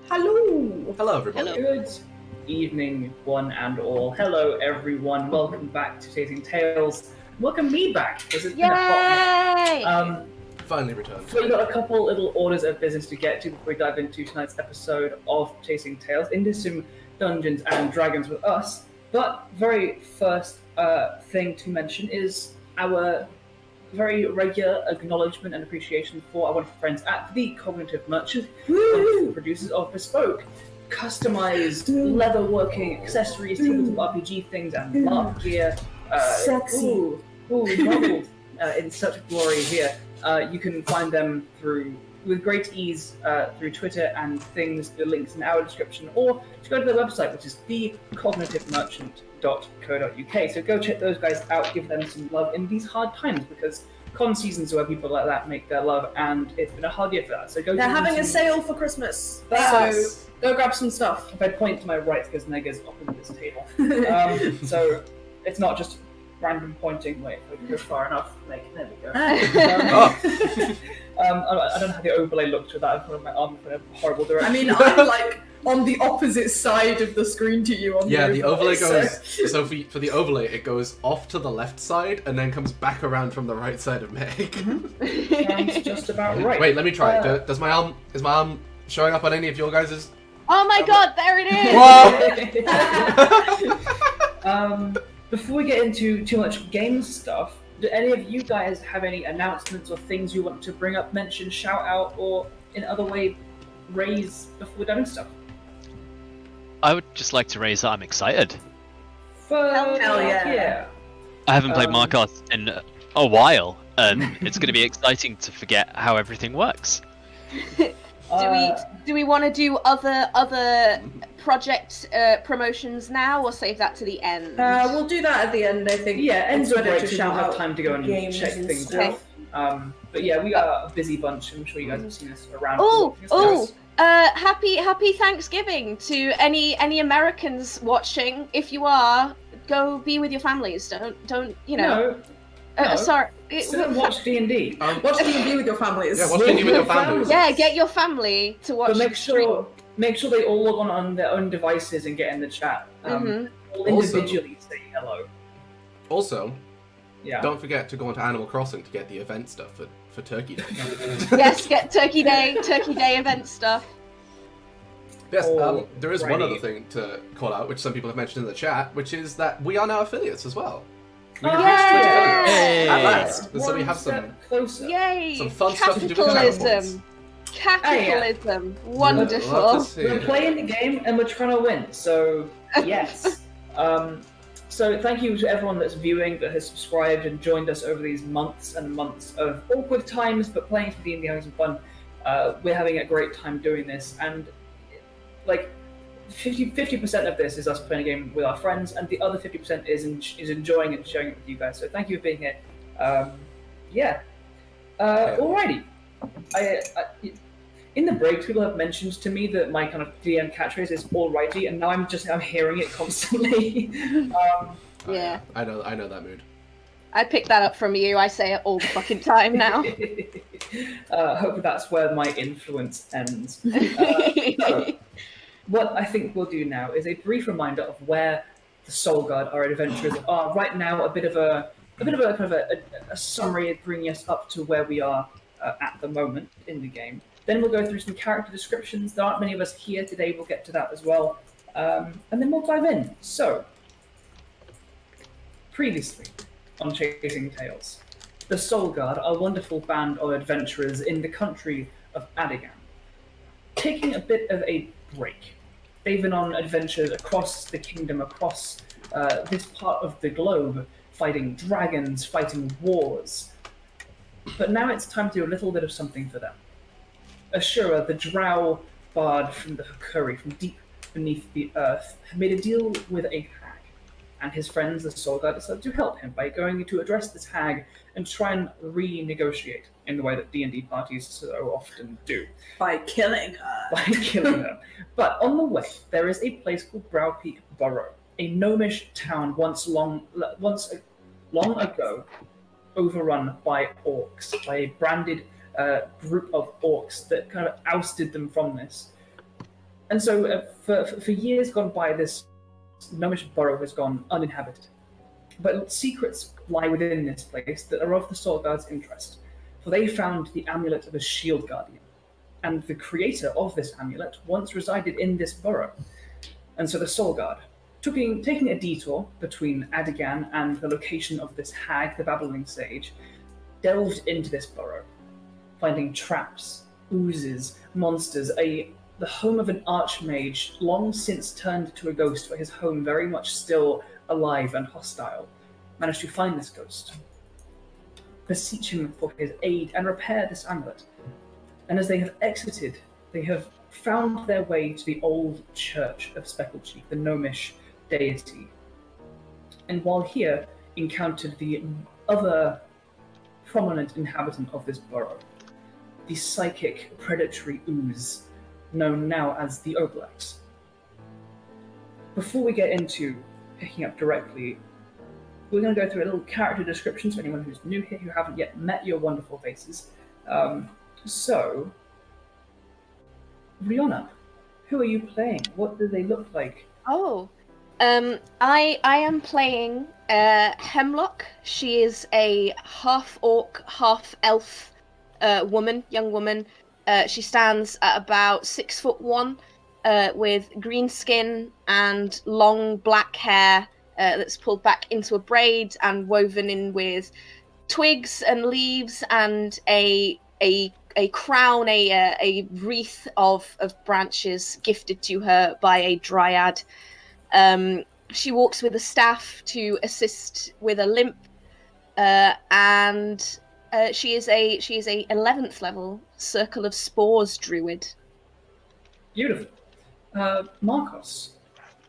Hello! Hello, everybody. Good evening, one and all. Hello, everyone. Welcome back to Chasing Tales. Welcome me back, because it's been a hot minute. Finally returned. So we've got a couple little orders of business to get to before we dive into tonight's episode of Chasing Tales, into some Dungeons and Dragons with us. But very first thing to mention is our very regular acknowledgement and appreciation for our wonderful friends at the Cognitive Merchant, producers of bespoke, customized, leatherworking accessories, tabletop RPG things, and LARP gear. Sexy. Bubbled in such glory here. You can find them with great ease through Twitter and things, the links in our description, or to go to their website, which is thecognitivemerchant.co.uk. So go check those guys out, give them some love in these hard times, because con seasons where people like that make their love, and it's been a hard year for that. So They're having a sale for Christmas, so go grab some stuff. If I point to my right, because Nega's up on this table, so it's not just random pointing. Wait, if I go far enough, there we go. I don't know how the overlay looks with that in front of my arm in a horrible direction. I mean, I'm like on the opposite side of the screen to you. The overlay goes. So for the overlay, it goes off to the left side and then comes back around from the right side of Meg. Sounds just about right. Wait, let me try. Is my arm showing up on any of your guys's? Oh my god, there it is! Whoa! Before we get into too much game stuff, do any of you guys have any announcements or things you want to bring up, mention, shout out, or in other way raise before we're done stuff? I would just like to raise that I'm excited. Hell yeah. I haven't played Markos in a while, and it's going to be exciting to forget how everything works. Do we want to do other project promotions now, or save that to the end? We'll do that at the end, I think. Yeah, ends of break, to so shout we'll have out time to go and check things out. But yeah, we are a busy bunch. I'm sure you guys have seen us around. Happy Thanksgiving to any Americans watching. If you are, go be with your families. Don't you know? No. Sorry. Sit and watch D&D. Watch D&D with your families. Yeah, watch D&D with your families. Yeah, get your family to watch. But make sure they all log on their own devices and get in the chat. All individually say hello. Also, yeah. Don't forget to go onto Animal Crossing to get the event stuff for Turkey Day. Yes, get Turkey Day event stuff. Yes, there is one other thing to call out, which some people have mentioned in the chat, which is that we are now affiliates as well. We have reached 20 affiliates at last, and so we have some fun stuff to do with Capitalism. Wonderful. We're playing the game and we're trying to win, so yes. So thank you to everyone that's viewing, that has subscribed and joined us over these months and months of awkward times, but playing some D&D, having some fun. We're having a great time doing this, and like 50% of this is us playing a game with our friends, and the other 50% is enjoying and sharing it with you guys. So thank you for being here. Alrighty. In the breaks, people have mentioned to me that my kind of DM catchphrase is "alrighty," and now I'm hearing it constantly. Yeah. I know that mood. I picked that up from you. I say it all the fucking time now. Hopefully that's where my influence ends. So, what I think we'll do now is a brief reminder of where the Soulguard, our adventurers, are right now. A bit of a summary, bringing us up to where we are at the moment in the game. Then we'll go through some character descriptions. There aren't many of us here today. We'll get to that as well, and then we'll dive in. So, previously on Chasing Tales, the Soulguard, our wonderful band of adventurers in the country of Adigan, taking a bit of a break. They've been on adventures across the kingdom, across this part of the globe, fighting dragons, fighting wars. But now it's time to do a little bit of something for them. Ashura, the drow bard from the Hukuri, from deep beneath the earth, made a deal with a hag, and his friends, the Soulguard, decided to help him by going to address this hag and try and renegotiate in the way that D&D parties so often do. By killing her. But on the way, there is a place called Browpeak Burrow, a gnomish town once long ago overrun by orcs, by a branded group of orcs that kind of ousted them from this. And so for years gone by, this gnomish burrow has gone uninhabited. But secrets lie within this place that are of the Soulguard's interest, for they found the amulet of a shield guardian, and the creator of this amulet once resided in this burrow. And so the Soulguard, taking a detour between Adigan and the location of this hag, the babbling sage, delved into this burrow, finding traps, oozes, monsters, the home of an archmage long since turned to a ghost, where his home very much still alive and hostile, managed to find this ghost, beseech him for his aid, and repair this amulet. And as they have exited, they have found their way to the old church of Specklechief, the gnomish deity. And while here, encountered the other prominent inhabitant of this burrow, the psychic predatory ooze, known now as the Oblex. Before we get into picking up directly, we're going to go through a little character description for anyone who's new here, who haven't yet met your wonderful faces. So, Riona, who are you playing? What do they look like? Oh, I am playing Hemlock. She is a half-orc, half-elf young woman. She stands at about 6'1", with green skin and long black hair that's pulled back into a braid and woven in with twigs and leaves and a crown, a wreath of branches gifted to her by a dryad. She walks with a staff to assist with a limp, and she is a 11th level Circle of Spores druid. Beautiful. Markos.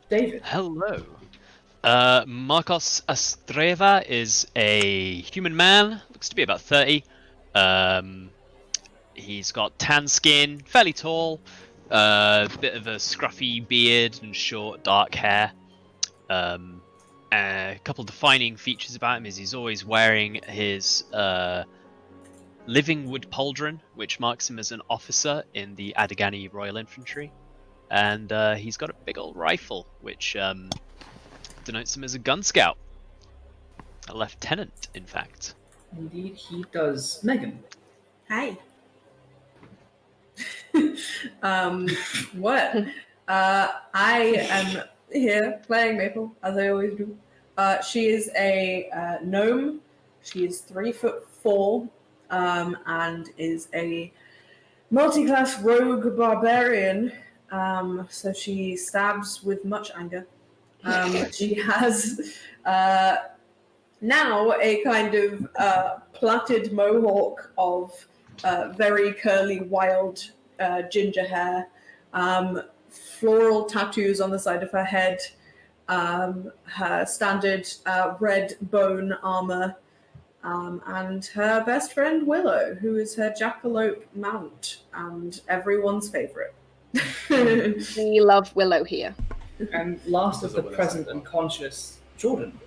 David. Hello. Markos Astreva is a human man, looks to be about 30. He's got tan skin, fairly tall, bit of a scruffy beard and short dark hair. A couple defining features about him is he's always wearing his living wood pauldron, which marks him as an officer in the Adigani Royal Infantry. And he's got a big old rifle, which denotes him as a gun scout. A lieutenant, in fact. Indeed, he does. Megan. Hi. What? I am here playing Maple, as I always do. She is a gnome. She is 3'4", and is a multi-class rogue barbarian. So she stabs with much anger. She has now a kind of plaited mohawk of very curly, wild ginger hair, floral tattoos on the side of her head, her standard red bone armor, and her best friend Willow, who is her jackalope mount and everyone's favorite. We love Willow here. And last of the present and conscious, Jordan.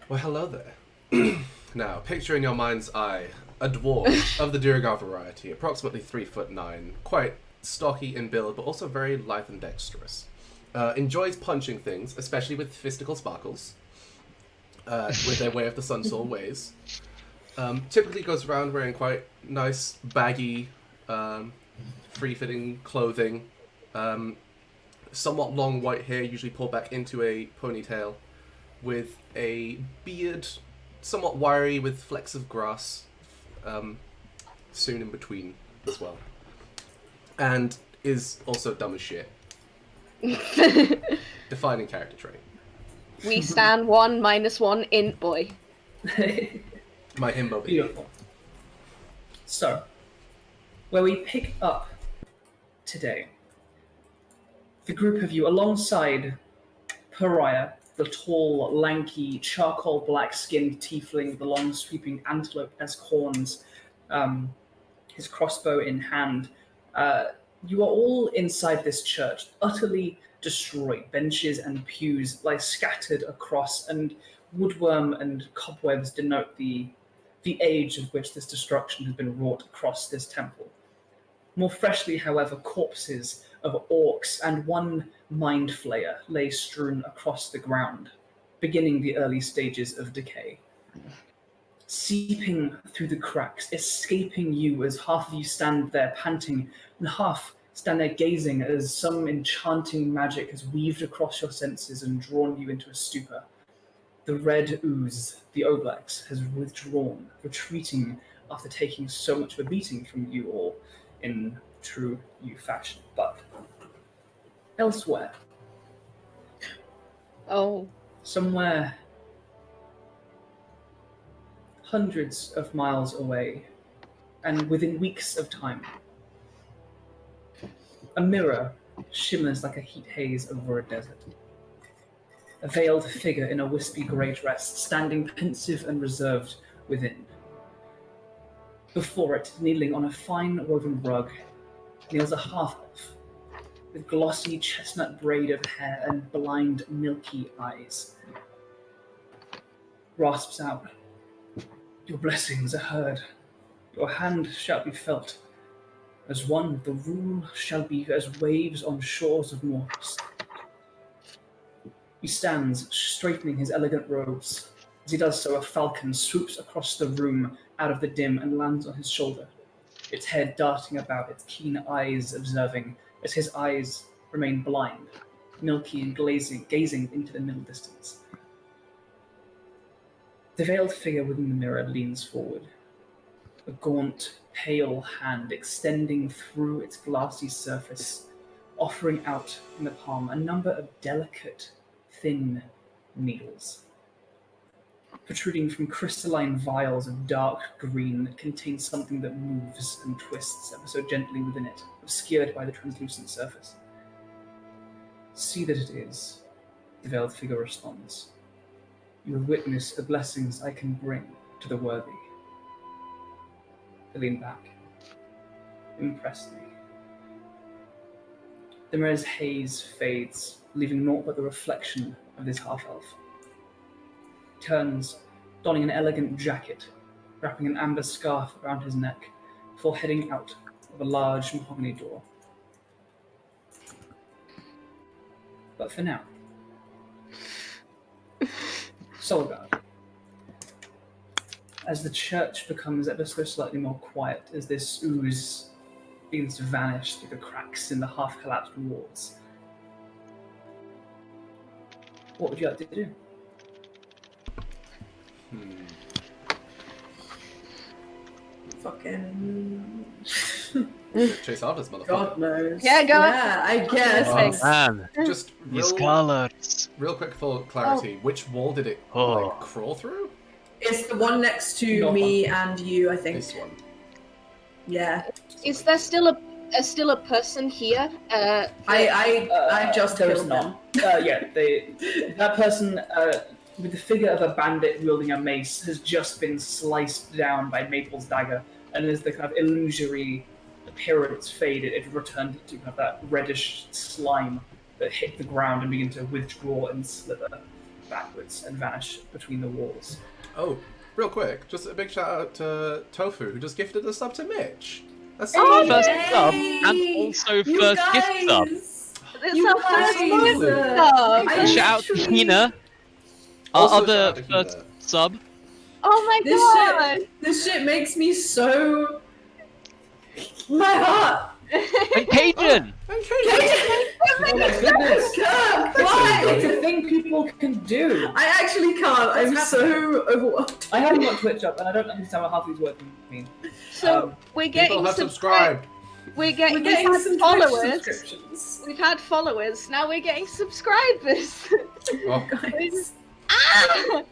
Well, hello there. Now, picture in your mind's eye a dwarf of the Duragar variety, approximately 3'9", quite stocky in build, but also very lithe and dexterous. Enjoys punching things, especially with fistical sparkles, with their Way of the Sun Soul ways. Typically goes around wearing quite nice, baggy, free-fitting clothing. Somewhat long white hair, usually pulled back into a ponytail, with a beard, somewhat wiry, with flecks of grass soon in between as well. And is also dumb as shit. Defining character trait. We stand 1 - 1 int boy. My himbo baby. Beautiful. So, where we pick up today, the group of you, alongside Pariah, the tall, lanky, charcoal black-skinned tiefling with the long, sweeping antelope as horns, his crossbow in hand, you are all inside this church, utterly destroyed. Benches and pews lie scattered across, and woodworm and cobwebs denote the age of which this destruction has been wrought across this temple. More freshly, however, corpses of orcs and one mind flayer lay strewn across the ground, beginning the early stages of decay. Seeping through the cracks, escaping you as half of you stand there panting, and half stand there gazing as some enchanting magic has weaved across your senses and drawn you into a stupor. The red ooze, the Oblex, has withdrawn, retreating after taking so much of a beating from you all in true you fashion. But elsewhere, somewhere hundreds of miles away, and within weeks of time, a mirror shimmers like a heat haze over a desert. A veiled figure in a wispy grey dress, standing pensive and reserved within. Before it, kneeling on a fine woven rug, kneels a half-elf, with glossy chestnut braid of hair and blind, milky eyes. Rasps out, "Your blessings are heard, your hand shall be felt. As one, the rule shall be as waves on shores of Markos." He stands, straightening his elegant robes. As he does so, a falcon swoops across the room out of the dim and lands on his shoulder, its head darting about, its keen eyes observing, as his eyes remain blind, milky and gazing into the middle distance. The veiled figure within the mirror leans forward, a gaunt, pale hand extending through its glassy surface, offering out in the palm a number of delicate, thin needles, protruding from crystalline vials of dark green that contain something that moves and twists ever so gently within it, obscured by the translucent surface. "See that it is," the veiled figure responds. "You have witnessed the blessings I can bring to the worthy." I lean back. "Impress me." The mirror's haze fades, leaving naught but the reflection of this half-elf. Turns, donning an elegant jacket, wrapping an amber scarf around his neck, before heading out of a large mahogany door. But for now, Soulguard. As the church becomes ever so slightly more quiet, as this ooze begins to vanish through the cracks in the half-collapsed walls, what would you like to do? Fucking... Chase after this motherfucker. God knows. Yeah, go on. Yeah, I guess. Oh man, Just these colors. real quick for clarity, which wall did it crawl through? It's the one next to Not me and you, I think. This one. Yeah. Is there still a person here? I just there is killed not. them. That person with the figure of a bandit wielding a mace has just been sliced down by Maple's dagger, and as the kind of illusory appearance faded, it returned to kind of that reddish slime that hit the ground and began to withdraw and slither backwards and vanish between the walls. Oh, real quick, just a big shout out to Tofu, who just gifted a sub to Mitch. That's Oh, so first nice. sub, and also You first guys! gift sub. It's our first guys! gift sub. I Shout out to literally- Hina, our Also other shout out to first Hina. sub. Oh my god! This shit makes me so... My heart! And Cajun! Oh my goodness! Why? It's a thing people can do. I actually can't. I'm so overwhelmed. I haven't got Twitch up, and I don't understand what half these words mean. So we're getting People have subscribed. subscribed. We're getting we've some had Twitch followers. subscriptions. We've had followers. Now we're getting subscribers. Oh, Guys. Ah!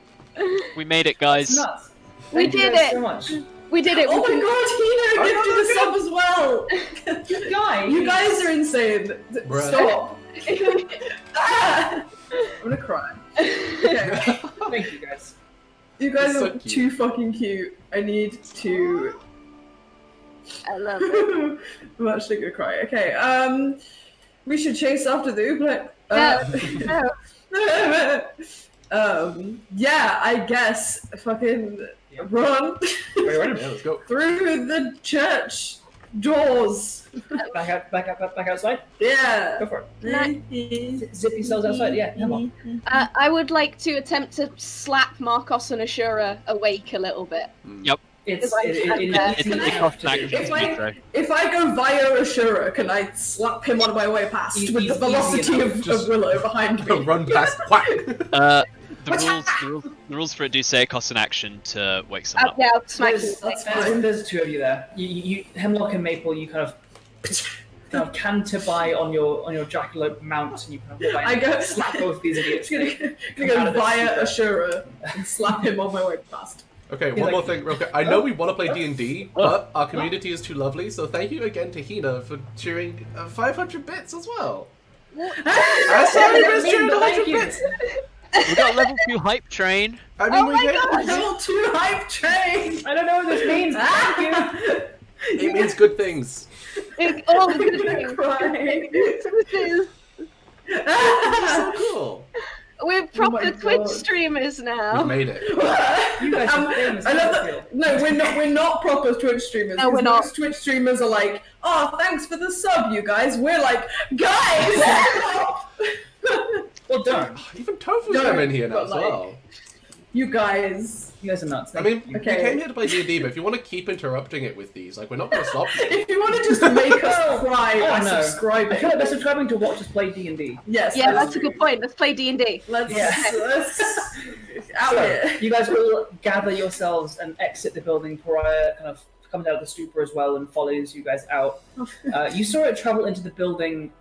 We made it, It's guys. nuts. We Thank you did guys it. so much. We did it. Oh We my can- god, Hino gifted a sub as well! Guys, You guys are insane. Bruh. Stop. Ah! I'm gonna cry. Okay. Thank you guys. You guys It's so are cute. too fucking cute. I need to... I love it. I'm actually gonna cry. Okay, we should chase after the Oblex. Yeah, I guess fucking run Wait, yeah, let's go. through the church Jaws. Back outside. Yeah. Go for it. Zip yourselves outside. Yeah, come on. I would like to attempt to slap Markos and Ashura awake a little bit. Yep. It's if I go via Ashura, can I slap him on my way past with the velocity of Willow behind me? Run past. Whack. The rules for it do say it costs an action to wake someone up. Yeah, I'll smack you. There's two of you there. You Hemlock and Maple. You kind of canter by on your jackalope mount, and you kind of I go slap both these idiots. gonna go via Ashura and slap him on my way past. Okay, one more thing real quick. I know we want to play D&D, but our community is too lovely, so thank you again to Hina for cheering 500 bits as well. I'm sorry, Miss cheering 100 bits! We got level 2 hype train. I mean, Level 2 hype train! I don't know what this means. Thank you. It means good things. All the good things. So cool. We're proper God. Twitch streamers now. We made it. You guys are famous. I love that. No, we're not proper Twitch streamers. No, we're not. Most Twitch streamers are like, oh, thanks for the sub, you guys. We're like, guys! Well done. Even Tofu's come in here now but as like- well. You guys. You guys are nuts. I mean, Okay. we came here to play D&D, but if you want to keep interrupting it with these, like, we're not going to stop you. If you want to just make us cry by no. subscribing. I feel like they're subscribing to watch us play D&D. Yes. Yeah, that's a good point. Let's play D&D. Let's out So, here. you guys will gather yourselves and exit the building. Pariah kind of comes out of the stupor as well and follows you guys out. You saw it travel into the building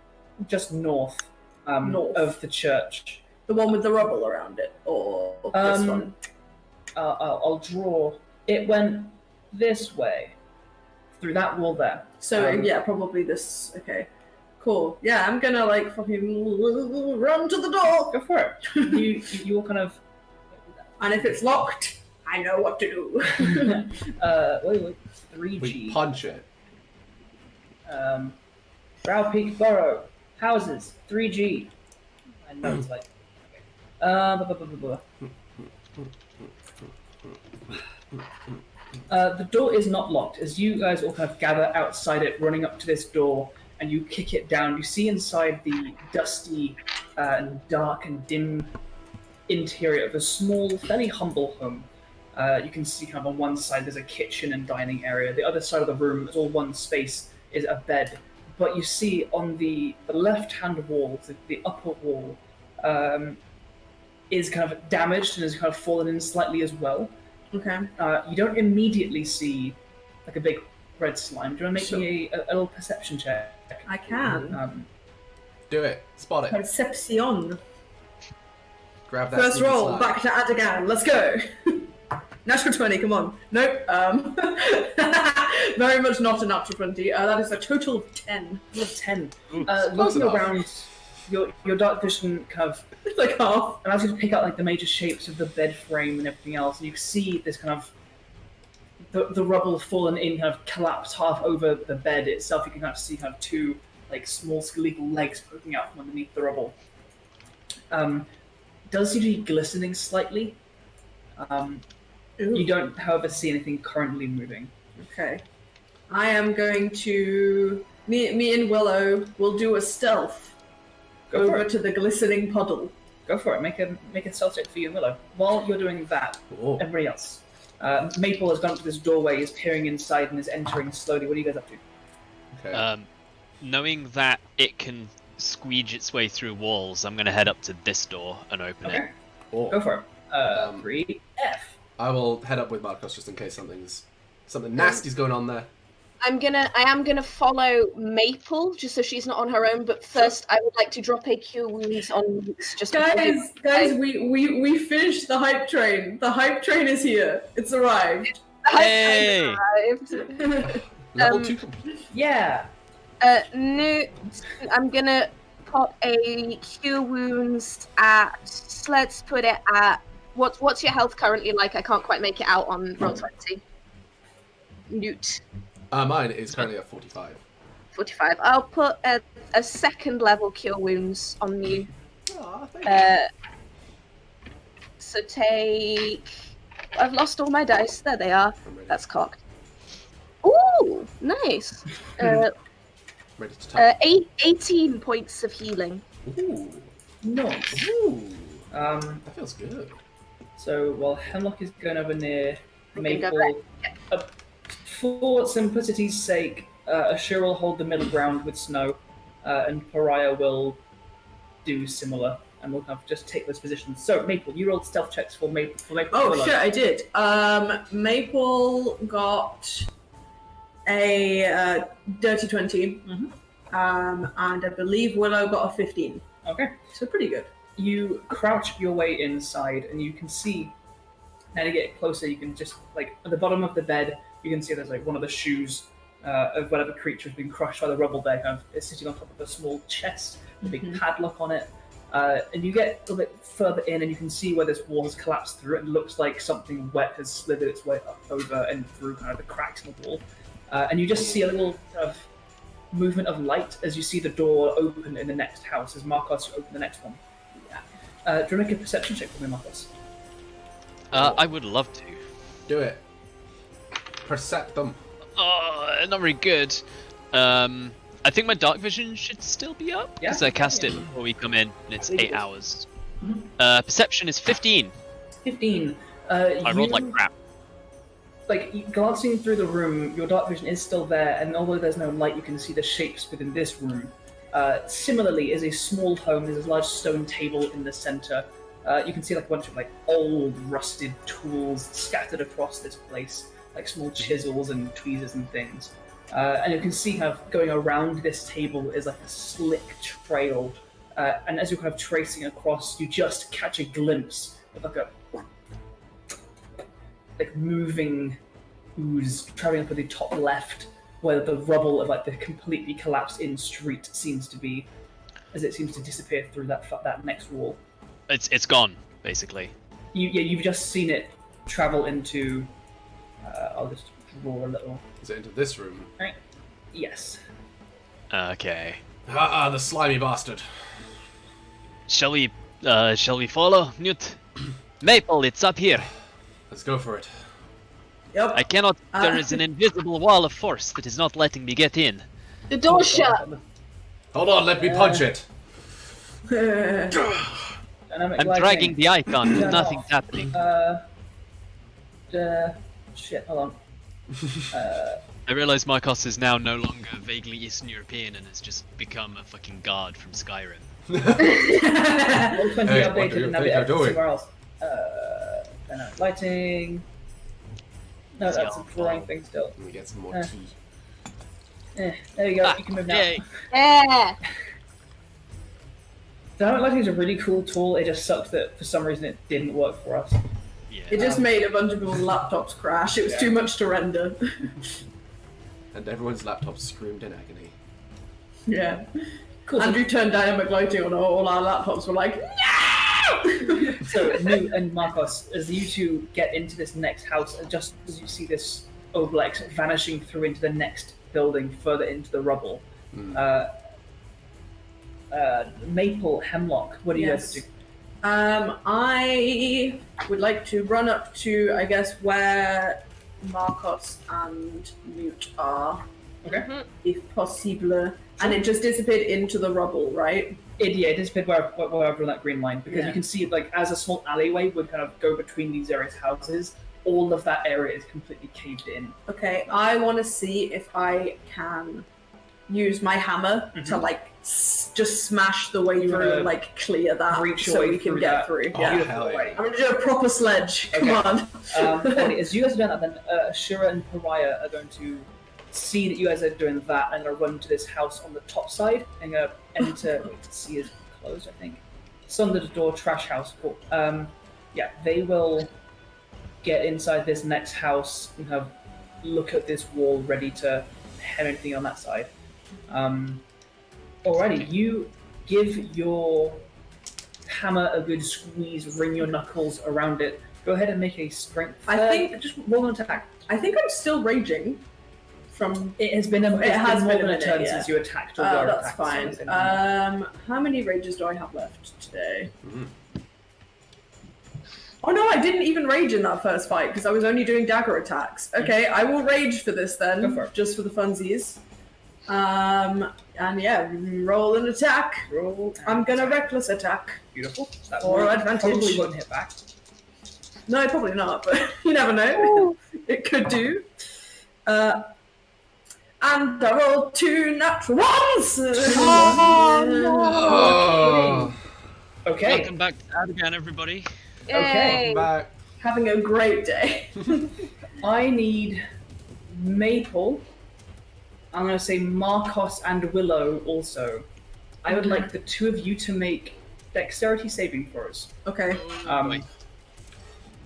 just north, North. of the church. The one with the rubble around it, or this one. I'll draw. It went this way, through that wall there. So yeah, probably this. Okay, cool. Yeah, I'm gonna like fucking run to the door. Go for it. You all kind of. And if it's locked, I know what to do. Wait, 3G. We punch it. Browpeak Burrow. Houses. 3G. I know it's like. The door is not locked. As you guys all kind of gather outside it, running up to this door, and you kick it down, you see inside the dusty and dark and dim interior of a small, fairly humble home. You can see kind of on one side there's a kitchen and dining area. The other side of the room is all one space, is a bed. But you see on the left-hand wall, the upper wall, is kind of damaged and has kind of fallen in slightly as well. Okay. You don't immediately see like a big red slime. Do you want to make me a little perception check? I can. Do it. Spot it. Perception. Grab that. First sneaky roll. slide. Back to Adagan. Let's go. Natural 20. Come on. Nope. Very much not a natural 20. That is a total of 10. 10. Close Looking enough. around, your dark vision kind of It's like half. allows you to pick out like the major shapes of the bed frame and everything else, and you can see this kind of the rubble fallen in, kind of collapsed half over the bed itself. You can kind of see kind of two like small skeletal legs poking out from underneath the rubble. Does seem to be glistening slightly. You don't, however, see anything currently moving. Okay. I am going to... Me and Willow will do a stealth Go for over it. to the glistening puddle. Go for it. Make a stealth check for you, Willow. While you're doing that, Oh. everybody else. Maple has gone up to this doorway, is peering inside, and is entering slowly. What are you guys up to? Okay. Knowing that it can squeege its way through walls, I'm going to head up to this door and open it. Okay. Oh. Go for it. 3 F. I will head up with Markos just in case something nasty's going on there. I am gonna follow Maple just so she's not on her own. But first, I would like to drop a cure wounds on Nute just Guys, we finished the hype train. The hype train is here. It's arrived. Hey! Level 2 complete. Yeah. Nute, I'm gonna put a cure wounds at. Let's put it at. What's your health currently like? I can't quite make it out on Roll20. Nute. Mine is currently at 45. 45. I'll put a second level cure wounds on you. Aw, thank you. So take. I've lost all my dice. There they are. I'm ready. That's cocked. Ooh, Nice. Ready to type. 18 points of healing. Ooh. Nice. Ooh. That feels good. So while Hemlock is going over near We can go Maple, for simplicity's sake, Ashura will hold the middle ground with Snow, and Pariah will do similar, and we'll kind of just take those positions. So Maple, you rolled stealth checks for Maple. Oh shit, I did. Maple got a dirty 20, and I believe Willow got a 15. Okay. So pretty good. You crouch your way inside, and you can see. Now to get closer, you can just like at the bottom of the bed, you can see there's like one of the shoes of whatever creature has been crushed by the rubble there, kind of is sitting on top of a small chest, with a big padlock on it. And you get a little bit further in, and you can see where this wall has collapsed through. It looks like something wet has slithered its way up over and through kind of the cracks in the wall. And you just see a little kind of movement of light as you see the door open in the next house, as Markos open the next one. Do you want to make a perception check for me, Markos? I would love to. Do it. Perceptum. Oh, not very good. I think my dark vision should still be up because I cast it before we come in, and it's 8 hours. Perception is 15. 15. I rolled like crap. Like, glancing through the room, your dark vision is still there, and although there's no light, you can see the shapes within this room. Similarly, is a small home. There's a large stone table in the center. You can see like a bunch of like old, rusted tools scattered across this place, like small chisels and tweezers and things. And you can see kind of going around this table is like a slick trail. And as you're kind of tracing across, you just catch a glimpse of like a moving ooze traveling up at the top left, where the rubble of like the completely collapsed in street seems to be, as it seems to disappear through that next wall. It's gone, basically. You've just seen it travel into. I'll just draw a little. Is it into this room? Right. Yes. Okay. The slimy bastard. Shall we follow, Nute? Maple, it's up here. Let's go for it. Yep. I cannot. There is an invisible wall of force that is not letting me get in. The door's shut. Hold on, let me punch it. I'm dragging the icon, but nothing's happening. Shit, hold on. I realize Markos is now no longer vaguely Eastern European and has just become a fucking guard from Skyrim. Roll 20 updated and now be somewhere else. Lighting. No, that's a drawing thing still. Let me get some more tea. There you go, you can move now. Yay. Yeah. Dynamic lighting is a really cool tool, it just sucks that for some reason it didn't work for us. Yeah. It just made a bunch of people's laptops crash. It was too much to render. And everyone's laptops screamed in agony. Yeah. Cool. Andrew turned dynamic lighting on all our laptops. Were like, no! So, Nute and Markos, as you two get into this next house, and just as you see this Oblex vanishing through into the next building, further into the rubble, Maple, Hemlock, what do you guys do? I would like to run up to, I guess, where Markos and Nute are, Okay. if possible. And it just disappeared into the rubble, right? It disappeared where I've drawn that green line, because you can see, like, as a small alleyway would kind of go between these various houses, all of that area is completely caved in. Okay, I want to see if I can use my hammer to, like, just smash the way through and, like, clear that reach your so way we can through get that. through. Oh, Yeah. hell yeah. I'm going to do a proper sledge. Come on. Okay, as you guys are doing that, then Ashura and Pariah are going to see that you guys are doing that, and going to run to this house on the top side and going to enter. Wait, to see is closed, I think. It's under the door, trash house. Cool. Yeah, they will get inside this next house and have look at this wall, ready to hem anything on that side. Alrighty, you give your hammer a good squeeze, wring your knuckles around it. Go ahead and make a strength. I think- just roll an attack. I think I'm still raging from... It has been more than a turn minute, since you attacked. Or Oh, were that's attacked, fine. so it's been- How many rages do I have left today? Oh no, I didn't even rage in that first fight because I was only doing dagger attacks. Okay, I will rage for this then, Go for it. just for the funsies. And yeah, roll an attack. Roll. I'm gonna reckless attack. Beautiful. That Or will- advantage. Probably won't hit back. No, probably not, but you never know. It could do. And I rolled 2 natural ones! Oh, Okay. Welcome back to Adigan, everybody. Okay. Yay. back. Having a great day. I need Maple. I'm going to say Markos and Willow also. I would like the two of you to make dexterity saving throws. Okay, Wait.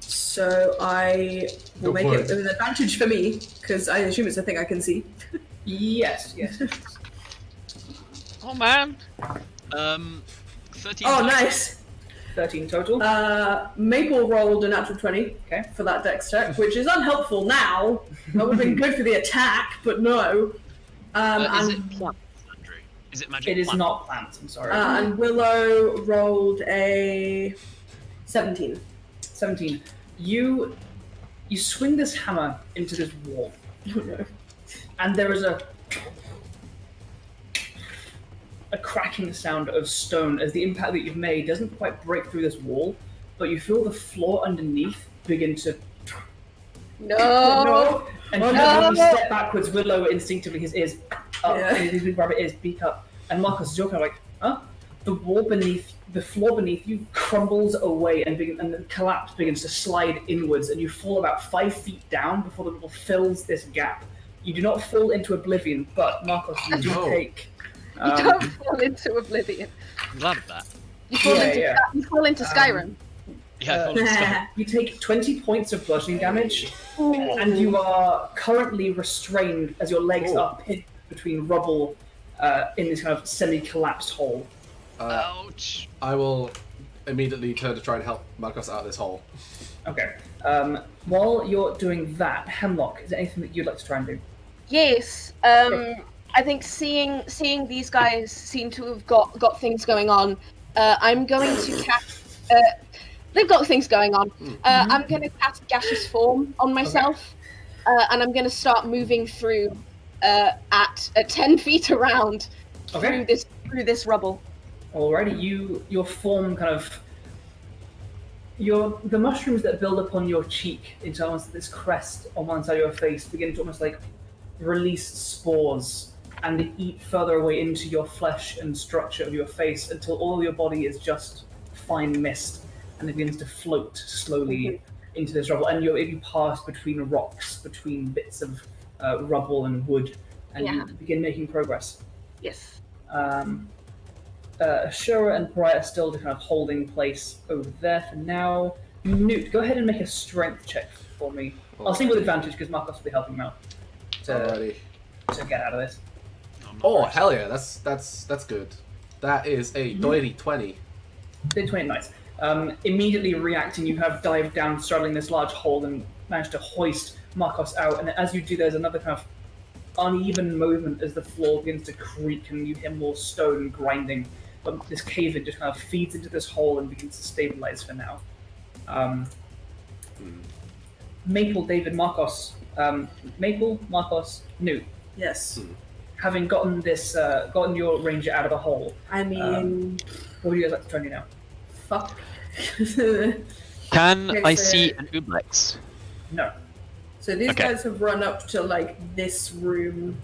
so I will Go make for it it. an advantage for me, because I assume it's a thing I can see. Yes, yes. Oh man. 13. Oh, nice! 13 total. Maple rolled a natural 20 Okay. for that dex check, which is unhelpful now. That would have been good for the attack, but no. Is And it plant, Andrew? Is it magic It is plant? not plants, I'm sorry. and Willow rolled a 17. 17. You swing this hammer into this wall, Oh no. and there is a cracking sound of stone as the impact that you've made doesn't quite break through this wall, but you feel the floor underneath begin to. No. And Oh, when you no. step backwards, Willow instinctively his ears up, Yeah. and his rabbit ears beak up, and Marcus, you're kind of like, huh? The floor beneath you crumbles away and the collapse begins to slide inwards, and you fall about 5 feet down before the rubble fills this gap. You do not fall into oblivion, but Marcos, you do No. take. You don't fall into oblivion. I'm glad of that. You fall Yeah, into yeah. You fall into Skyrim. Yeah, I thought it was fun. You take 20 points of bludgeoning damage, and you are currently restrained as your legs Oh. are pinned between rubble in this kind of semi-collapsed hole. Ouch. I will immediately turn to try and help Markos out of this hole. Okay. While you're doing that, Hemlock, is there anything that you'd like to try and do? Yes. I think seeing these guys seem to have got things going on. I'm going to cast. They've got things going on. I'm going to cast gaseous form on myself, and I'm going to start moving through at 10 feet around Okay. through this rubble. Alrighty, your form kind of the mushrooms that build upon your cheek into almost this crest on one side of your face begin to almost like release spores and they eat further away into your flesh and structure of your face until all your body is just fine mist and it begins to float slowly into this rubble, and you pass between rocks, between bits of rubble and wood, and you begin making progress. Yes. Ashura and Pariah are still kind of holding place over there for now. Nute, go ahead and make a strength check for me. I'll see with advantage because Marcos will be helping him out Alrighty. to get out of this. I'm not Oh, very- hell yeah, that's good. That is a doily 20. Did 20, nice. Immediately reacting, you have dived down, straddling this large hole, and managed to hoist Marcos out. And as you do, there's another kind of uneven movement as the floor begins to creak, and you hear more stone grinding. But this cave-in just kind of feeds into this hole and begins to stabilize for now. Maple, David, Marcos. Maple, Marcos, Nute. Yes. Having gotten gotten your ranger out of the hole, I mean, what would you guys like to try and do now? fuck. Can Okay, I so- see an Oblex? No. So these Okay. guys have run up to like this room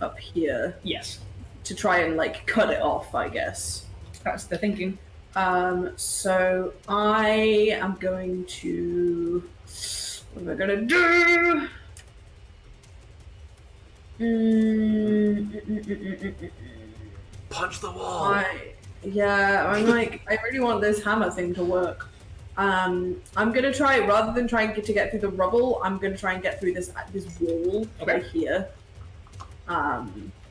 up here Yes. to try and like cut it off, I guess. That's the thinking. So I am going to. What am I gonna do? Punch the wall! I'm like, I really want this hammer thing to work. I'm gonna try, rather than trying to get through the rubble, I'm gonna try and get through this wall right here.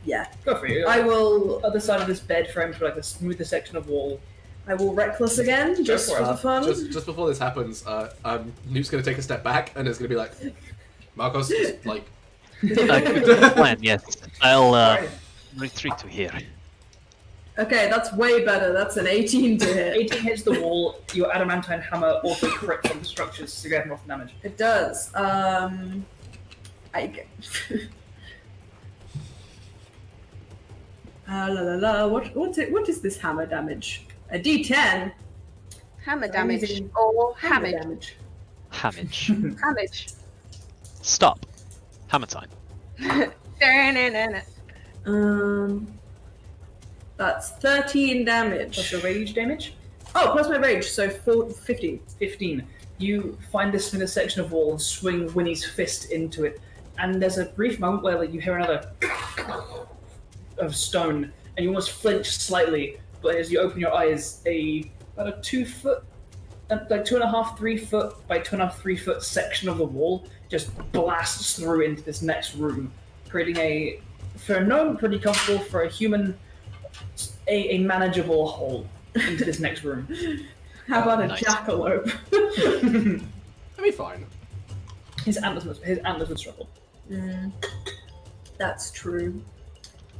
Yeah. Go for it. I will. Other side of this bed frame for like a smoother section of wall. I will reckless again, just for for it. the fun. Just before this happens, Nute's gonna take a step back and is gonna be like, Marcos, just like, Good plan, yes. I'll Alright. retreat to here. Okay, that's way better. That's an 18 to hit. 18 hits the wall. Your adamantine hammer also crits on the structures, so you get off damage. It does. I get. La la la. What is this hammer damage? A D10. Hammer So damage using or hammer hamage? damage. Hamage. Hamage. Stop. Hammer time. That's 13 damage. Plus the rage damage. Oh, plus my rage, so 15. 15. You find this in a section of wall and swing Winnie's fist into it, and there's a brief moment where you hear another of stone, and you almost flinch slightly. But as you open your eyes, about a 2 foot, like 2.5, 3 foot by 2.5, 3 foot section of the wall just blasts through into this next room, creating for a gnome, pretty comfortable, for a human, a manageable hole into this next room. How about a nice. jackalope? That'd be fine. His antlers would struggle. That's true.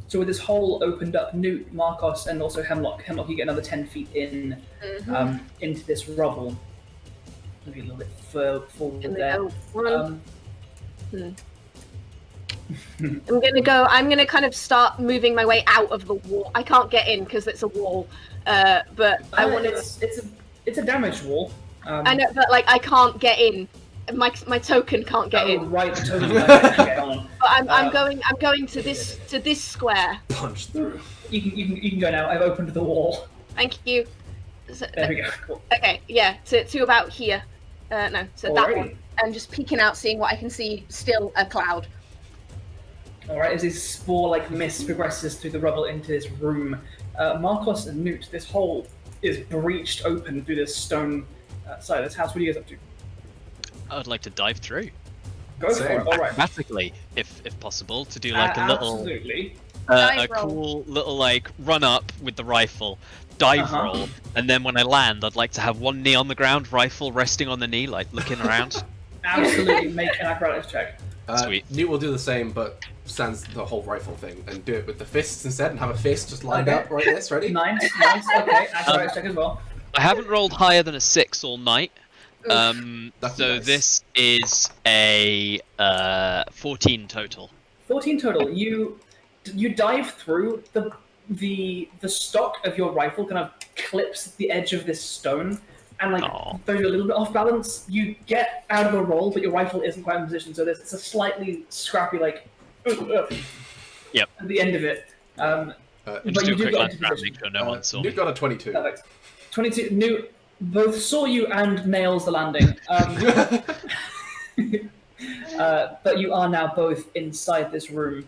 So with this hole opened up, Nute, Markos, and also Hemlock, you get another 10 feet in into this rubble. Maybe a little bit forward there. I'm gonna kind of start moving my way out of the wall. I can't get in because it's a wall, but I want to. It's a damaged wall. I know, but like I can't get in. My token can't get in. Right, the token can't get on. But I'm going to this square. Punch through. You can go now. I've opened the wall. Thank you. So, There we go. Cool. okay, yeah, to about here. No, so that Alrighty. one. And just peeking out, seeing what I can see. Still a cloud. All right, as this spore-like mist progresses through the rubble into this room, Markos and Nute, this hole is breached open through this stone side of this house. What are you guys up to? I would like to dive through. Go for it. All right. Acrobatically, if possible, to do like a little, Absolutely. Dive a roll. cool little like run up with the rifle, dive roll, and then when I land, I'd like to have one knee on the ground, rifle resting on the knee, like looking around. Absolutely, make an acrobatics check. Sweet. Newt will do the same, but sans the whole rifle thing, and do it with the fists instead, and have a fist just lined Okay. up right this, ready? Nice. Okay, acrobatics check as well. I haven't rolled higher than a 6 all night. That's So nice. this is a 14 total. 14 total. You dive through the stock of your rifle kind of clips the edge of this stone, and like Aw. though you're a little bit off balance, you get out of the roll, but your rifle isn't quite in position, so it's a slightly scrappy like Yep. at the end of it. And But just do you a do quick get glance into around, position. make sure no one saw me. Newt got a 22. Perfect. 22. Newt both saw you and nails the landing. But you are now both inside this room.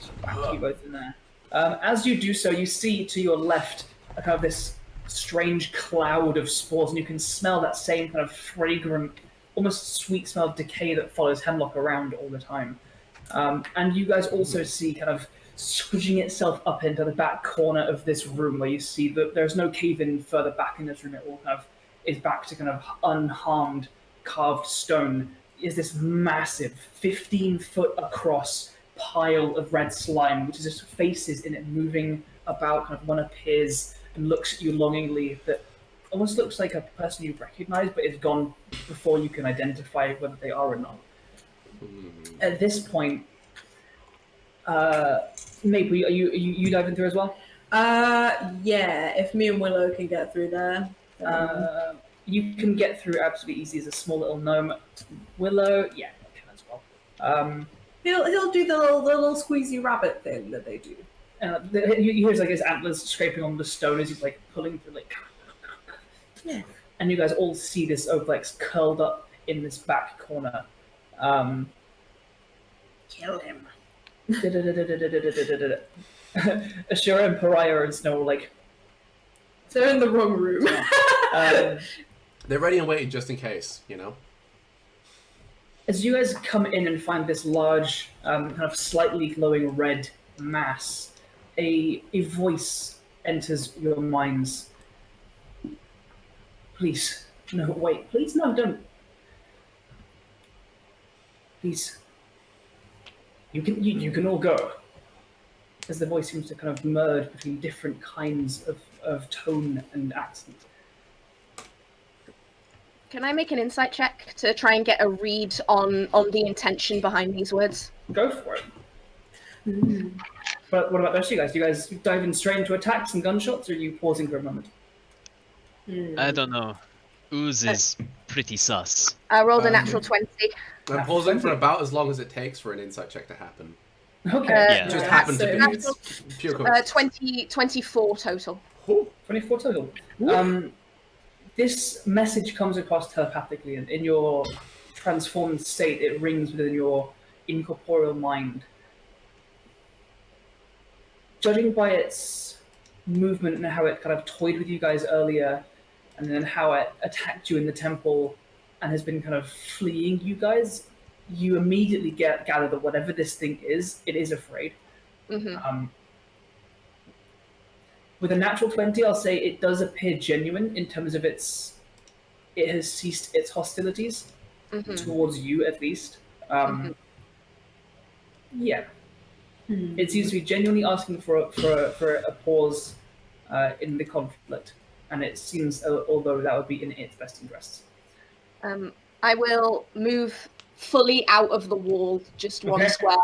So back you both in there. As you do so, you see to your left a kind of this strange cloud of spores, and you can smell that same kind of fragrant, almost sweet smell of decay that follows Hemlock around all the time. And you guys also see kind of squishing itself up into the back corner of this room, where you see that there's no cave-in further back in this room. It all kind of is back to kind of unharmed carved stone. Is this massive 15-foot across pile of red slime, which is just faces in it moving about. Kind of one appears and looks at you longingly, that almost looks like a person you recognize, but is gone before you can identify whether they are or not. At this point, Maple, are you diving through as well? Yeah, if me and Willow can get through there. You can get through absolutely easy as a small little gnome. Willow, yeah, can as well. He'll do the little squeezy rabbit thing that they do. You hear like his antlers scraping on the stone as he's like pulling through, like. Yeah. And you guys all see this Oblex curled up in this back corner. Kill him. Ashura and Pariah and Snow are like. They're in the wrong room. They're ready and waiting just in case, you know? As you guys come in and find this large, kind of slightly glowing red mass, a voice enters your minds. Please, no, wait, please, no, don't. Please, you can all go. as the voice seems to kind of merge between different kinds of tone and accent. Can I make an insight check to try and get a read on the intention behind these words? Go for it. But what about those two guys? Do you guys dive in straight into attacks and gunshots, or are you pausing for a moment? I don't know. Ooze is pretty sus. I rolled a natural 20. I'm pausing for about as long as it takes for an insight check to happen. Okay. Yeah. It just happened to be. Natural, It's pure coincidence. 24 total. 24 total. This message comes across telepathically, and in your transformed state, it rings within your incorporeal mind. Judging by its movement and how it kind of toyed with you guys earlier, and then how it attacked you in the temple and has been kind of fleeing you guys, you immediately gather that whatever this thing is, it is afraid. Mm-hmm. With a natural 20, I'll say it does appear genuine in terms of it has ceased its hostilities towards you, at least. Yeah. It seems to be genuinely asking for a pause in the conflict, and it seems, although that would be in its best interests. I will move fully out of the wall, just one square,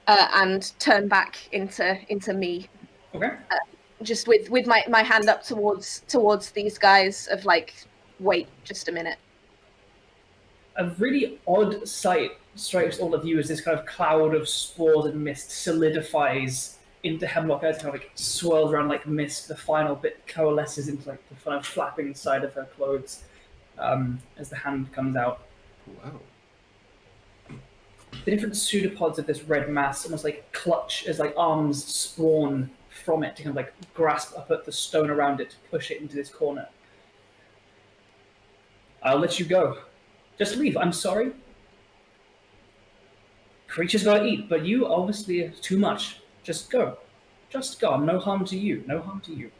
and turn back into me. Okay. Just with my hand up towards these guys of like, wait, just a minute. A really odd sight strikes all of you as this kind of cloud of spores and mist solidifies into Hemlock as kind of like swirls around like mist. The final bit coalesces into like the kind of flapping side of her clothes as the hand comes out. Wow. The different pseudopods of this red mass almost like clutch as like arms spawn from it to kind of like grasp up at the stone around it to push it into this corner. I'll let you go. Just leave. I'm sorry. Creatures gotta eat, but you obviously are too much. Just go. Just go. No harm to you. No harm to you.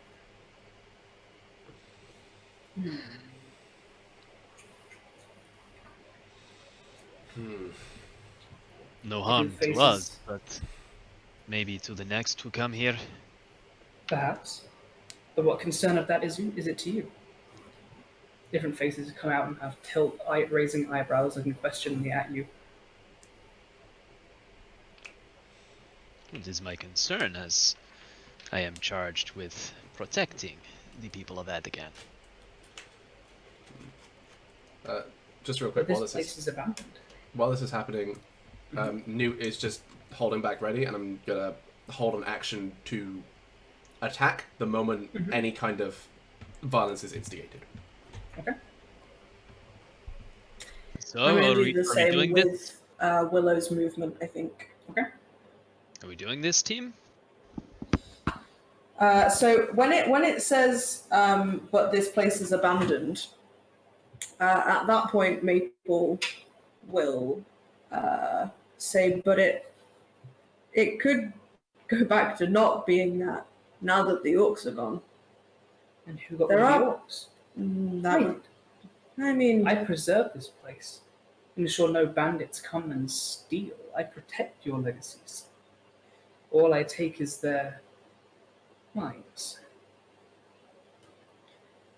No harm to us, but maybe to the next who come here. Perhaps. But what concern of that is it to you? Different faces come out and have raising eyebrows looking questioningly at you. It is my concern, as I am charged with protecting the people of Adigan. Just real quick, But this place is abandoned. while this is happening, Nute is just holding back ready, and I'm gonna hold an action to attack the moment any kind of violence is instigated. Okay. So, I'm are going to we do the same doing with this? Willow's movement, I think. Okay. Are we doing this, team? So when it says, but this place is abandoned, at that point Maple will say, but it could go back to not being that now that the orcs are gone. And who got There rid of the are- orcs? I mean, I preserve this place. Ensure no bandits come and steal. I protect your legacies. All I take is their minds.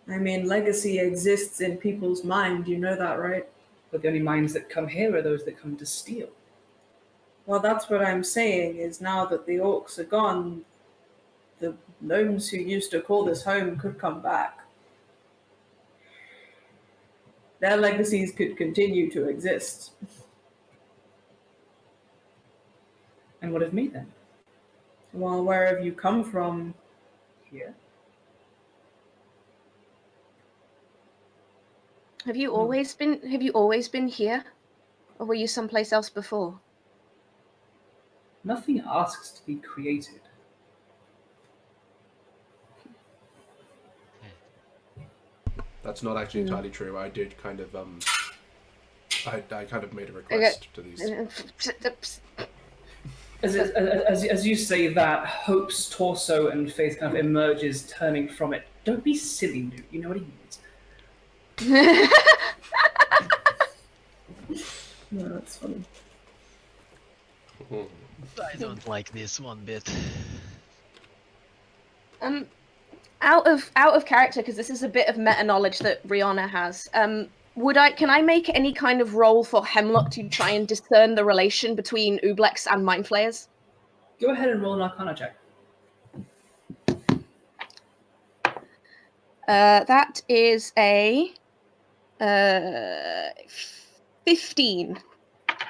legacy exists in people's mind. You know that, right? But the only minds that come here are those that come to steal. Well, that's what I'm saying, is now that the orcs are gone, the gnomes who used to call this home could come back. Their legacies could continue to exist. And what of me then? Well, where have you come from? Here? Have you always been here? Or were you someplace else before? Nothing asks to be created. That's not actually entirely true. I did kind of I kind of made a request to these. As you say that, Hope's torso and face kind of emerges, turning from it. Don't be silly, Nute. You know what he means. No, that's funny. I don't like this one bit. Out of character, because this is a bit of meta knowledge that Riona has. Can I make any kind of roll for Hemlock to try and discern the relation between Oblex and Mind Flayers? Go ahead and roll an Arcana check. That is a 15.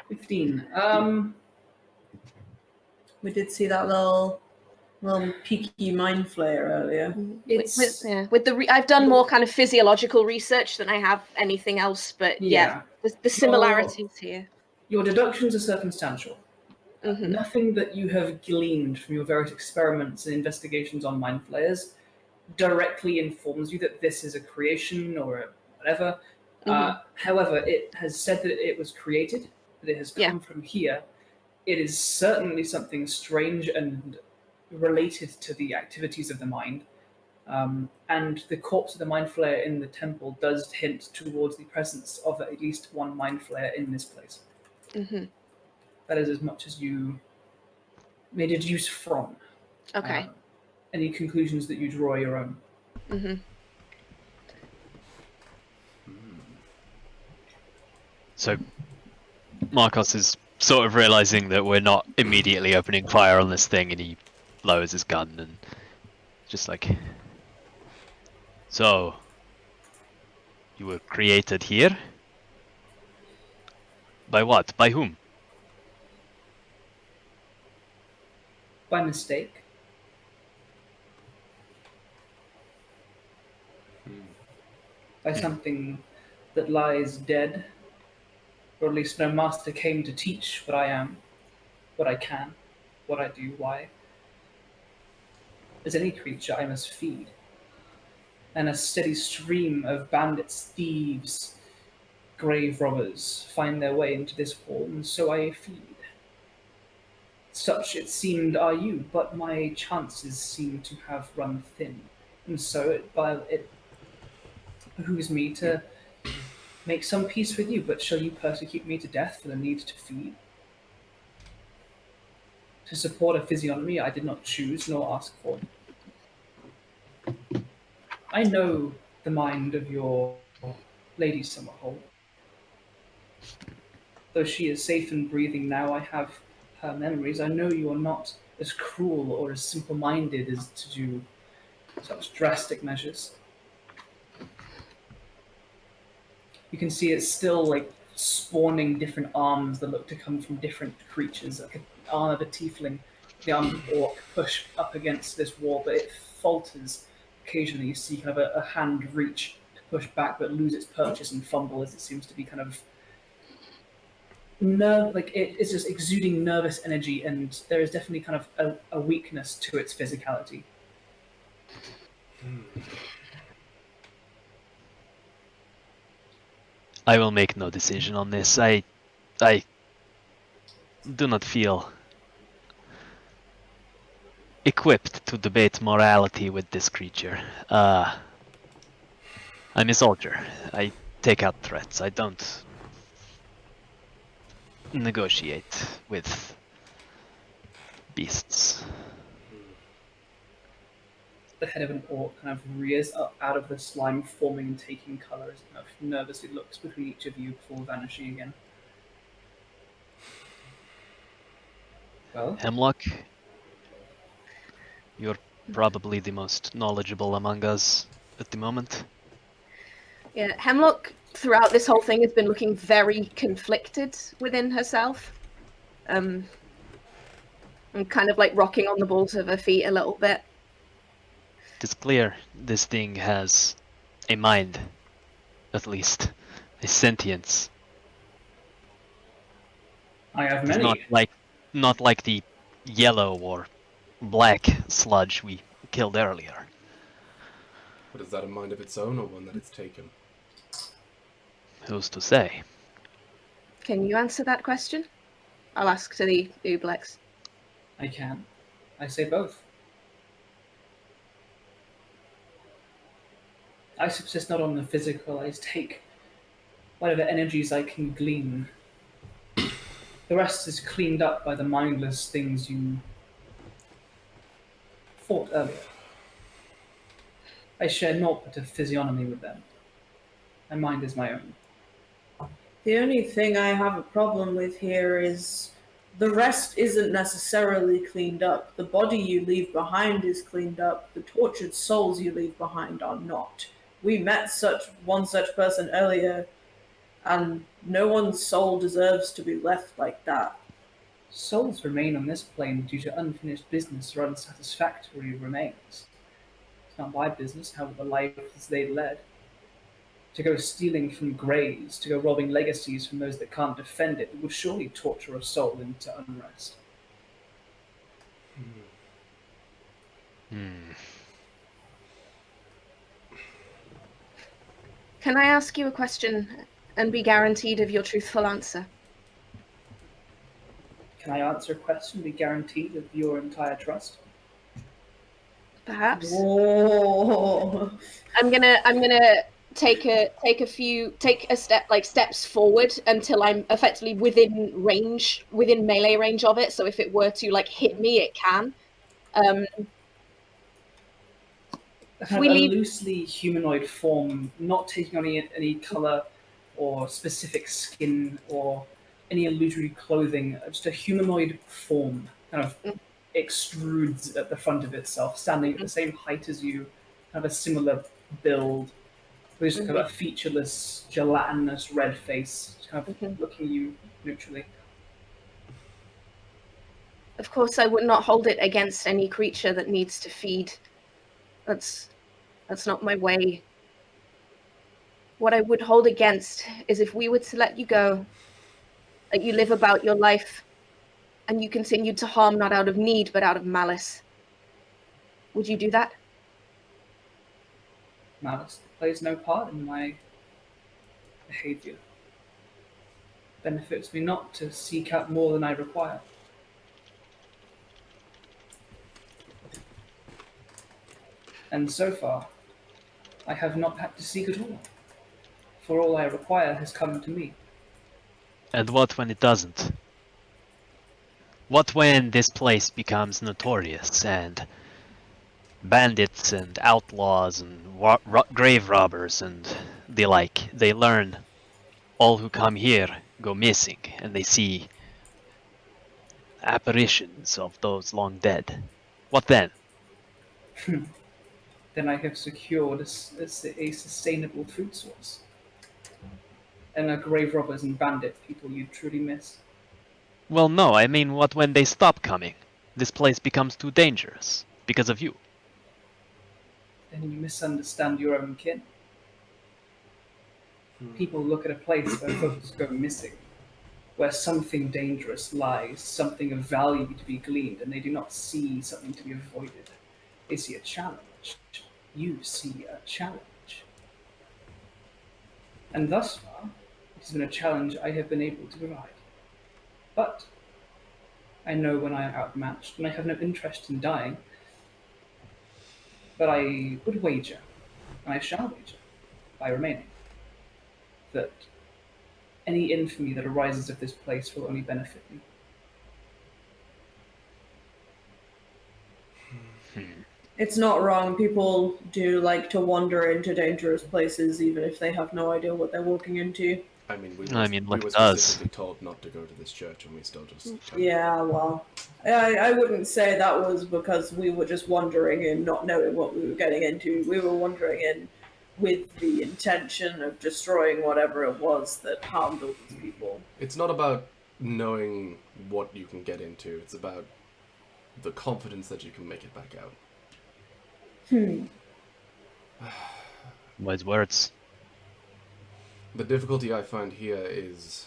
15. We did see that little peaky mind flare earlier. I've done more kind of physiological research than I have anything else, but the similarities here. Your deductions are circumstantial. Mm-hmm. Nothing that you have gleaned from your various experiments and investigations on mind flayers directly informs you that this is a creation or whatever. However, it has said that it was created, that it has come from here. It is certainly something strange and related to the activities of the mind. And the corpse of the mind flayer in the temple does hint towards the presence of at least one mind flayer in this place. Mm-hmm. That is as much as you may deduce from. Okay. Any conclusions that you draw your own. Mm-hmm. So, Markos is sort of realizing that we're not immediately opening fire on this thing, and he lowers his gun and just like, so you were created here? By what? By whom? By mistake. By something that lies dead, or at least no master came to teach what I am, what I can, what I do, why. As any creature, I must feed. And a steady stream of bandits, thieves, grave robbers find their way into this hall, and so I feed. Such, it seemed, are you, but my chances seem to have run thin, and so it behooves me to make some peace with you, but shall you persecute me to death for the need to feed? To support a physiognomy I did not choose nor ask for. I know the mind of your Lady Summerhold. Though she is safe and breathing now, I have her memories. I know you are not as cruel or as simple-minded as to do such drastic measures. You can see it's still like spawning different arms that look to come from different creatures, like an arm of a tiefling, the arm of an orc push up against this wall, but it falters. Occasionally you see kind of a hand reach to push back, but lose its purchase and fumble as it seems to be kind of it's just exuding nervous energy, and there is definitely kind of a weakness to its physicality. I will make no decision on this. I do not feel equipped to debate morality with this creature. I'm a soldier. I take out threats. I don't negotiate with beasts. The head of an orc kind of rears up out of the slime, forming and taking colour as it kind of nervously looks between each of you before vanishing again. Well, Hemlock, you're probably the most knowledgeable among us at the moment. Yeah, Hemlock throughout this whole thing has been looking very conflicted within herself. And kind of like rocking on the balls of her feet a little bit. It is clear this thing has a mind, at least, a sentience. I have It's many. not like the yellow or black sludge we killed earlier. But is that a mind of its own or one that it's taken? Who's to say? Can you answer that question? I'll ask to the Oblex. I can. I say both. I subsist not on the physical, I take whatever energies I can glean. The rest is cleaned up by the mindless things you fought earlier. I share naught but a physiognomy with them. My mind is my own. The only thing I have a problem with here is the rest isn't necessarily cleaned up. The body you leave behind is cleaned up. The tortured souls you leave behind are not. We met one such person earlier, and no one's soul deserves to be left like that. Souls remain on this plane due to unfinished business or unsatisfactory remains. It's not my business how the lives they led. To go stealing from graves, to go robbing legacies from those that can't defend it, would surely torture a soul into unrest. Can I ask you a question and be guaranteed of your truthful answer? Can I answer a question and be guaranteed of your entire trust? Perhaps. Whoa. I'm gonna take a step, like steps forward until I'm effectively within melee range of it. So if it were to like hit me, it can. A loosely humanoid form, not taking on any color or specific skin or any illusory clothing, just a humanoid form kind of extrudes at the front of itself, standing at the same height as you, kind of a similar build, with just kind of a featureless, gelatinous red face, just kind of looking at you neutrally. Of course, I would not hold it against any creature that needs to feed. That's not my way. What I would hold against is if we were to let you go, let you live about your life, and you continued to harm not out of need, but out of malice. Would you do that? Malice plays no part in my behavior. Benefits me not to seek out more than I require. And so far, I have not had to seek at all, for all I require has come to me. And what when it doesn't? What when this place becomes notorious and bandits and outlaws and grave robbers and the like, they learn all who come here go missing and they see apparitions of those long dead? What then? Then I have secured a sustainable food source. And a grave robbers and bandit people you truly miss. Well, no, I mean, what when they stop coming? This place becomes too dangerous because of you. Then you misunderstand your own kin. People look at a place where folks go missing, where something dangerous lies, something of value to be gleaned, and they do not see something to be avoided. They see a challenge. You see a challenge. And thus far, it has been a challenge I have been able to provide. But I know when I am outmatched, and I have no interest in dying, but I would wager, and I shall wager, by remaining, that any infamy that arises of this place will only benefit me. It's not wrong. People do like to wander into dangerous places, even if they have no idea what they're walking into. I mean, we like were us. specifically told not to go to this church, and we still just... Yeah, well, I wouldn't say that was because we were just wandering in, not knowing what we were getting into. We were wandering in with the intention of destroying whatever it was that harmed all these people. It's not about knowing what you can get into. It's about the confidence that you can make it back out. Wise words. The difficulty I find here is...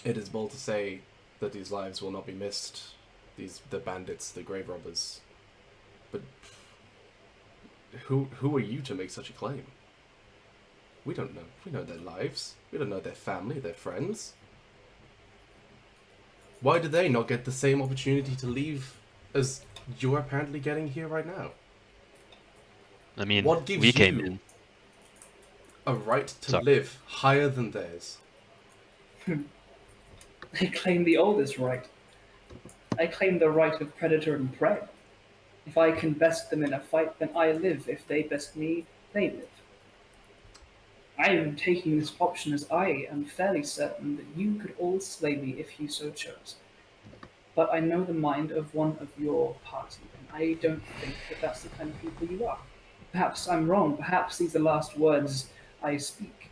It is bold to say that these lives will not be missed. The bandits, the grave robbers. But who are you to make such a claim? We don't know. We know their lives. We don't know their family, their friends. Why do they not get the same opportunity to leave as you're apparently getting here right now? I mean, what gives we came you in. a right to live higher than theirs? I claim the oldest right. I claim the right of predator and prey. If I can best them in a fight, then I live. If they best me, they live. I am taking this option as I am fairly certain that you could all slay me if you so chose. But I know the mind of one of your party, and I don't think that that's the kind of people you are. Perhaps I'm wrong. Perhaps these are the last words I speak.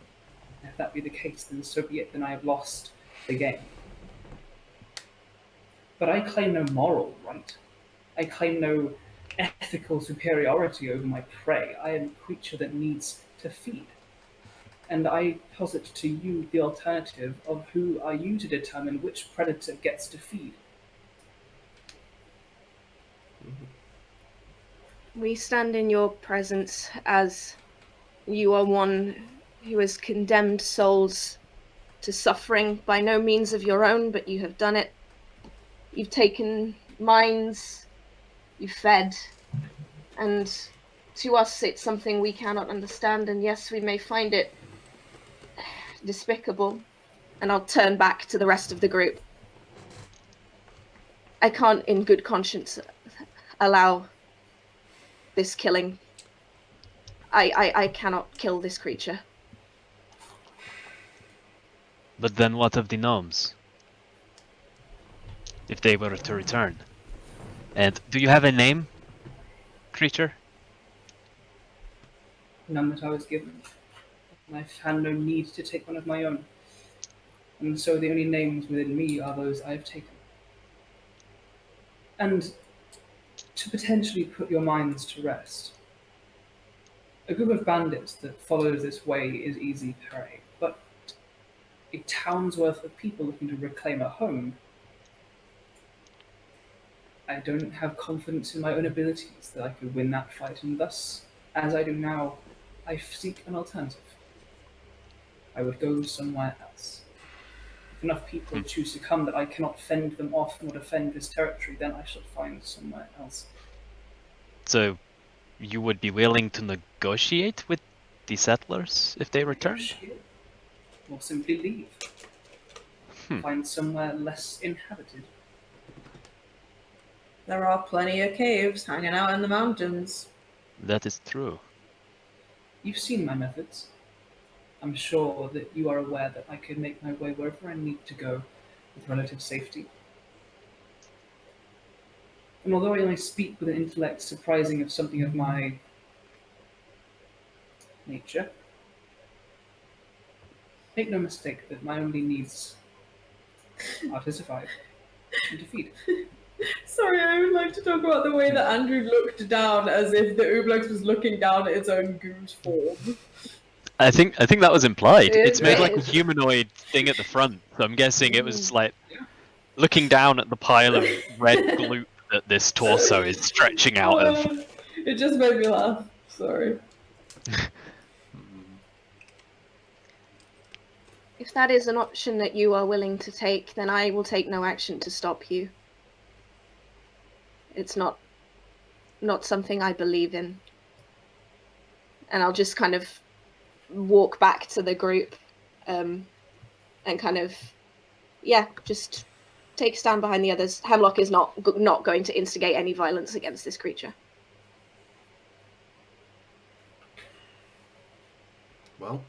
If that be the case, then so be it. Then I have lost the game. But I claim no moral right. I claim no ethical superiority over my prey. I am a creature that needs to feed. And I posit to you the alternative of who are you to determine which predator gets to feed. We stand in your presence as you are one who has condemned souls to suffering by no means of your own, but you have done it. You've taken minds, you've fed, and to us it's something we cannot understand, and yes, we may find it despicable. And I'll turn back to the rest of the group. I can't in good conscience allow this killing. I cannot kill this creature. But then what of the gnomes? If they were to return. And do you have a name, creature? None that I was given. And I've had no need to take one of my own. And so the only names within me are those I've taken. And to potentially put your minds to rest, a group of bandits that follows this way is easy prey, but a town's worth of people looking to reclaim a home, I don't have confidence in my own abilities that I could win that fight, and thus, as I do now, I seek an alternative. I would go somewhere else. If enough people choose to come that I cannot fend them off nor defend this territory, then I shall find somewhere else. So, you would be willing to negotiate with the settlers if they return? Negotiate, or simply leave. Find somewhere less inhabited. There are plenty of caves hanging out in the mountains. That is true. You've seen my methods. I'm sure that you are aware that I could make my way wherever I need to go with relative safety. And although I only speak with an intellect surprising of something of my nature, make no mistake that my only needs are to survive and to feed. Sorry, I would like to talk about the way that Andrew looked down as if the Oblex was looking down at its own goose form. I think that was implied. It It's made like a is. humanoid thing at the front, so I'm guessing it was like looking down at the pile of red gloop that this torso is stretching out of. It just made me laugh. Sorry. If that is an option that you are willing to take, then I will take no action to stop you. It's not something I believe in. And I'll just kind of walk back to the group and kind of, just take a stand behind the others. Hemlock is not going to instigate any violence against this creature. Well,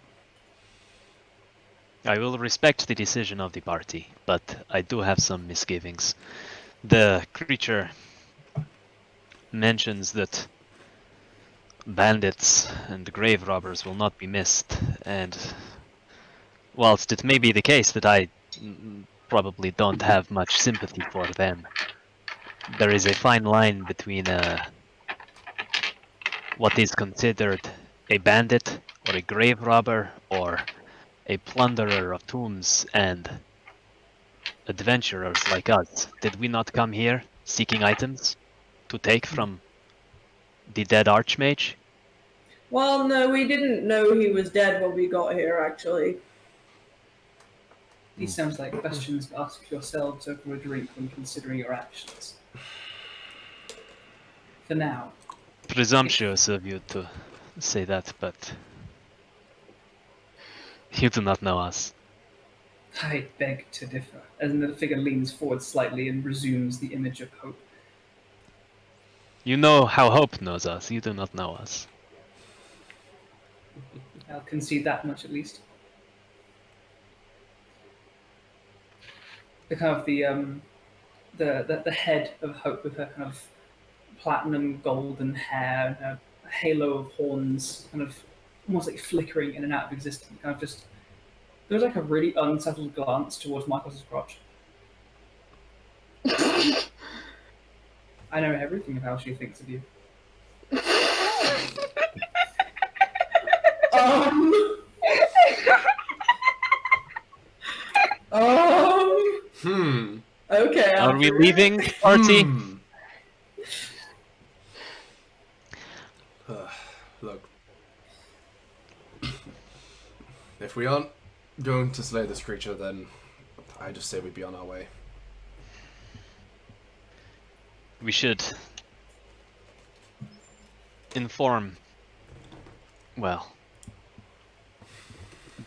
I will respect the decision of the party, but I do have some misgivings. The creature mentions that bandits and grave robbers will not be missed, and whilst it may be the case that I probably don't have much sympathy for them, there is a fine line between what is considered a bandit or a grave robber or a plunderer of tombs and adventurers like us. Did we not come here seeking items to take from the dead archmage? Well, no, we didn't know he was dead when we got here, actually. These sounds like questions to ask yourselves over a drink when considering your actions. For now. Presumptuous of you to say that, but you do not know us. I beg to differ. And the figure leans forward slightly and resumes the image of hope. You know how Hope knows us. You do not know us. I'll concede that much at least. The kind of the head of Hope with her kind of platinum golden hair, and a halo of horns, kind of almost like flickering in and out of existence. Kind of just there's like a really unsettled glance towards Markos' crotch. I know everything of how she thinks of you. Okay. Are we leaving, party? Look. If we aren't going to slay this creature, then I just say we be on our way. We should inform. Well,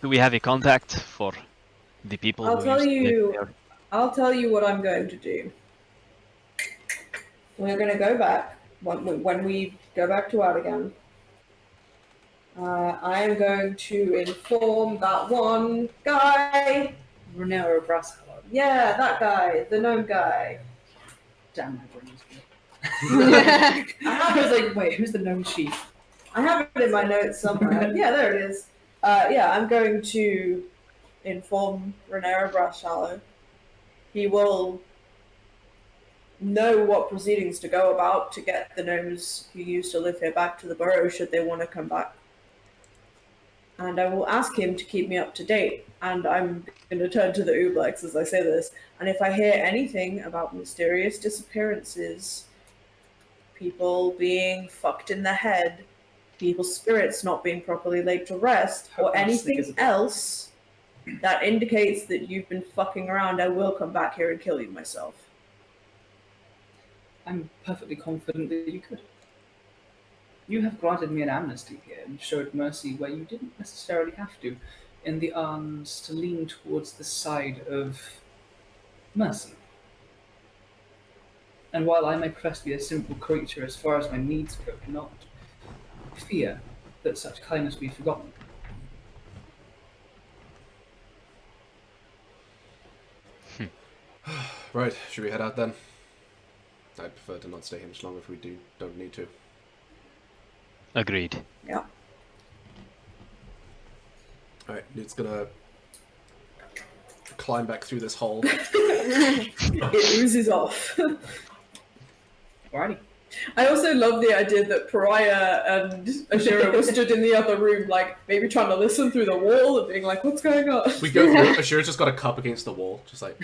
do we have a contact for the people I'll who tell used to live you. there? I'll tell you what I'm going to do. We're going to go back when we go back to Adigan. I am going to inform that one guy. Riona Shergold. Yeah, that guy, the gnome guy. Damn, my brain is good. I was like, wait, who's the gnome chief? I have it in my notes somewhere. Yeah, there it is. Yeah, I'm going to inform Riona Shergold. He will know what proceedings to go about to get the gnomes who used to live here back to the burrow should they want to come back. And I will ask him to keep me up to date. And I'm going to turn to the Oblex as I say this. And if I hear anything about mysterious disappearances, people being fucked in the head, people's spirits not being properly laid to rest, or anything else that indicates that you've been fucking around, I will come back here and kill you myself. I'm perfectly confident that you could. You have granted me an amnesty here and showed mercy where you didn't necessarily have to, in the arms to lean towards the side of mercy. And while I may profess to be a simple creature as far as my needs go, do not fear that such kindness be forgotten. Right, should we head out then? I'd prefer to not stay here much longer if we don't need to. Agreed. Yeah. Alright, Nute's gonna climb back through this hole. It oozes off. Alrighty. I also love the idea that Pariah and Ashura were stood in the other room, like, maybe trying to listen through the wall and being like, what's going on? We go through, Ashura's just got a cup against the wall, just like...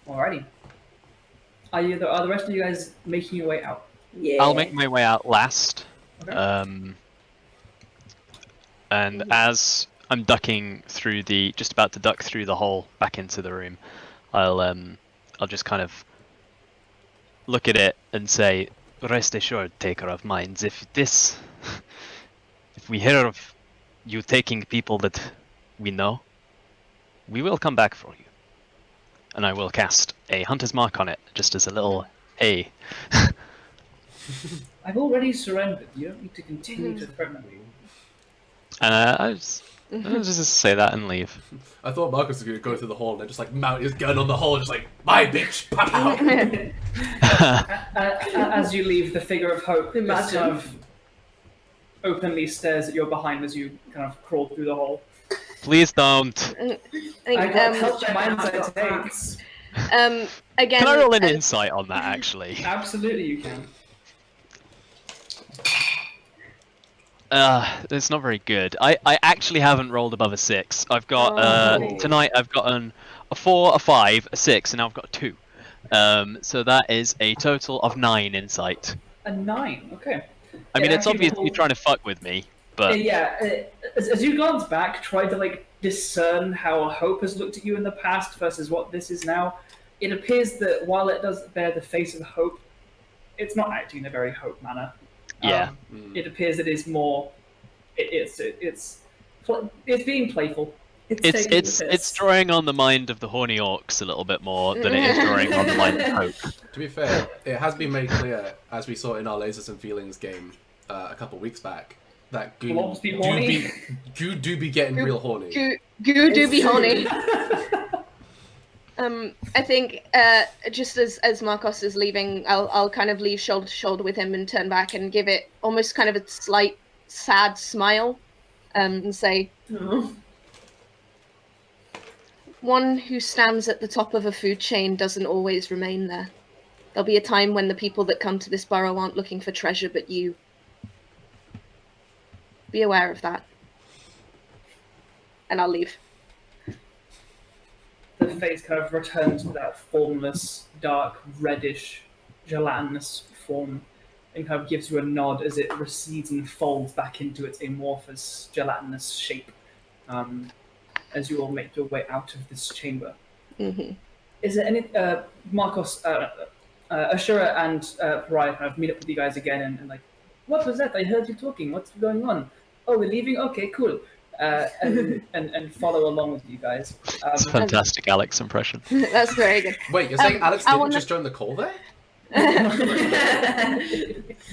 Alrighty. Are the rest of you guys making your way out? Yeah. I'll make my way out last. Okay. And as I'm ducking through just about to duck through the hole back into the room, I'll just kind of look at it and say, rest assured, taker of minds, if we hear of you taking people that we know, we will come back for you. And I will cast a hunter's mark on it, just as a little hey. I've already surrendered. You don't need to continue to threaten me. And I'll just say that and leave. I thought Markos was going to go through the hole and then just like mount his gun on the hole, just like, my bitch, pop out! As you leave, the figure of Hope just Imagine. kind of openly stares at your behind as you kind of crawl through the hole. Please don't. I got help my insight takes. Again. Can I roll an insight on that, actually? Absolutely, you can. It's not very good. I actually haven't rolled above a 6. I've got tonight I've gotten a 4, a 5, a 6, and now I've got a 2. So that is a total of 9 insight. A 9, okay. I mean, Yeah, it's actually, obviously trying to fuck with me, but as you glance back, try to like discern how Hope has looked at you in the past versus what this is now. It appears that while it does bear the face of Hope, it's not acting in a very Hope manner. yeah. It appears it is more. It's being playful. It's drawing on the mind of the horny orcs a little bit more than it is drawing on the mind of Hope. To be fair, it has been made clear, as we saw in our Lasers and Feelings game a couple weeks back, that goo do be getting real horny. Goo do be horny. I think just as Markos is leaving, I'll kind of leave shoulder to shoulder with him and turn back and give it almost kind of a slight sad smile, and say, Oh. one who stands at the top of a food chain doesn't always remain there. There'll be a time when the people that come to this burrow aren't looking for treasure, but you. Be aware of that. And I'll leave. The face kind of returns to that formless, dark, reddish, gelatinous form and kind of gives you a nod as it recedes and folds back into its amorphous, gelatinous shape as you all make your way out of this chamber. Mm-hmm. Is there any... Markos, Ashura and Pariah kind of meet up with you guys again and like, what was that? I heard you talking. What's going on? Oh, we're leaving? Okay, cool. And follow along with you guys. It's a fantastic Alex impression. That's very good. Wait, you're saying Alex didn't just join the call there?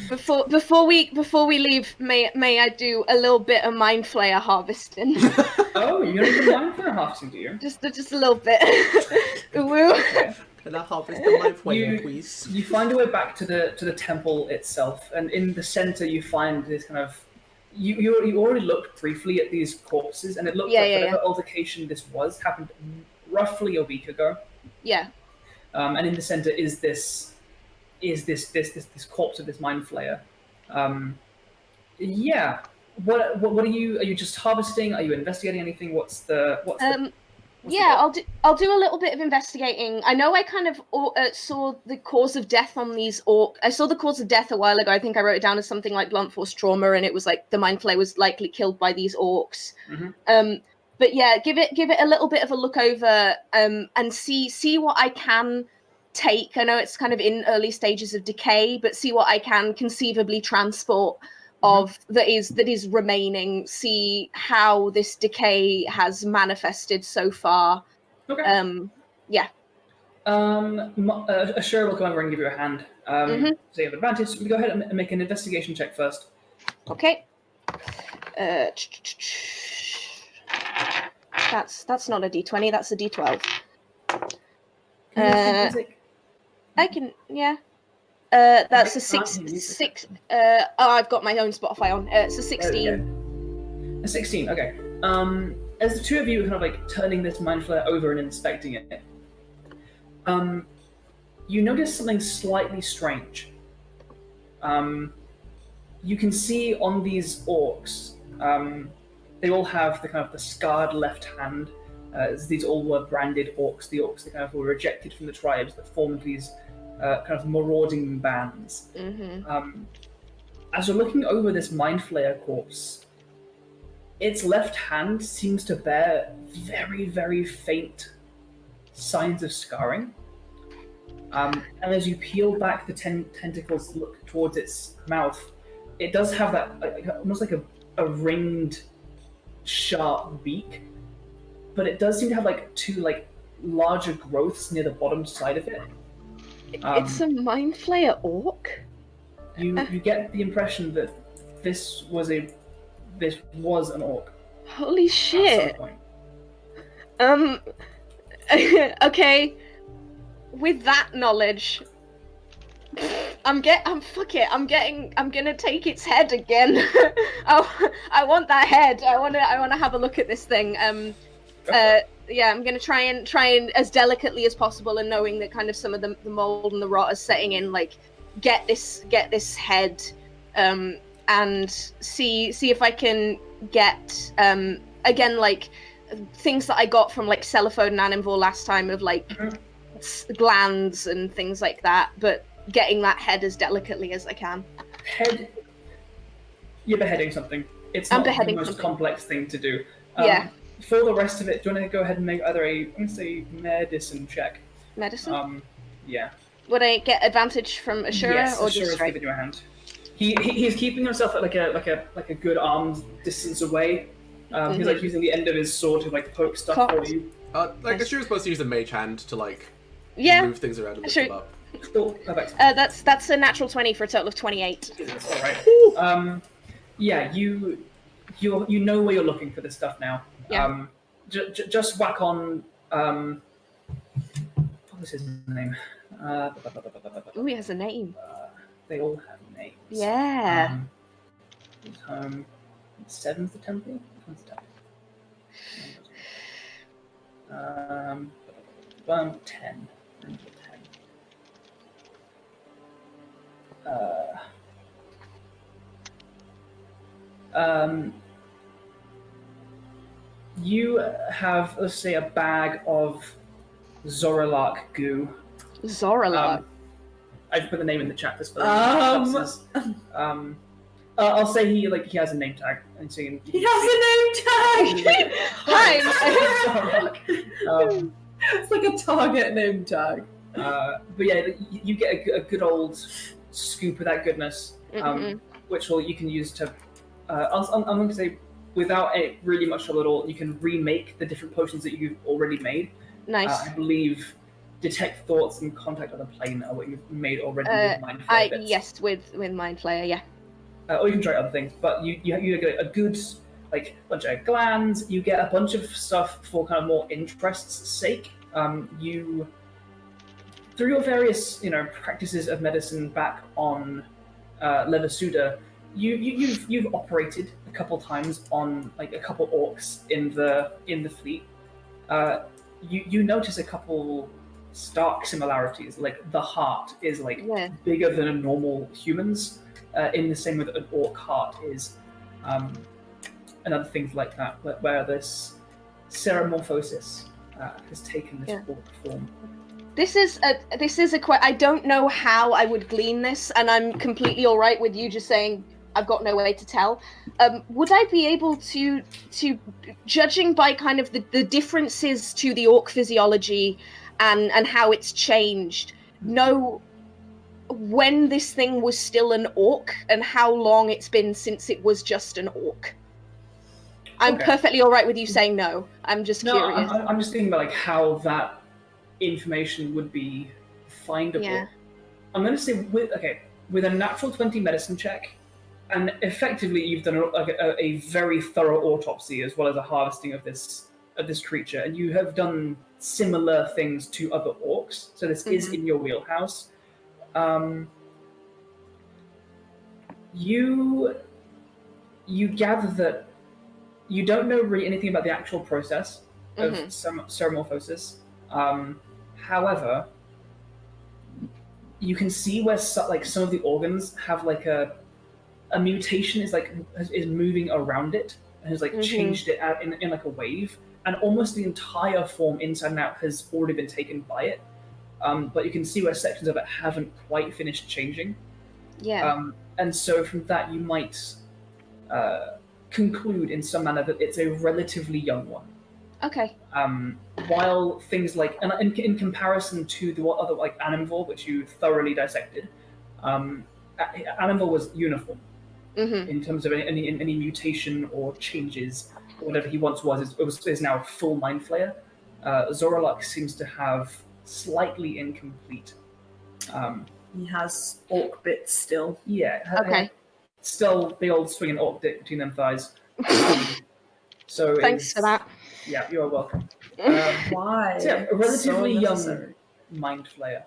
Before we leave, may I do a little bit of mind flayer harvesting? Oh, you're gonna do mind flayer harvesting, do you? Just a little bit. Woo. Okay. Can I harvest the mind flayer, please? You find your way back to the temple itself, and in the center you find this kind of. You already looked briefly at these corpses, and it looked like whatever altercation this was happened roughly a week ago. Yeah. And in the center is this corpse of this mind flayer. Yeah. What are you? Are you just harvesting? Are you investigating anything? I'll do a little bit of investigating. I know I kind of saw the cause of death on these I saw the cause of death a while ago. I think I wrote it down as something like blunt force trauma, and it was like the mind flayer was likely killed by these orcs. Mm-hmm. But yeah, give it a little bit of a look over, and see what I can take. I know it's kind of in early stages of decay, but see what I can conceivably transport of that is remaining, see how this decay has manifested so far. Okay. Yeah. Ashura will come over and give you a hand. So you have advantage. So go ahead and make an investigation check first. Okay. That's not a D20, that's a D12. I can, yeah. That's a six. I've got my own Spotify on. It's a 16. A 16. Okay. As the two of you are kind of like turning this mind flare over and inspecting it, you notice something slightly strange. You can see on these orcs, they all have the scarred left hand. As these all were branded orcs, the orcs that kind of were rejected from the tribes that formed these kind of marauding bands. As you're looking over this mind flayer corpse, its left hand seems to bear very, very faint signs of scarring. And as you peel back the tentacles, look towards its mouth, it does have that almost like a ringed, sharp beak, but it does seem to have two larger growths near the bottom side of it. It's a mind flayer orc? You get the impression that this was an orc. Holy shit! Okay. With that knowledge, I'm gonna take its head again. I want that head. I wanna have a look at this thing. Yeah, I'm gonna try and as delicately as possible, and knowing that kind of some of the mold and the rot is setting in, get this head, and see if I can get again things that I got from Cellophone and Animvor last time of glands and things like that, but getting that head as delicately as I can. Head? You're beheading something. It's not the most complex thing to do. Yeah. For the rest of it, do you want to go ahead and make either I'm going to say medicine check? Medicine? Yeah. Would I get advantage from Ashura, yes, or Ashura's just straight? giving you a hand. He's keeping himself at like a good arm's distance away, He's like using the end of his sword to like poke stuff for you. Like Ashura's supposed to use the mage hand to like move things around and lift them up. Cool. Perfect. That's a natural 20 for a total of 28. All right. Yeah, you know where you're looking for this stuff now. Yeah. Just whack on. What was his name? Ooh, he has a name. They all have names. Yeah. His home. 7th the temple. 10. 10. You have, let's say, a bag of Zoralark goo. Zoralark? I've put the name in the chat for purposes. I'll say he has a name tag. And so he has a name tag! Hi! It's like a target name tag. But yeah, you get a good old scoop of that goodness, which you can use to. I'm going to say, without it really much trouble at all, you can remake the different potions that you've already made. Nice. I believe detect thoughts and contact other plane are what you've made already with Mind Flayer bits. Yes, with Mind Flayer, yeah. Or you can try other things, but you get a good bunch of glands. You get a bunch of stuff for kind of more interest's sake. You through your various practices of medicine back on Leversuda, you've operated a couple times on a couple orcs in the fleet. You notice a couple stark similarities. Like the heart is bigger than a normal human's. In the same way that an orc heart is, and other things like that, where this ceramorphosis has taken this orc form. This is a I don't know how I would glean this, and I'm completely all right with you just saying I've got no way to tell. Would I be able to judging by kind of the differences to the orc physiology and how it's changed, know when this thing was still an orc and how long it's been since it was just an orc? I'm perfectly all right with you saying no. I'm just curious. I'm just thinking about how that information would be findable. Yeah. I'm going to say with a natural 20 medicine check, and effectively you've done a very thorough autopsy as well as a harvesting of this creature, and you have done similar things to other orcs. So this is in your wheelhouse. You gather that you don't know really anything about the actual process of ceramorphosis. However, you can see where some of the organs have a mutation is moving around it and has changed it out in a wave, and almost the entire form inside and out has already been taken by it. But you can see where sections of it haven't quite finished changing. Yeah. And so from that, you might conclude in some manner that it's a relatively young one. Okay. While things in comparison to the other Animvor, which you thoroughly dissected, Animvor was uniform in terms of any mutation or changes, or whatever he once was. Is now full Mind Flayer. Zoralark seems to have slightly incomplete. He has orc bits still. Yeah. Okay. Still big old swinging orc dick between them thighs. So thanks for that. Yeah, you are welcome. Why? So yeah, a relatively young Mind Flayer.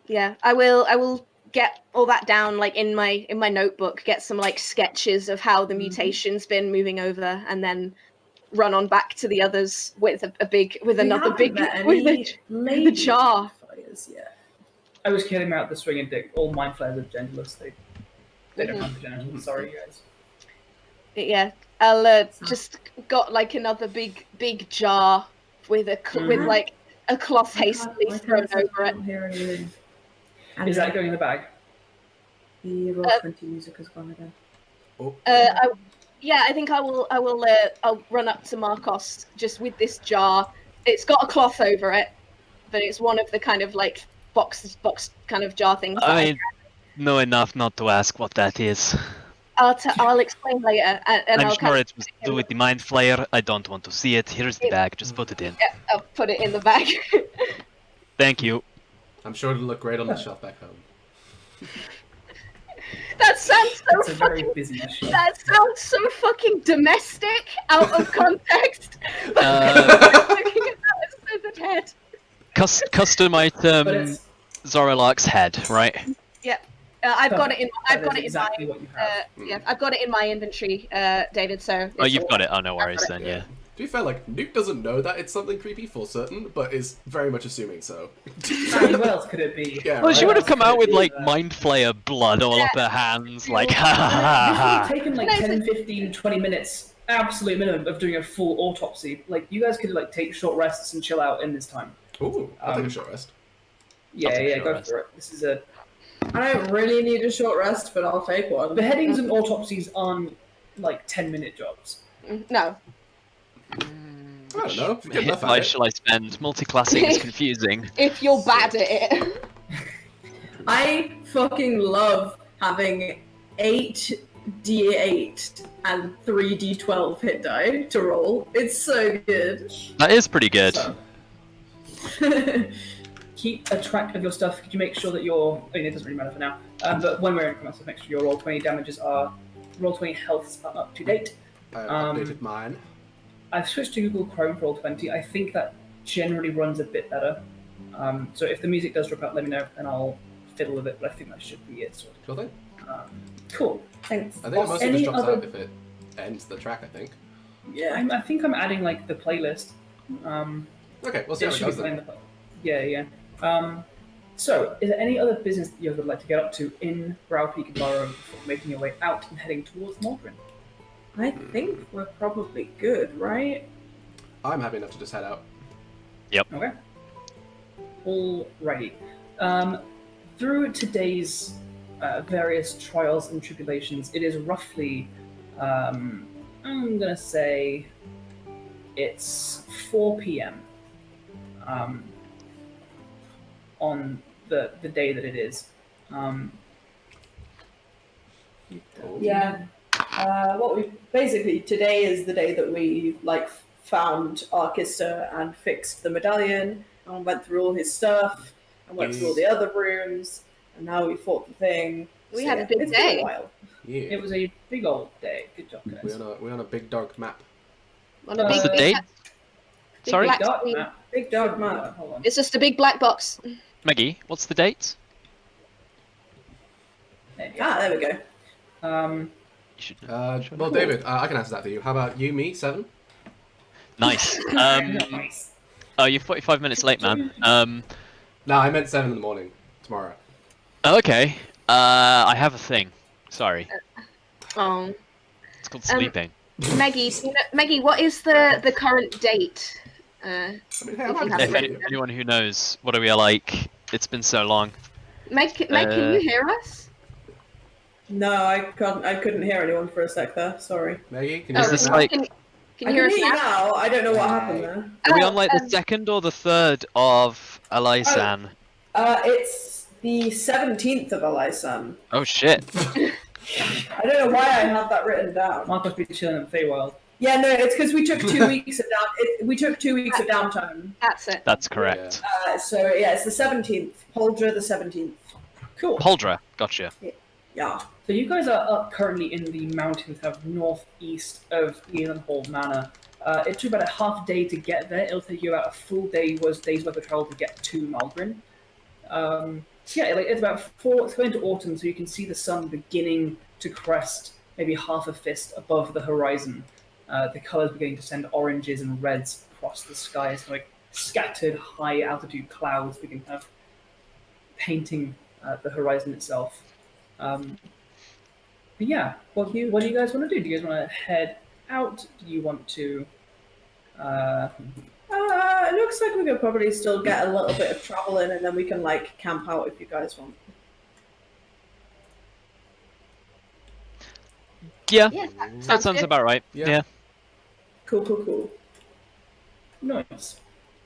Yeah, I will get all that down in my notebook. Get some sketches of how the mutation's been moving over, and then run on back to the others with another big jar. Yet. I was kidding about the swinging dick. All Mind Flayers are genderless. They don't have the genitals. Sorry, guys. Yeah, I'll just got another big jar with a cloth hastily thrown over it. Is that going in the bag? The roll 20 music has gone again. I think I'll run up to Markos just with this jar. It's got a cloth over it, but it's one of the kind of box kind of jar things. I know enough not to ask what that is. I'll explain later, and I'm I'll sure it was to do with the mind flayer. I don't want to see it. Here's the bag. Just put it in. Yeah, I'll put it in the bag. Thank you. I'm sure it'll look great on the shelf back home. That sounds so It's a very fucking. busy machine. That sounds so fucking domestic, out of context. Looking at that as feathered head. Custom But item it's Zorolak's head, right? Yep. I've got it in. I've that got is it in exactly my. what you have. Yeah, I've got it in my inventory, David. So. Oh, it's you've all- got it. Oh, no I've worries got it. then. Yeah. To be fair, like, Nute doesn't know that it's something creepy for certain, but is very much assuming so. I mean, what else could it be? Yeah, Well, she right. would have come out with like Yeah. mind flayer blood all up her hands, like ha ha This would ha have ha. taken like 10, 15, 20 minutes, absolute minimum, of doing a full autopsy. Like, you guys could like take short rests and chill out in this time. Ooh, I'll take a short rest. Yeah, take a yeah, short go rest. for it. This is a. I don't really need a short rest, but I'll take one. Beheadings and autopsies aren't like 10-minute jobs. No. I don't know. If you're good enough Life at it. shall I spend? Multiclassing is confusing. If you're bad at it. I fucking love having 8d8 and 3d12 hit die to roll. It's so good. That is pretty good. So, keep a track of your stuff. Could you make sure that your... I mean, it doesn't really matter for now. But when we're in combat, so make sure your roll 20 damages are... Roll 20 healths are up to date. I updated mine. I've switched to Google Chrome for Roll20. I think that generally runs a bit better. So if the music does drop out, let me know, and I'll fiddle with it. But I think that should be it. Sort Sure thing. of. Cool. Thanks. I think it mostly Any just drops other- out if it ends the track, I think. Yeah. I think I'm adding like the playlist. Okay, we'll see It how it should goes be then. playing the yeah. So, is there any other business that you would like to get up to in Browpeak Burrow before making your way out and heading towards Maldrin? I think we're probably good, right? I'm happy enough to just head out. Okay. Alrighty. Through today's various trials and tribulations, it is roughly, I'm gonna say, it's 4 p.m. On the day that it is. Oh. Yeah. What we basically today is the day that we like found Arkister and fixed the medallion and went through all his stuff and went through all the other rooms and now we fought the thing. We had a big it's day. been a while. Yeah. It was a big old day. Good job, guys. We're on a big dark map. On a What's big, the date? big Sorry? black Dark screen. map. Big dark map. Hold on. It's just a big black box. Maggie, what's the date? There you go. Ah, there we go. You should know. Well, David, I can answer that for you. How about you, me, 7? Nice. Nice. Oh, you're 45 minutes late, man. No, I meant 7 in the morning tomorrow. Okay. I have a thing. Sorry. Oh, It's called sleeping. Maggie, Maggie, what is the current date? I mean, hey, If I'm you happy have to If see it. you. anyone who knows, what are we like? It's been so long. Meg, can you hear us? No, I couldn't hear anyone for a sec there. Sorry. Maggie, can you Is hear this us? like- Can I you hear can us hear you now? now. I don't know what happened there. Are we on like the Um, second or the third of Elisan? It's the 17th of Elisan. Oh shit. I don't know why I have that written down. Markos be chilling at Feywild. Yeah, no, it's because we took 2 weeks of we took 2 weeks of downtime. That's it. That's correct. So yeah, it's the 17th. Poldra the 17th. Cool. Poldra, gotcha. Yeah. So you guys are up currently in the mountains, kind of northeast of Leadenhall Manor. It took about a half day to get there. It'll take you about a full day's worth of travel to get to Maldrin. So yeah, like it's it's going into autumn, so you can see the sun beginning to crest maybe half a fist above the horizon. The colours beginning to send oranges and reds across the sky as like scattered high altitude clouds begin kind of painting the horizon itself. But yeah, what do you guys want to do? Do you guys want to head out? Do you want to? It looks like we could probably still get a little bit of travel in, and then we can like camp out if you guys want. Yeah, Yeah, that sounds good. about right. Yeah. Yeah. Cool. Nice.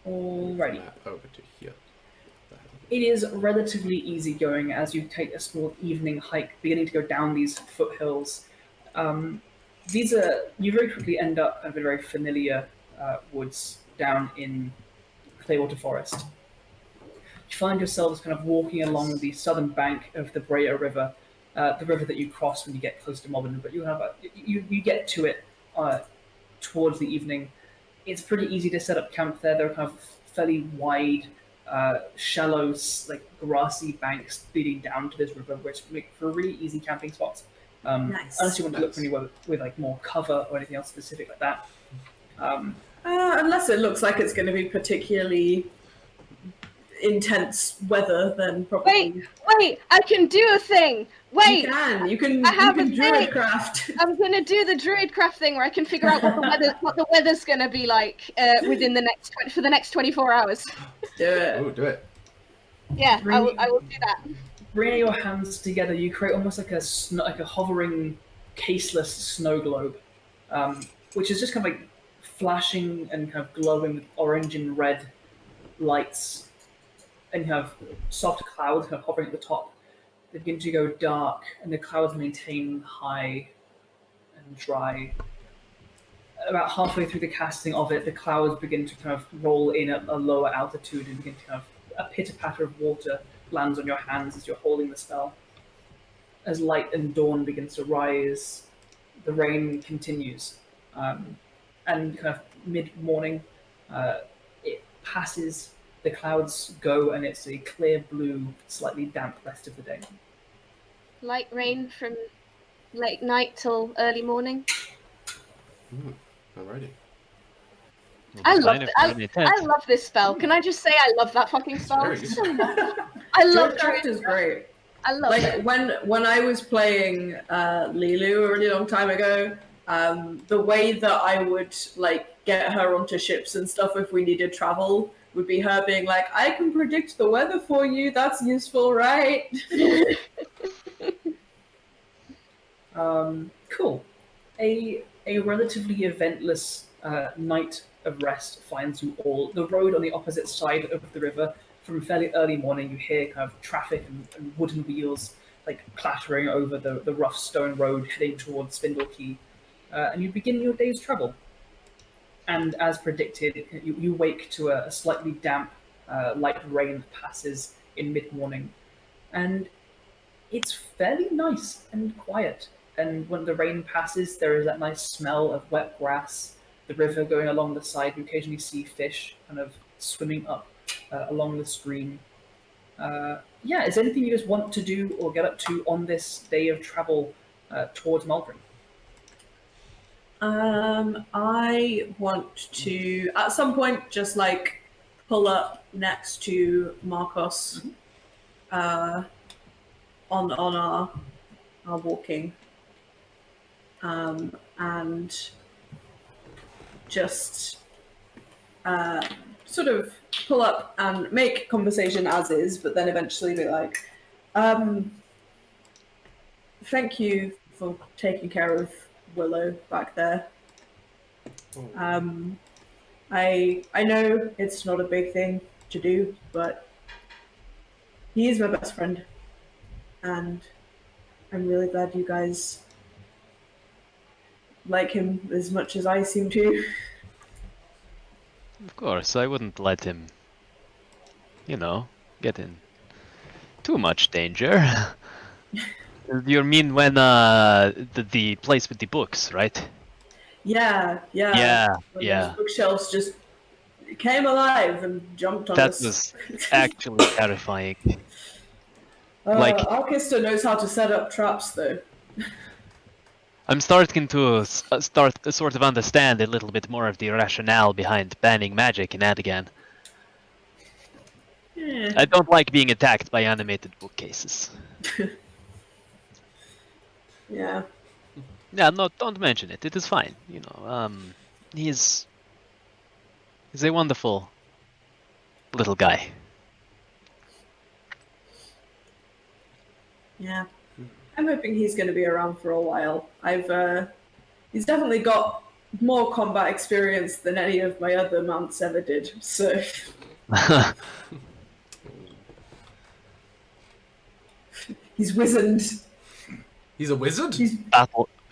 Alrighty. Map over to here. It is relatively easy going as you take a small evening hike, beginning to go down these foothills. You very quickly end up in a very familiar woods down in Clearwater Forest. You find yourselves kind of walking along the southern bank of the Brea River, the river that you cross when you get close to Maldrin, but you get to it towards the evening. It's pretty easy to set up camp there. There are kind of fairly wide, shallow, like grassy banks leading down to this river, which make for really easy camping spots. Nice. Unless you want to look for anywhere with like more cover or anything else specific like that. Unless it looks like it's going to be particularly intense weather, then probably. Wait! I can do a thing. Wait, You can I have a druidcraft. I'm gonna do the druidcraft thing where I can figure out what the weather's gonna be like within for the next 24 hours. Do it. Ooh, do it. Yeah, I will do that. Bringing your hands together, you create almost like a hovering, caseless snow globe, which is just kind of like flashing and kind of glowing with orange and red lights, and you have soft clouds kind of hovering at the top. They begin to go dark, and the clouds maintain high and dry. About halfway through the casting of it, the clouds begin to kind of roll in at a lower altitude and begin to kind of a pitter-patter of water lands on your hands as you're holding the spell. As light and dawn begins to rise, the rain continues, and kind of mid-morning, it passes. The clouds go, and it's a clear blue, slightly damp rest of the day. Light rain from late night till early morning. Alrighty. I love this spell. Can I just say I love that fucking spell? I love Druidcraft is great. I love it. When I was playing Lilu a really long time ago, the way that I would like get her onto ships and stuff if we needed travel would be her being like, I can predict the weather for you, that's useful, right? Cool. A relatively eventless night of rest finds you all. The road on the opposite side of the river, from fairly early morning, you hear kind of traffic and wooden wheels like clattering over the rough stone road heading towards Spindle Key, and you begin your day's travel. And as predicted, you wake to a slightly damp, light rain that passes in mid-morning. And it's fairly nice and quiet. And when the rain passes, there is that nice smell of wet grass, the river going along the side. You occasionally see fish kind of swimming up along the stream. Is there anything you just want to do or get up to on this day of travel towards Maldrin? I want to, at some point, just like pull up next to Markos on our walking, and just sort of pull up and make conversation as is, but then eventually be like, thank you for taking care of Willow back there. I know it's not a big thing to do, but he is my best friend, and I'm really glad you guys like him as much as I seem to. Of course, I wouldn't let him, get in too much danger. You mean when the place with the books, right? Yeah. When those bookshelves just came alive and jumped on us. That was actually terrifying. Alcester knows how to set up traps, though. I'm starting to sort of understand a little bit more of the rationale behind banning magic in Adigan. Yeah. I don't like being attacked by animated bookcases. Yeah. Yeah, no, don't mention it. It is fine. He's a wonderful little guy. Yeah. I'm hoping he's going to be around for a while. He's definitely got more combat experience than any of my other mounts ever did, so... He's wizened. He's a wizard?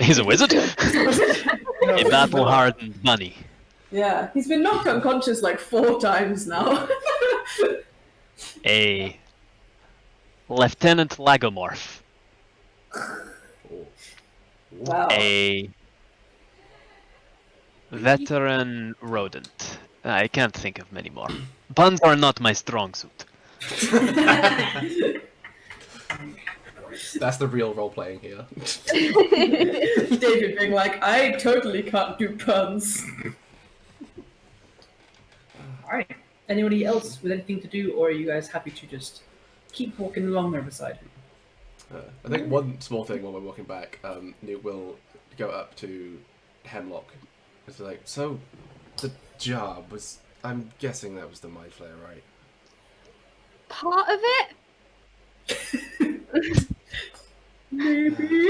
He's a wizard. No, A battle-hardened bunny. Yeah, he's been knocked unconscious like 4 times now. A Lieutenant Lagomorph. Wow. A veteran rodent. I can't think of many more. Puns are not my strong suit. That's the real role playing here. David being like, I totally can't do puns. Alright. Anybody else with anything to do, or are you guys happy to just keep walking along there beside him? I think one small thing while we're walking back, Nute will go up to Hemlock. It's like, so the job was, I'm guessing that was the Mind Flayer, right? Part of it? Maybe.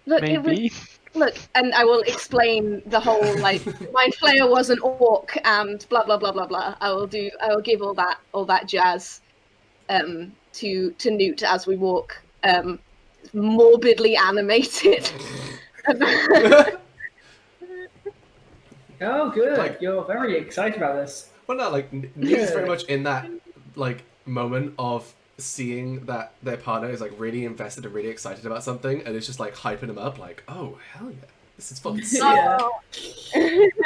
Look, Maybe. Look, and I will explain the whole like Mind Flayer was an orc and blah blah blah blah blah. I will give all that jazz to Nute as we walk, morbidly animated. Oh, good. Like- You're very excited about this. Well, no, like, Nute's very much in that, like, moment of seeing that their partner is, like, really invested and really excited about something, and it's just, like, hyping him up, like, oh, hell yeah, this is fucking sick. Yeah. Oh.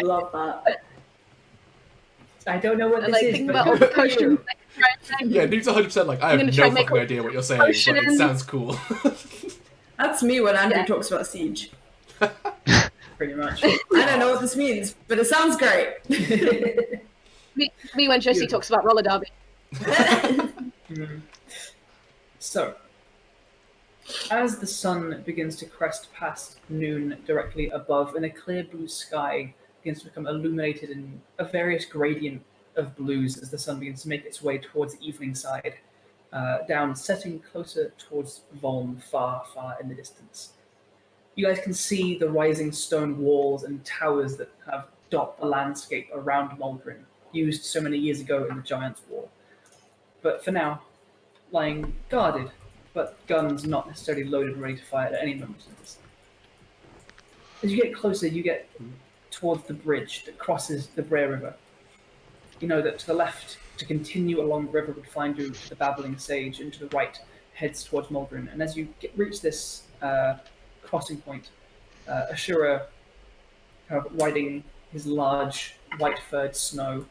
Love that. I don't know what And, this like is, think but about all the potions. Yeah, Nute's 100% like, I have gonna no try and make fucking a idea what you're saying, but it potion. sounds cool. That's me when Andrew Yeah. talks about Siege. pretty much. I don't know what this means, but it sounds great. Me when Jesse talks about roller derby. So, as the sun begins to crest past noon directly above, and a clear blue sky begins to become illuminated in a various gradient of blues as the sun begins to make its way towards the evening side, down, setting closer towards Voln, far, far in the distance. You guys can see the rising stone walls and towers that have dot the landscape around Maldrin, used so many years ago in the Giants' War. But for now, lying guarded, but guns not necessarily loaded, ready to fire at any moment. As you get closer, you get towards the bridge that crosses the Bray River. You know that to the left, to continue along the river would find you the Babbling Sage, and to the right heads towards Maldrin. And as you reach this crossing point, Ashura, kind of riding his large white-furred snow,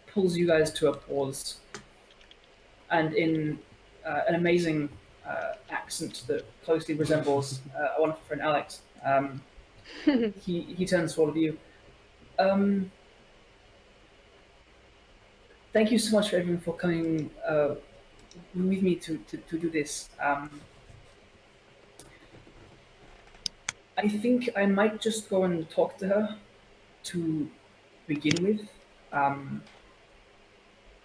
pulls you guys to a pause, and in an amazing accent that closely resembles a wonderful friend Alex, he turns to all of you. Thank you so much for everyone for coming with me to do this. I think I might just go and talk to her to begin with.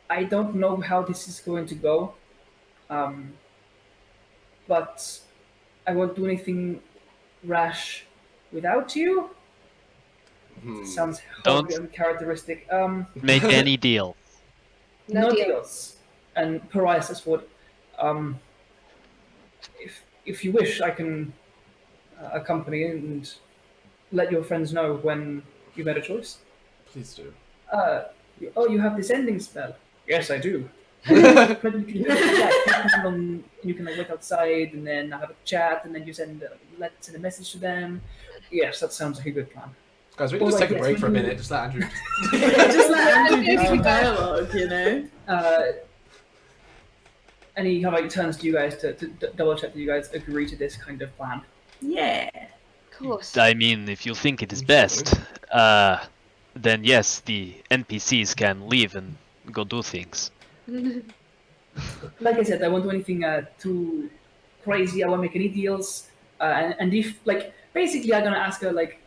I don't know how this is going to go, but I won't do anything rash without you. Sounds horribly uncharacteristic. Make any deal. No deal. deals. And Parias would, if you wish, I can accompany and let your friends know when you made a choice. Please do. Oh, you have this ending spell. Yes, I do. You can like wait outside, and then have a chat, and then you send a message to them. Yes, that sounds like a good plan. Guys, we can just take a break for a minute, just let Andrew... Just let Andrew do some dialogue, you know? And he kind of like turns to you guys to double check that you guys agree to this kind of plan. Yeah. Of course. I mean, if you think it is best, then yes, the NPCs can leave and go do things. Like I said, I won't do anything too crazy. I won't make any deals. And if, like, basically I'm going to ask her, like,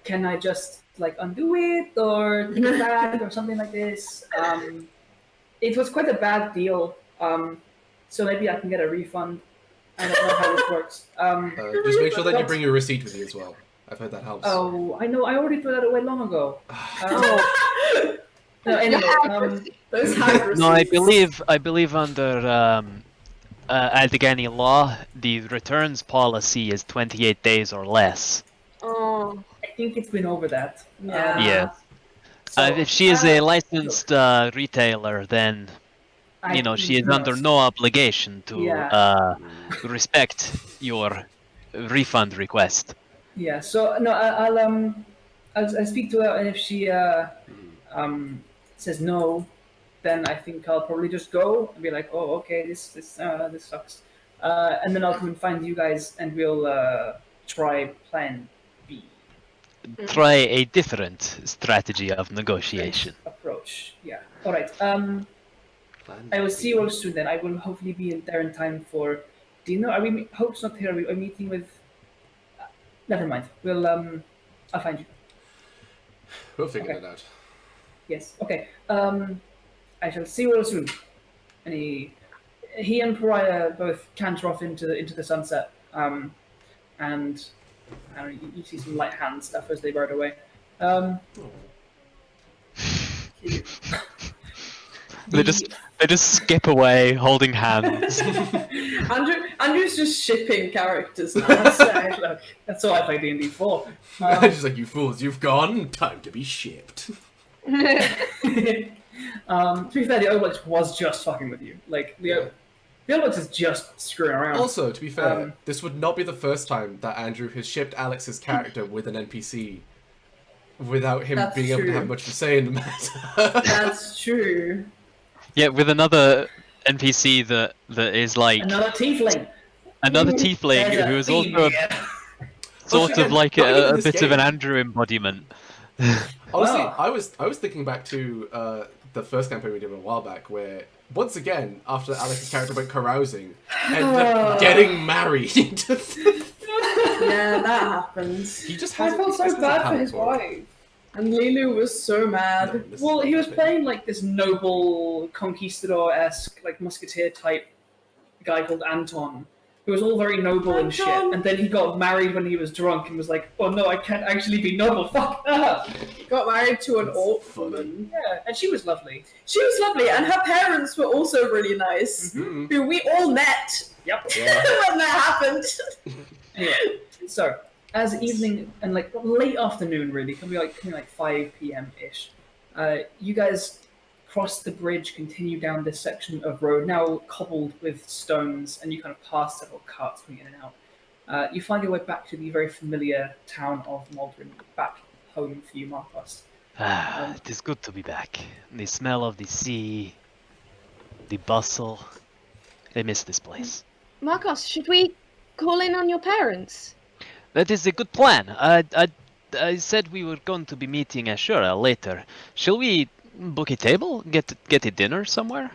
can I just, like, undo it or take it back or something like this? It was quite a bad deal, so maybe I can get a refund. I don't know how this works. just make sure that you bring your receipt with you as well. I've heard that helps. Oh, I know. I already threw that away long ago. No, anyway, Those high No, I receipts. believe under Aldegani law, the returns policy is 28 days or less. Oh. I think it's been over that. Yeah. So, If she is a licensed retailer, then she is under no obligation to respect your refund request. Yeah. So no, I'll speak to her, and if she says no, then I think I'll probably just go and be like, oh, okay, this sucks, and then I'll come and find you guys, and we'll try plan B. Try a different strategy of negotiation. Approach. Yeah. All right. I will see you all soon. Then I will hopefully be there in time for dinner. Are we? Hope's not here. Are we meeting with? Never mind. We'll I'll find you. We'll figure it out. Yes. Okay. I shall see you all soon. And he and Pariah both canter off into the sunset. And you see some light hand stuff as they rode away. They just skip away, holding hands. Andrew's just shipping characters now. Look, that's all I play D&D for. Just like, you fools, you've gone. Time to be shipped. To be fair, the Oblex was just fucking with you. Like, the Oblex is just screwing around. Also, to be fair, this would not be the first time that Andrew has shipped Alex's character with an NPC without him being able to have much to say in the matter. That's true. Yeah, with another NPC that is like Another tiefling who is also sort of like a bit of an Andrew embodiment. Honestly, I was thinking back to the first campaign we did a while back, where once again, after Alex's character went carousing, ended up getting married. Yeah, that happens. He just has. I felt so bad for his wife. And Lilu was so mad. Well, he was playing like this noble conquistador-esque, like musketeer type guy called Anton, who was all very noble and shit. And then he got married when he was drunk and was like, "Oh no, I can't actually be noble. Fuck that." He got married to an orc woman. Yeah, and she was lovely. She was lovely, and her parents were also really nice. Mm-hmm. Who we all met. Yep. Yeah. When that happened. Yeah. So, as evening and like late afternoon, really, can be like 5 p.m. ish. You guys cross the bridge, continue down this section of road, now cobbled with stones, and you kind of pass several carts going in and out. You find your way back to the very familiar town of Maldrin, back home for you, Markos. It is good to be back. The smell of the sea, the bustle. I miss this place. Markos, should we call in on your parents? That is a good plan. I said we were going to be meeting Ashura later. Shall we book a table? Get a dinner somewhere?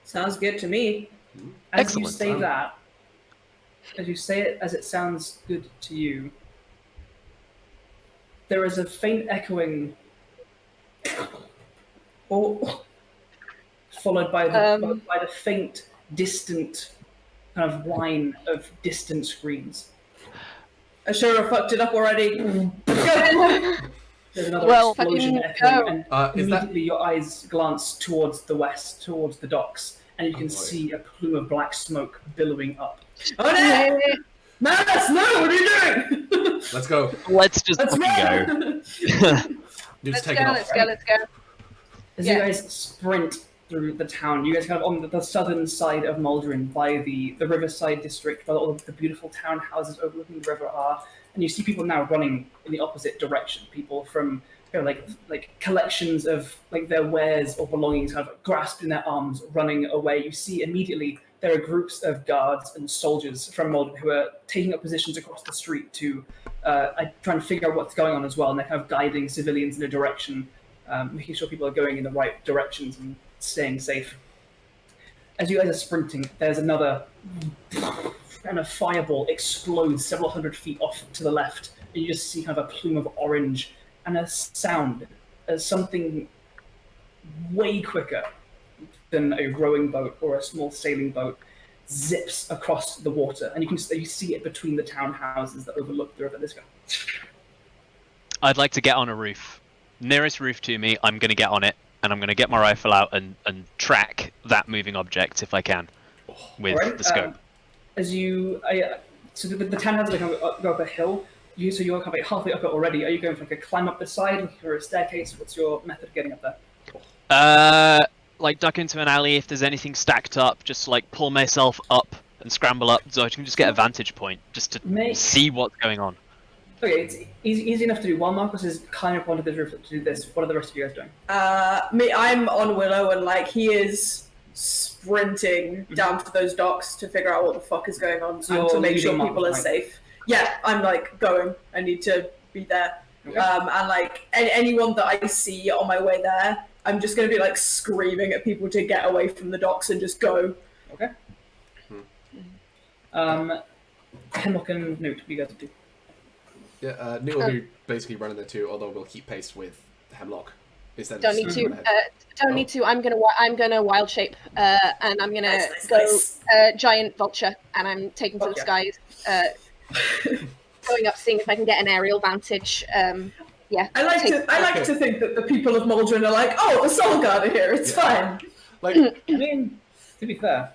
Sounds good to me. As Excellent. you say that, as you say it as it sounds good to you, there is a faint echoing, followed by the faint, distant kind of whine of distant screams. Ashura fucked it up already. There's another explosion echoing, and Is that- immediately your eyes glance towards the west, towards the docks, and you can see a plume of black smoke billowing up. Oh no! Maris, no! What are you doing? Let's go. Let's just Let's fucking go. go! Take it off. Let's go. As you guys sprint through the town, you guys kind of on the southern side of Maldrin, by the riverside district, where all of the beautiful townhouses overlooking the river are, and you see people now running in the opposite direction. People from like collections of like their wares or belongings kind of grasped in their arms, running away. You see immediately there are groups of guards and soldiers from Maldrin who are taking up positions across the street to trying to figure out what's going on as well, and they're kind of guiding civilians in a direction, making sure people are going in the right directions and staying safe. As you guys are sprinting, there's another and a fireball explodes several hundred feet off to the left, and you just see kind of a plume of orange and a sound as something way quicker than a rowing boat or a small sailing boat zips across the water, and you see it between the townhouses that overlook the river. Let's go. I'd like to get on a roof. Nearest roof to me, I'm going to get on it, and I'm going to get my rifle out and track that moving object if I can. with the scope. As you, so the townhouses go up a hill. So you're kind of halfway up it already. Are you going for like a climb up the side, looking for a staircase? What's your method of getting up there? Like duck into an alley if there's anything stacked up. Just like pull myself up and scramble up so I can just get a vantage point, just to see what's going on. Okay, it's easy enough to do. While Markos is climbing up onto the roof to do this, what are the rest of you guys doing? I'm on Willow, and like he is sprinting down to those docks to figure out what the fuck is going on and to make sure people are safe. Yeah, I'm like going. I need to be there. Okay. And like anyone that I see on my way there, I'm just going to be like screaming at people to get away from the docks and just go. Okay. Hemlock and Nute, what do you guys do? Yeah, Nute will be basically running there too, although we'll keep pace with Hemlock. Don't need to. Don't need to. I'm gonna wild shape, and I'm gonna go giant vulture, and I'm taking to the skies, going up, seeing if I can get an aerial vantage. Yeah. I like to think that the people of Maldrin are like, oh, the Soulguard are here. It's fine. Like, I mean, to be fair,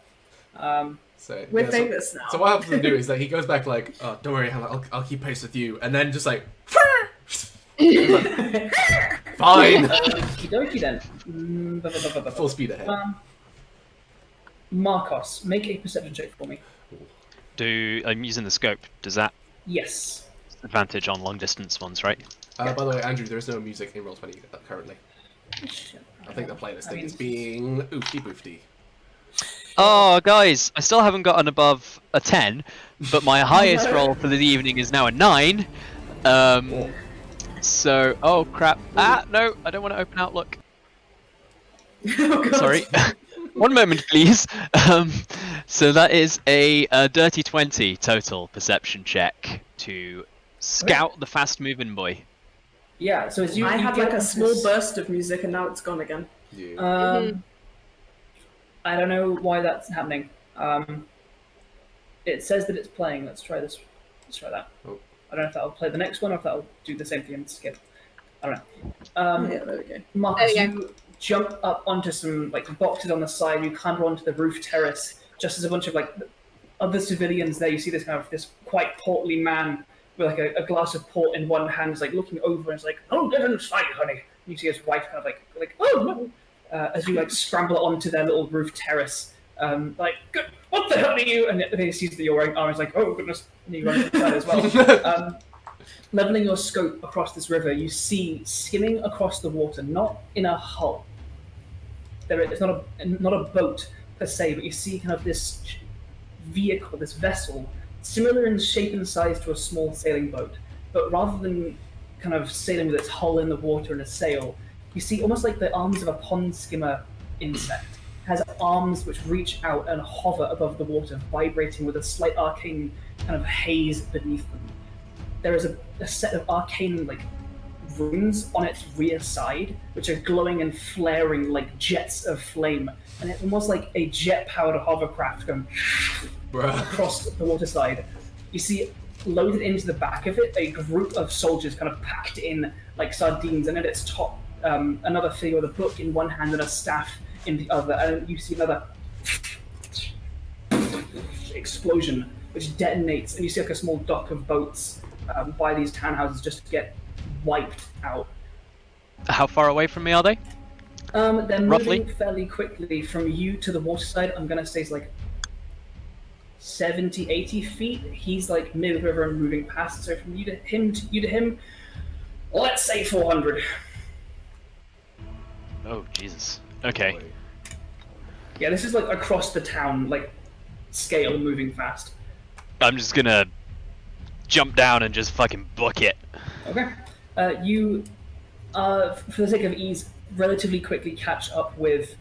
we're famous now. So what happens to Nute is that he goes back like, oh, don't worry, I'll keep pace with you, and then just like. Fine. Okie then. Full speed ahead. Markos, make a perception check for me. I'm using the scope. Does that? Yes. Advantage on long distance ones, right? By the way, Andrew, there is no music in Roll20 currently. I think the playlist thing is being oofty boofty. Oh, guys, I still haven't gotten above a 10, but my highest roll for the evening is now a 9. So, oh crap. No, I don't want to open Outlook. Sorry. One moment, please. So that is a dirty 20 total perception check to scout the fast-moving boy. Yeah, so as I had like a small burst of music and now it's gone again. Yeah. I don't know why that's happening. It says that it's playing. Let's try this. Let's try that. Oh. I don't know if that'll play the next one or if that'll do the same thing and skip. I don't know. Yeah, there we go. Markos, you jump up onto some like boxes on the side. You clamber onto the roof terrace. Just as a bunch of like other civilians there, you see this quite portly man with like a glass of port in one hand, is like looking over and is like, "Oh, get inside, honey." And you see his wife kind of like, "Oh no." As you like scramble onto their little roof terrace, like, "What the hell are you?" And he sees that you're wearing armor. He's like, "Oh goodness!" And you run inside as well. Leveling your scope across this river, you see skimming across the water, not in a hull. It's not a boat per se, but you see kind of this vehicle, this vessel, similar in shape and size to a small sailing boat, but rather than kind of sailing with its hull in the water and a sail, you see almost like the arms of a pond skimmer insect. It has arms which reach out and hover above the water, vibrating with a slight arcane kind of haze beneath them. There is a set of arcane like runes on its rear side, which are glowing and flaring like jets of flame, and it's almost like a jet-powered hovercraft going across the waterside. You see, loaded into the back of it, a group of soldiers kind of packed in like sardines, and at its top, another figure with a book in one hand and a staff in the other, and you see another explosion which detonates, and you see like a small dock of boats by these townhouses just get wiped out. How far away from me are they? They're roughly moving fairly quickly from you to the waterside. I'm gonna say it's like 70, 80 feet. He's like mid-river and moving past, so from you to him, let's say 400. Oh, Jesus. Okay. Yeah, this is like across the town, like scale moving fast. I'm just gonna jump down and just fucking book it. Okay. You, for the sake of ease, relatively quickly catch up with...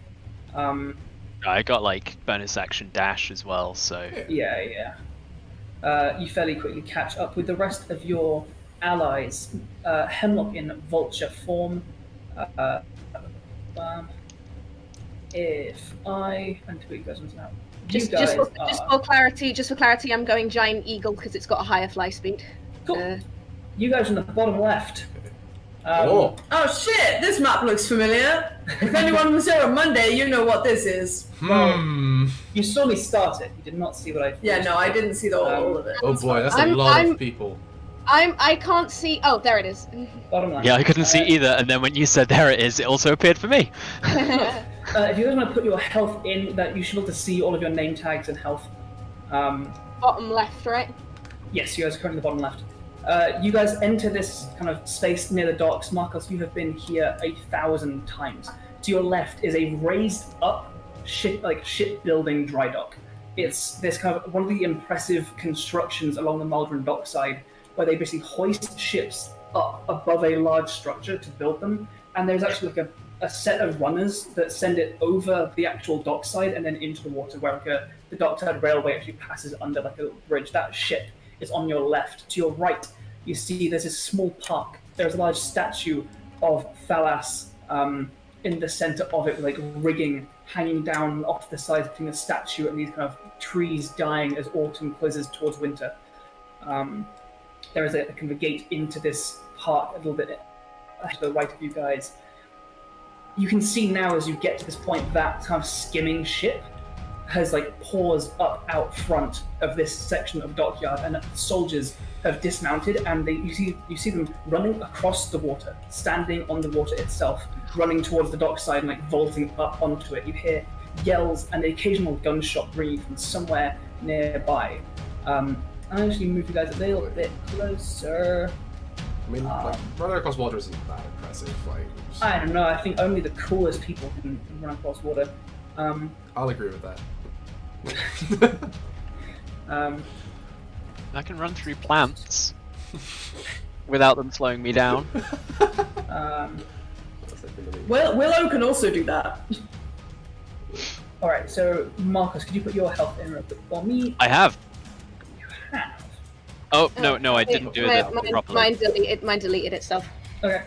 I got like bonus action dash as well, so... Yeah. You fairly quickly catch up with the rest of your allies. Hemlock in vulture form. If I... And to put you guys on now. Just for clarity, I'm going giant eagle because it's got a higher fly speed. Cool. You guys on the bottom left. Oh shit! This map looks familiar. If anyone was here on Monday, you know what this is. You saw me start it. You did not see what I. Yeah, no, I didn't see all of it. Oh boy, that's a lot of people. I can't see. Oh, there it is. Bottom line. Yeah, I couldn't see either, and then when you said there it is, it also appeared for me. If you guys want to put your health in, that you should be able to see all of your name tags and health. Bottom left, right? Yes, you guys are currently the bottom left. You guys enter this kind of space near the docks. Markos, you have been here 1,000 times. To your left is a raised up shipbuilding dry dock. It's this kind of one of the impressive constructions along the Maldrin dockside, where they basically hoist ships up above a large structure to build them. And there's actually like a set of runners that send it over the actual dockside and then into the water, where the dockside railway actually passes under like a bridge. That ship is on your left. To your right, you see there's this small park. There's a large statue of Thalas in the center of it, with like rigging hanging down off the side between the statue and these kind of trees dying as autumn closes towards winter. There is a kind of a gate into this park a little bit to the right of you guys. You can see now as you get to this point that kind of skimming ship has like paused up out front of this section of dockyard, and soldiers have dismounted, and you see them running across the water, standing on the water itself, running towards the dockside and like vaulting up onto it. You hear yells and the occasional gunshot ringing from somewhere nearby. I'll actually move you guys a little bit closer. I mean, running across water isn't that impressive. I don't know. I think only the coolest people can run across water. I'll agree with that. I can run through plants without them slowing me down. Willow can also do that. All right. So, Markos, could you put your health in real quick for me? I have. You have. Oh no, I didn't do it properly. Mine deleted itself. Okay.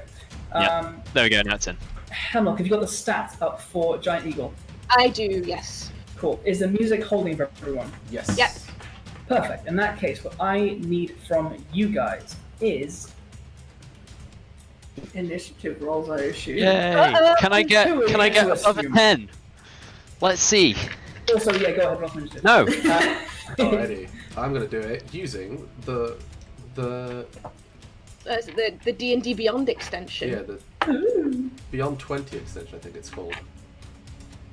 There we go. Now it's in. Hemlock, have you got the stats up for Giant Eagle? I do, yes. Cool. Is the music holding for everyone? Yes. Yep. Perfect. In that case, what I need from you guys is Initiative rolls, I assume. Yay! Can I get above a 10? Let's see. Also, yeah, go ahead, roll initiative. No. Alrighty. I'm gonna do it using the D&D Beyond extension. yeah, the Beyond 20 extension, I think it's called.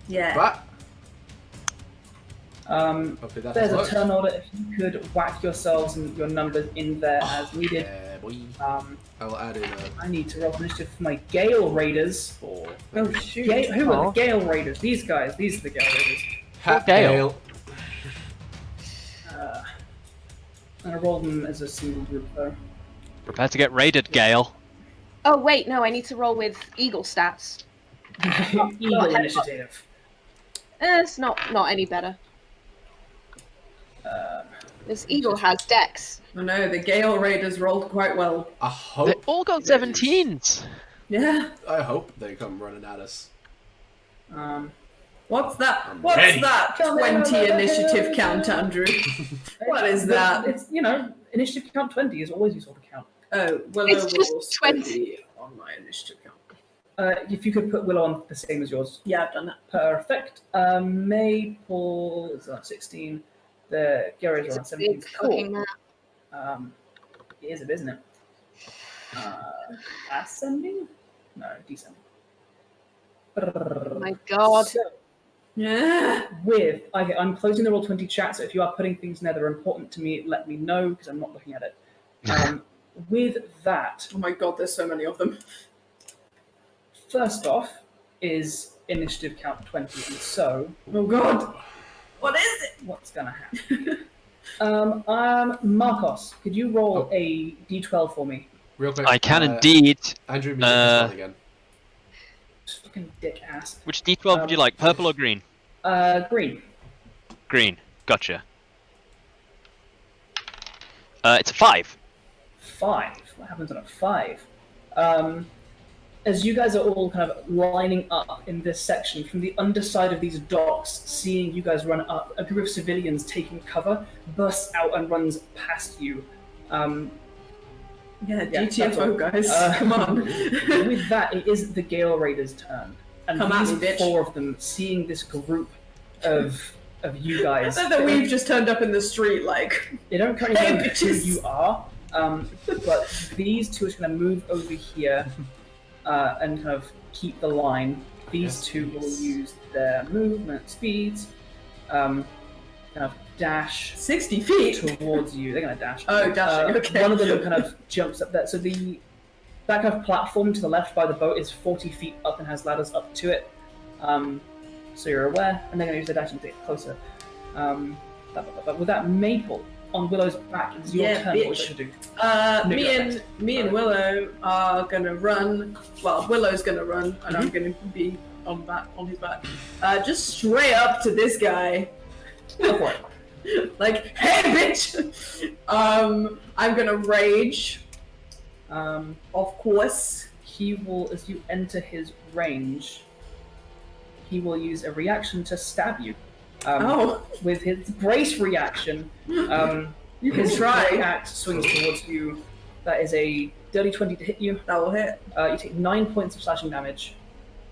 Yeah. But There's hopefully that a turn order. If you could whack yourselves and your numbers in there as needed. Yeah, boy. I'll add in I need to roll initiative for my Gale Raiders. Oh shoot. Who are the Gale Raiders? These guys. These are the Gale Raiders. Gale. And I rolled them as a single group though. Prepare to get raided, Gale. Oh wait, no, I need to roll with Eagle stats. Eagle initiative. It's not any better. This Eagle has Dex. I know, the Gale Raiders rolled quite well. I hope They all got 17s. Yeah. I hope they come running at us. What's that? I'm What's ready. that 20 initiative count, Andrew? What is that? It's, initiative count 20 is always useful to count. Oh, Willow It's just rolls 20 on my initiative count. If you could put Willow on the same as yours. Yeah, I've done that. Perfect. Maple is on 16. The Garys are on 17. Big fucking map. It is, isn't it? Ascending? No, descending. Oh my god. So, Yeah. I'm closing the Roll20 chat, so if you are putting things in there that are important to me, let me know, because I'm not looking at it. With that, Oh my god, there's so many of them. first off is initiative count 20, and so Oh god. What is it? what's going to happen? Markos, could you roll a d12 for me? Real quick. I can indeed. Andrew, music is on again. Fucking dick ass. Which D12 would you like, purple or green? Green. Green. Gotcha. It's a 5. 5. What happens on a 5? As you guys are all kind of lining up in this section, from the underside of these docks, seeing you guys run up, a group of civilians taking cover bursts out and runs past you. Yeah, GTFO, guys. Come on. With that, it is the Gale Raiders' turn. And Come at me, these bitch. 4 of them, seeing this group of you guys... that we've just turned up in the street, like... They don't currently Hey, know who bitches. you are, but these 2 are going to move over here and kind of keep the line. These 2 will use their movement speeds, kind of dash 60 feet towards you. They're going to dash. Oh, dashing, okay. One of them kind of jumps up there. So that kind of platform to the left by the boat is 40 feet up and has ladders up to it. So you're aware, and they're going to use their dashing to get closer. With that, Maple on Willow's back, it's your turn. Bitch. What would you do? Me and Willow are gonna run. Well, Willow's gonna run, and I'm gonna be on his back. Just straight up to this guy. Go for it. Like, hey, bitch! I'm gonna rage. Of course. He will, as you enter his range, he will use a reaction to stab you. With his brace reaction, You can his try. axe swings towards you. That is a dirty 20 to hit you. That will hit. You take 9 points of slashing damage.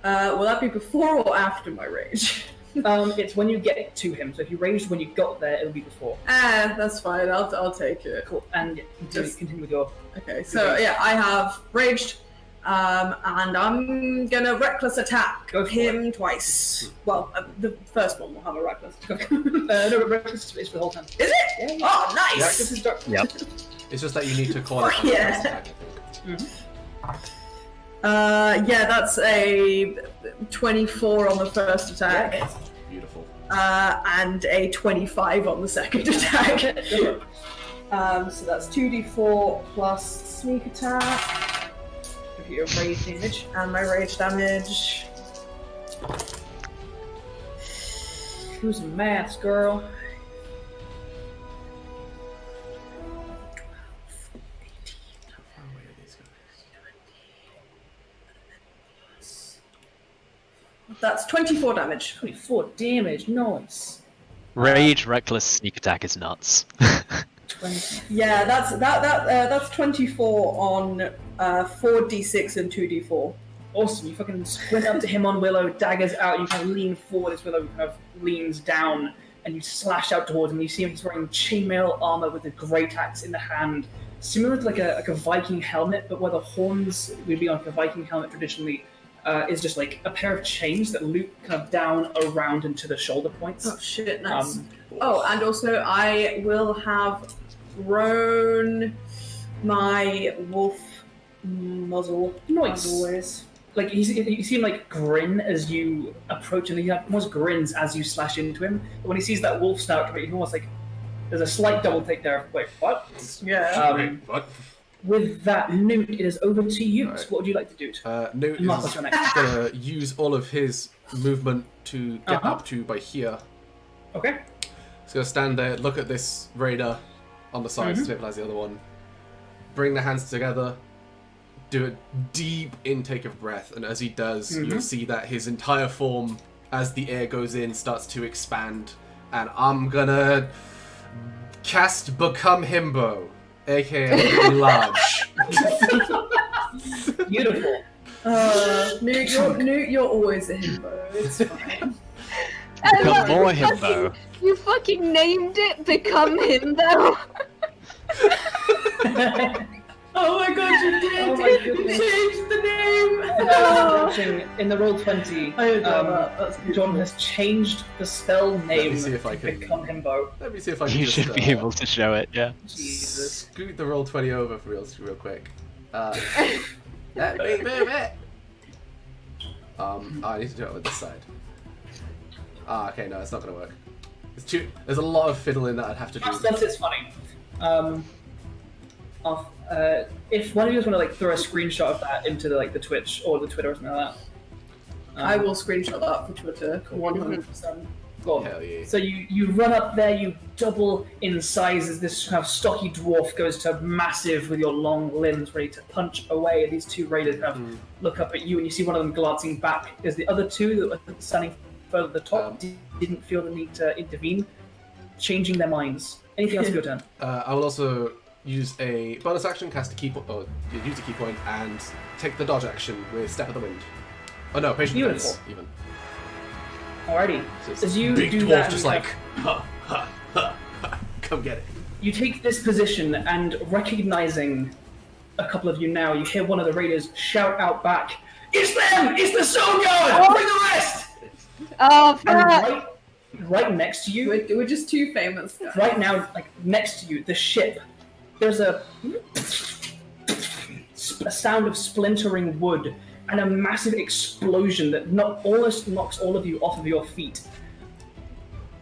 Will that be before or after my rage? It's when you get to him. So if you raged when you got there, it'll be before. That's fine. I'll take it. Cool. And just continue with your. Okay. So yeah, I have raged. And I'm gonna reckless attack Go for him twice. Well, the first one will have a reckless attack. No, reckless is for the whole time. Is it? Yeah. Oh, nice! Yeah, this is dark. Yep. It's just that you need to call it. Fuck yeah. Yeah, that's a 24 on the first attack. Yeah. Beautiful. And a 25 on the second attack. So that's 2d4 plus sneak attack. Give you a rage damage. And my rage damage. Do some maths, girl. That's 24 damage. 24 damage, nice. Rage, reckless, sneak attack is nuts. 20. Yeah, that's 24 on 4d6 and 2d4. Awesome, you fucking sprint up to him on Willow, daggers out, you kind of lean forward as Willow kind of leans down, and you slash out towards him. You see him, he's wearing chainmail armor with a great axe in the hand, similar to like a Viking helmet, but where the horns would be on like a Viking helmet traditionally, is just like a pair of chains that loop kind of down, around, and to the shoulder points. Oh shit, nice. And also I will have thrown my wolf muzzle. Nice. As always. Like you see him like grin as you approach, and he almost grins as you slash into him. But when he sees that wolf snout, he almost like there's a slight double take there. Wait, what? Yeah. What? With that, Nute, it is over to you. Right. So what would you like to do? Nute Markos, is you're next. gonna use all of his movement to get up to by here. Okay. He's gonna stand there, look at this raider on the side, stabilize the other one, bring the hands together, do a deep intake of breath, and as he does, you'll see that his entire form, as the air goes in, starts to expand, and I'm gonna cast Become Himbo, aka Large. Beautiful. Nute, you're always a himbo. It's fine. Become more himbo. You fucking named it Become Himbo. Oh my god, you did! Oh my You goodness. changed the name! In the roll 20, I adore that. That's John has changed the spell name see if I to can- Become Himbo. Let me see if I can You just, should be able to show it, yeah. Jesus. scoot the roll 20 over for real quick. Let me move it! I need to do it with this side. Okay, no, it's not gonna work. There's a lot of fiddling that I'd have to do. That's it's funny. If one of you guys want to like throw a screenshot of that into the Twitch or the Twitter or something like that, I will screenshot that for Twitter. 100%. Cool. Hell yeah. So you run up there, you double in size as this kind of stocky dwarf goes to massive with your long limbs, ready to punch away. These two raiders kind of look up at you, and you see one of them glancing back as the other two that were standing further at the top didn't feel the need to intervene, changing their minds. Anything else for your turn? I will also use a bonus action, cast a key point, or use a key point, and take the dodge action with Step of the Wind. Oh no, Patient Defense, even. Alrighty. So As you big do dwarf that, just like, ha, ha, ha, ha, come get it. You take this position, and recognizing a couple of you now, you hear one of the raiders shout out back, "It's them! It's the Soulguard! Bring the rest!" Oh, And right next to you, We're just too famous. right now, like next to you, the ship, there's a sound of splintering wood and a massive explosion that almost knocks all of you off of your feet.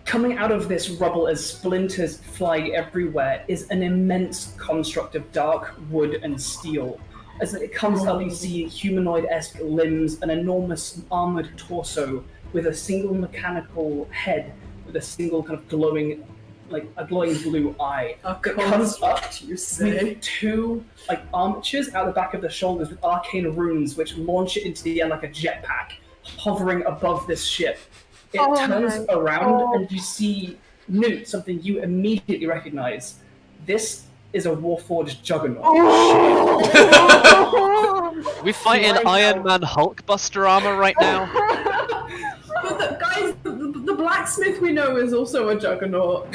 Coming out of this rubble as splinters fly everywhere is an immense construct of dark wood and steel. As it comes up, you see humanoid-esque limbs, an enormous armored torso with a single mechanical head with a single kind of glowing, like a glowing blue eye. It comes up you say. with two like armatures out the back of the shoulders with arcane runes which launch it into the air like a jetpack, hovering above this ship. It turns around and you see Nute, something you immediately recognize. This is a Warforged Juggernaut. We fight in Iron Man Hulkbuster armor right now. But guys, the blacksmith we know is also a juggernaut.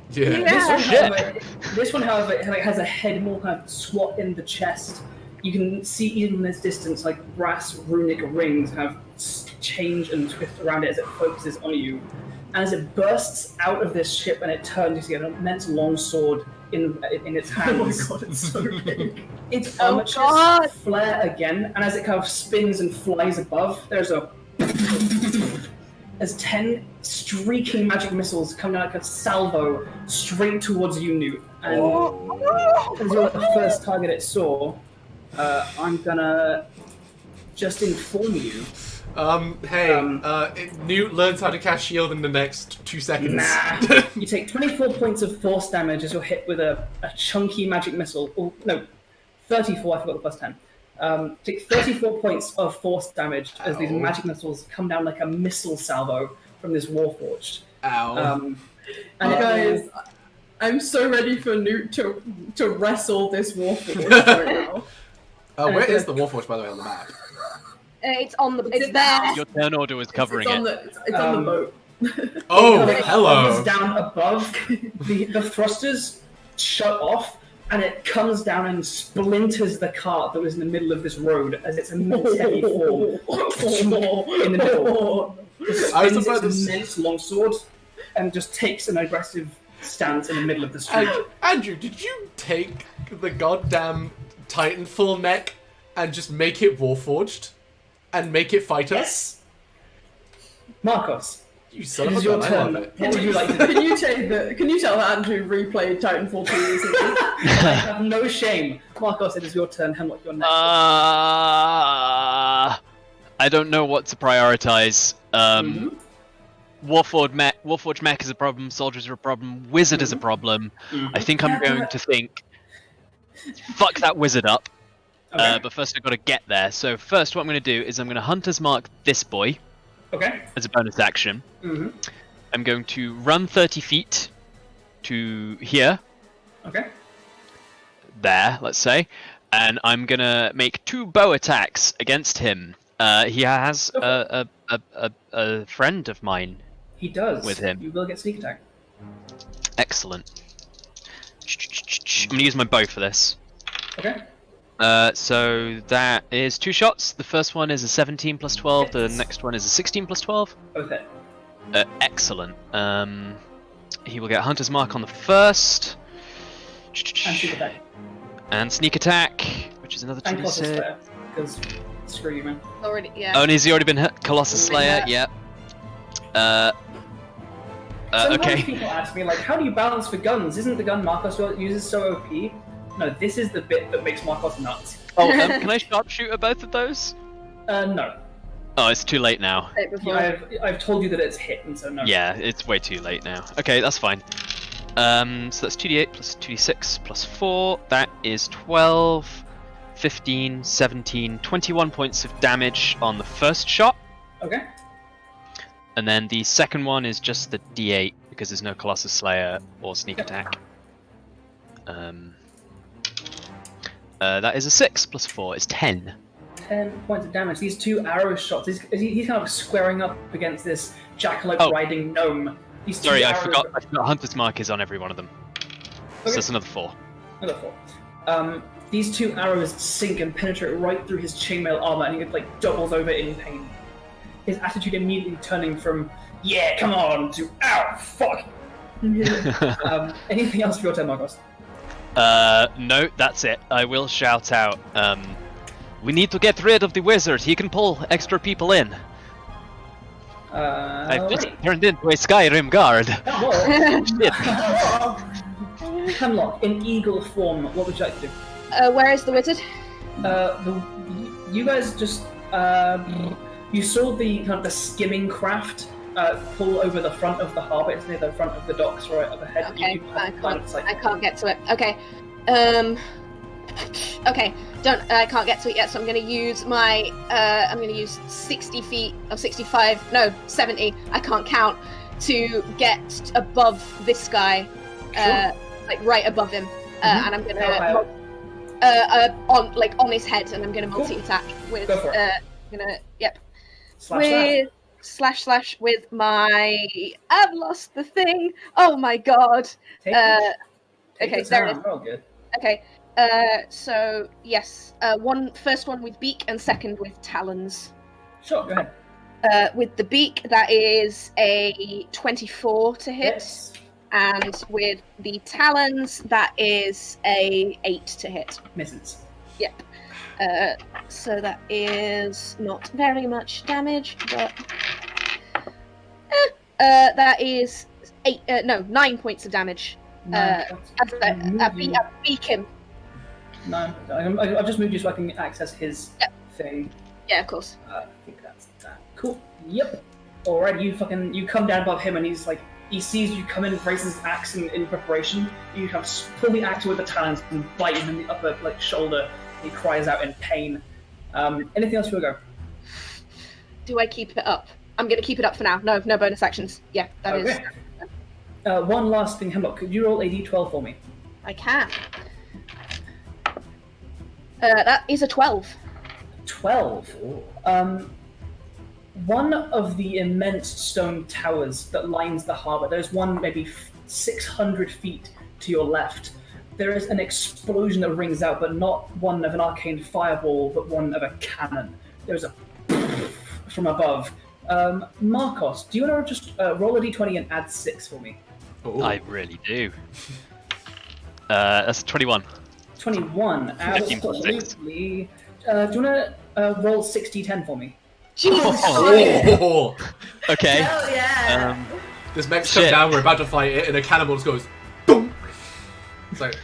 Yeah. This one, however, has a head more kind of squat in the chest. You can see even in this distance, like brass runic rings kind of change and twist around it as it focuses on you. And as it bursts out of this ship and it turns, you see an immense long sword in its hands. Oh my god, it's so big. Its armatures flare again, and as it kind of spins and flies above, there's a as 10 streaking magic missiles come down like a salvo straight towards you, Nute. And as you're the first target it saw, I'm gonna just inform you. Nute learns how to cast shield in the next 2 seconds. Nah. You take 24 points of force damage as you're hit with a chunky magic missile. Oh, no, 34, I forgot the plus 10. Take 34 points of force damage as these magic missiles come down like a missile salvo from this Warforged. Ow. And Guys, I'm so ready for Nute to wrestle this Warforged right now. Where is the Warforged, by the way, on the map? It's on the. It's there. Your turn order was covering it. It's on the boat. Oh, it hello. hovers down above, the thrusters shut off, and it comes down and splinters the cart that was in the middle of this road as its immense heavy form in the middle. I was Spins about its to immense longsword and just takes an aggressive stance in the middle of the street. Andrew, did you take the goddamn Titanfall neck and just make it Warforged? And make it fight us? Markos, You son it of is a your gun, I turn. love it. What would you like to do? Can you tell that Andrew replayed Titanfall 2 recently? I have no shame. Markos, it is your turn. Hemlock, you're next. I don't know what to prioritize. Warforged mech is a problem, soldiers are a problem, wizard is a problem. I think I'm going to think, fuck that wizard up. Okay. But first I've got to get there. So first what I'm going to do is I'm going to Hunter's Mark this boy Okay. as a bonus action. I'm going to run 30 feet to here. Okay. There, let's say. And I'm going to make 2 bow attacks against him. He has a friend of mine. He does. With him. You will get sneak attack. Excellent. I'm going to use my bow for this. Okay. So that is 2 shots. The first one is a 17 plus 12. The next one is a 16 plus 12. Both hit. Excellent. He will get Hunter's Mark on the first. And sneak attack. And sneak attack, which is another And Colossus 26. Slayer. Because screw you, man. Already, yeah. Oh, and he's already been hit. Colossus Slayer, yeah. Sometimes Okay. people ask me, like, how do you balance for guns? Isn't the gun Markos uses so OP? No, this is the bit that makes Markos nuts. Oh, can I sharpshooter both of those? No. Oh, it's too late now. Yeah, I've told you that it's hit, and so no. Yeah, it's way too late now. Okay, that's fine. So that's 2d8 plus 2d6 plus 4. That is 12, 15, 17, 21 points of damage on the first shot. Okay. And then the second one is just the d8 because there's no Colossus Slayer or sneak attack. That is a 6 plus 4 is 10. 10 points of damage. These 2 arrow shots. He's kind of squaring up against this jackalope riding gnome. Sorry, I forgot Hunter's Mark is on every one of them. So that's another 4. Another 4. These 2 arrows sink and penetrate right through his chainmail armor, and he like doubles over in pain. His attitude immediately turning from "Yeah, come on" to "Ow, fuck." Anything else for your turn, Markos? No, that's it. I will shout out. We need to get rid of the wizard. He can pull extra people in. I've just turned into a Skyrim guard. Shit. Hemlock, in eagle form, what would you like to do? Where is the wizard? You guys just you saw the kind of the skimming craft pull over the front of the harbour. It's near the front of the docks, right up ahead. Okay, I can't get to it. Okay, okay. I can't get to it yet, so I'm going to use my. I'm going to use 60 feet or 65. No, 70. I can't count to get above this guy, like right above him, and I'm going to. On his head, and I'm going to multi-attack with. Slash with my. I've lost the thing. Oh my god. Okay, there it is. Oh, good. Okay. So yes, first one with beak and second with talons. Sure, go ahead. With the beak, that is a 24 to hit. Yes. And with the talons, that is a 8 to hit. Misses. Yep. So that is not very much damage, but that is 9 points of damage. I beak him. No, I've just moved you so I can access his thing. Yeah, of course. I think that's that. Cool. Yep. Alright, you come down above him, and he's like. He sees you come in, raises his axe in preparation. You kind of pull the axe with the talons and bite him in the upper shoulder. He cries out in pain. Anything else for go? Do I keep it up? I'm going to keep it up for now. No bonus actions. Yeah, that is. One last thing, Hemlock. Could you roll a d12 for me? I can. That is a 12. 12? One of the immense stone towers that lines the harbour, there's one maybe 600 feet to your left. There is an explosion that rings out, but not one of an arcane fireball, but one of a cannon. There's a from above. Markos, do you want to just roll a d20 and add 6 for me? Ooh. I really do. That's 21. 21, absolutely. Do you want to roll 60-10 for me? Jesus! Oh. Okay. Hell yeah! This mech's come down, we're about to fight it, and a cannonball just goes boom! It's like,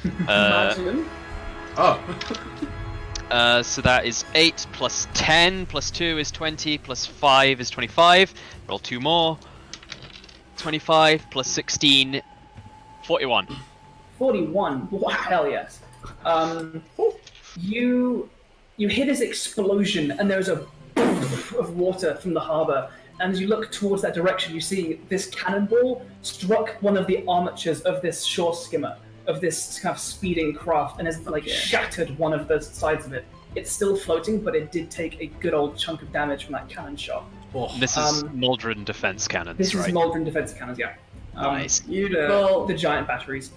so that is 8 plus 10 plus 2 is 20 plus 5 is 25. Roll 2 more. 25 plus 16, 41. 41. Wow, hell yes. You hear this explosion, and there's a of water from the harbour, and as you look towards that direction, you see this cannonball struck one of the armatures of this shore skimmer, of this kind of speeding craft, and has shattered one of the sides of it. It's still floating, but it did take a good old chunk of damage from that cannon shot. This is Maldrin defense cannons, This right? is Maldrin defense cannons, yeah. Nice. Beautiful. The giant batteries.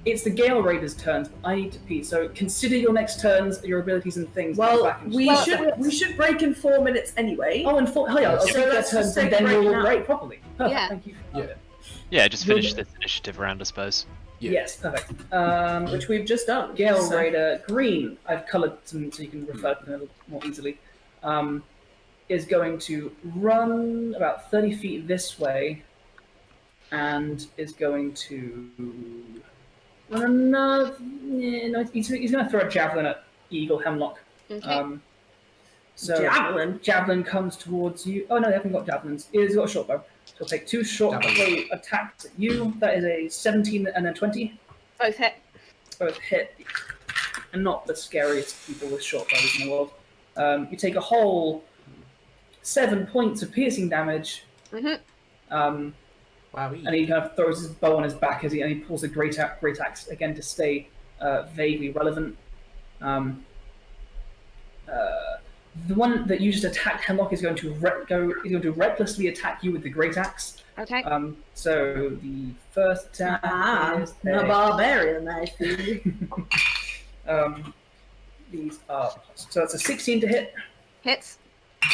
It's the Gale Raiders' turns, but I need to pee. So consider your next turns, your abilities and things. Well, we should break in 4 minutes anyway. Oh, in 4. Hell yeah, I'll take their turns and then we'll break properly. Perfect. Yeah. Thank you. Yeah, just finish this initiative round, I suppose. Yeah. Yes, perfect. Which we've just done. Gale Raider green. I've coloured some so you can refer to them a little more easily. Is going to run about 30 feet this way, and is going to. No, he's going to throw a javelin at Eagle Hemlock. Okay. So javelin comes towards you. Oh no, they haven't got javelins. He's got a short bow. So he'll take 2 short bow attacks at you. That is a 17 and a 20. Both hit. Both hit. And not the scariest people with short bows in the world. You take a whole 7 points of piercing damage. Mm-hmm. And he kind of throws his bow on his back and he pulls a great axe again to stay vaguely relevant. The one that you just attacked, Hemlock, is going to recklessly attack you with the great axe. Okay. So the first attack is the barbarian, I see. These are so that's a 16 to hit. Hits.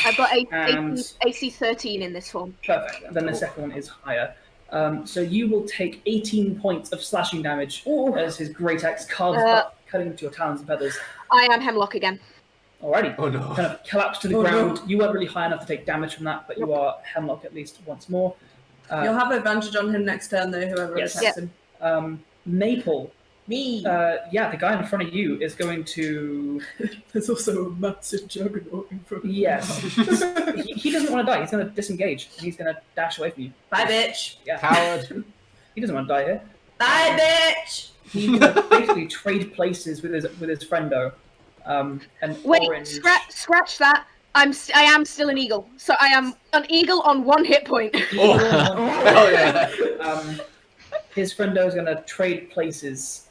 I've got And- AC 13 in this form. Perfect. And then the second one is higher. So you will take 18 points of slashing damage as his great axe carves up, cutting into your talons and feathers. I am Hemlock again. Alrighty. Oh no. Kind of collapse to the ground. You weren't really high enough to take damage from that, but you are Hemlock at least once more. You'll have advantage on him next turn, though, whoever Yes. attacks him. Maple. Me. Yeah, the guy in front of you is going to. There's also a massive juggernaut in front of him. Yes. he doesn't want to die. He's going to disengage. And he's going to dash away from you. Bye, bitch. Yeah. Coward. He doesn't want to die here. Bye, bitch. He's going to basically trade places with his friendo. And Wait, orange. scratch that. I am still an eagle, so I am an eagle on 1 hit point. Oh, hell yeah. His friendo is going to trade places,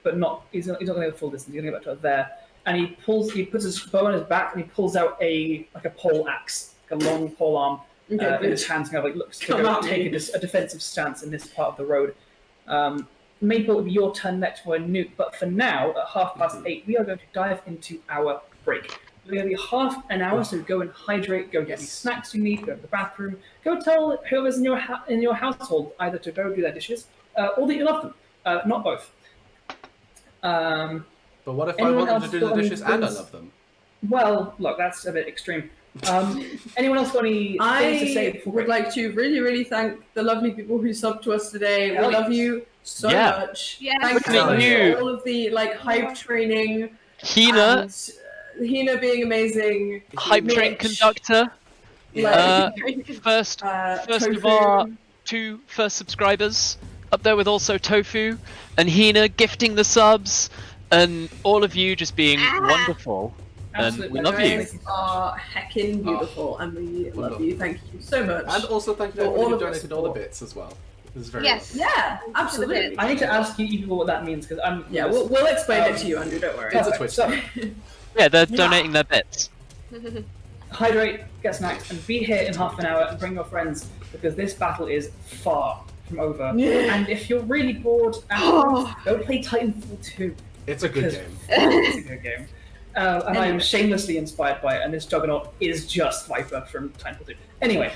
but not. He's not going to go full distance. He's going to get back to there, and he puts his bow on his back, and he pulls out a pole axe, like a long pole arm, in his hands, kind of like looks to go take a defensive stance in this part of the road. Maple, it'll be your turn next for a Nute, but for now, at 8:30, we are going to dive into our break. We're going to be half an hour, so go and hydrate, go get any snacks you need, go to the bathroom, go tell whoever's in your household either to go do their dishes, or that you love them, not both. But what if I want them to do the dishes and I love them? Well, look, that's a bit extreme. Anyone else got any things to say I before would break? like to really, really thank the lovely people who subbed to us today. Hell We love yes. you so Yeah. much. Yeah. Thank Look at you you. for all of the hype training. Hina, and Hina being amazing. hype train Mitch, conductor. First of Tofu. our 2 first subscribers, up there with also Tofu, and Hina gifting the subs, and all of you just being wonderful. Absolutely. And we love you. guys are heckin' beautiful, and we love you. Thank you so much. And also thank you to For everyone all who of your donated all the support. bits as well. This is very Yes. lovely. Yeah, absolutely. I need to ask you people what that means, because I'm... Yeah, we'll explain it to you, Andrew. Don't worry. It's a Perfect. Twitch. So, Yeah, they're donating their bits. hydrate, get snacks, and be here in half an hour and bring your friends, because this battle is far from over. Yeah. And if you're really bored, afterwards, go play Titanfall 2. It's a good Because game. it's a good game. And I am shamelessly inspired by it, and this Juggernaut is just Viper from Titanfall 2. Anyway,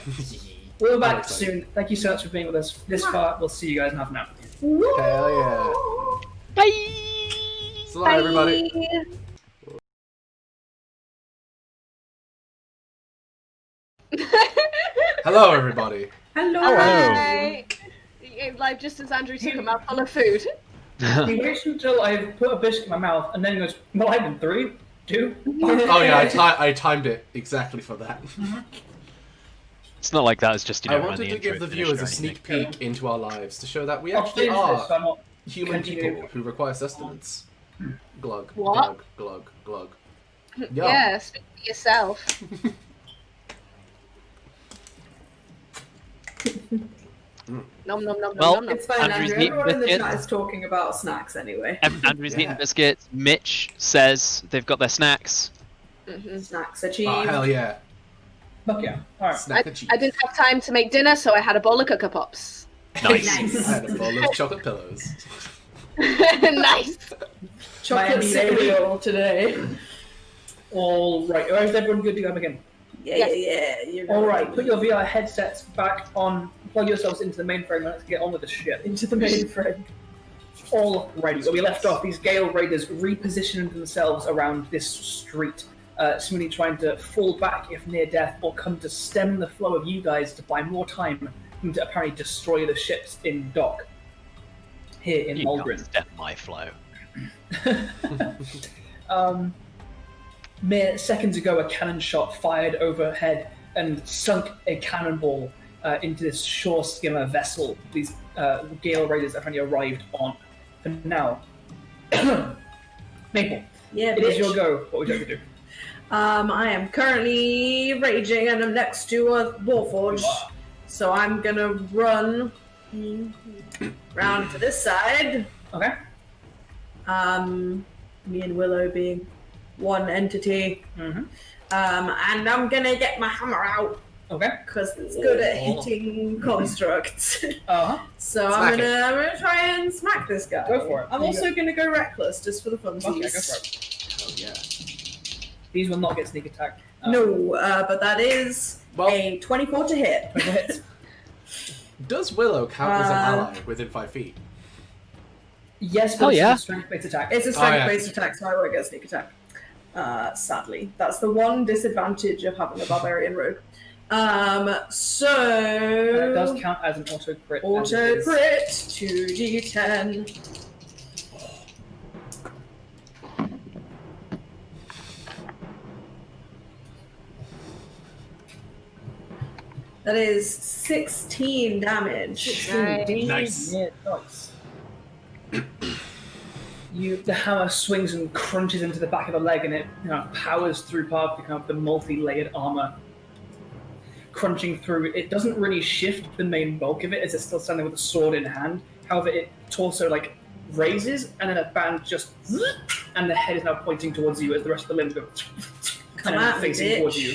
we'll be back soon. Thank you so much for being with us this far. We'll see you guys in half an hour. Hell yeah. Bye! So long, everybody. Hello, everybody. Hello. Hi. Like just as Andrew took a mouthful of food. He waits until I've put a biscuit in my mouth, and then he goes, well, I've been 3, 2, Oh yeah, I timed it exactly for that. It's not like that, it's just, you I know, when wanted the to intro give the finished viewers or a sneak anything. peek into our lives to show that we I'll actually finish this, so are I'm not human continue. people who require sustenance. Glug, What? glug, glug, glug. Yum. Yeah, speak for yourself. Nom nom nom Well, nom nom. It's fine, Andrew's Andrew. eating Everyone in the biscuits. chat is talking about snacks anyway. Andrew's Yeah. eating biscuits. Mitch says they've got their snacks. Snacks achieved. Oh, hell yeah. Fuck yeah. Alright. Snack and cheese. I didn't have time to make dinner, so I had a bowl of Cocoa Pops. Nice. I had a bowl of chocolate pillows. Nice. Chocolate Miami cereal today. Alright, is everyone good to go again? Yeah. You're Alright, put your VR headsets back on, plug yourselves into the mainframe, and let's get on with the shit. into the mainframe. Alrighty, where we left off, these Gale Raiders repositioned themselves around this street, seemingly trying to fall back if near death, or come to stem the flow of you guys to buy more time and to apparently destroy the ships in dock here in You Maldrin. can't step my flow. Mere seconds ago, a cannon shot fired overhead and sunk a cannonball into this shore skimmer vessel these Gale Raiders apparently arrived on. For now, Maple, Yeah, it is bitch. your go. What would you like to do? I am currently raging and I'm next to a Warforged. So I'm gonna run round to this side. Okay. me and Willow being one entity. Mm-hmm. And I'm gonna get my hammer out. Okay. Because it's good at hitting constructs. So I'm gonna try and smack this guy. Go for it. I'm also gonna go reckless just for the funsies. Okay, go for it. Oh yeah. These will not get sneak attack. No, but that is a 24 to hit. Hit. Does Willow count as an ally within 5 feet? Yes, but it's a strength-based attack. It's a strength-based attack, so I won't get sneak attack. Sadly, that's the one disadvantage of having a barbarian rogue. So it does count as an auto crit. Auto crit 2d10. That is 16 damage. Nice. Yeah, nice. The hammer swings and crunches into the back of the leg, and it powers through part of the, kind of the multi-layered armor. Crunching through, it doesn't really shift the main bulk of it as it's still standing with a sword in hand. However, it torso raises, and then a band just, and the head is now pointing towards you as the rest of the limbs go, and facing towards you.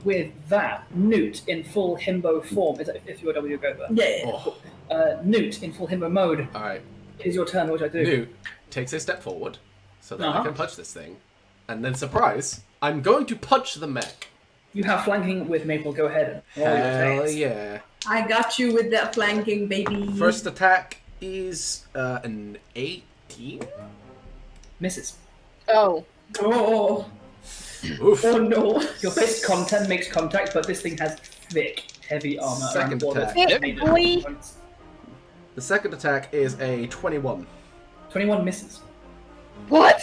With that, Nute in full himbo form. Is that if you go there? Yeah. Nute in full himbo mode. All right. It is your turn. What do I do? Nute takes a step forward so that I can punch this thing, and then surprise, I'm going to punch the mech. You have flanking with Maple. Go ahead. And roll your Hell attacks. yeah! I got you with that flanking, baby. First attack is an 18. Misses. Oh. Oof. Oh no. Your fist content makes contact, but this thing has thick, heavy armor. Second attack. Boy. The second attack is a 21. 21 misses. What?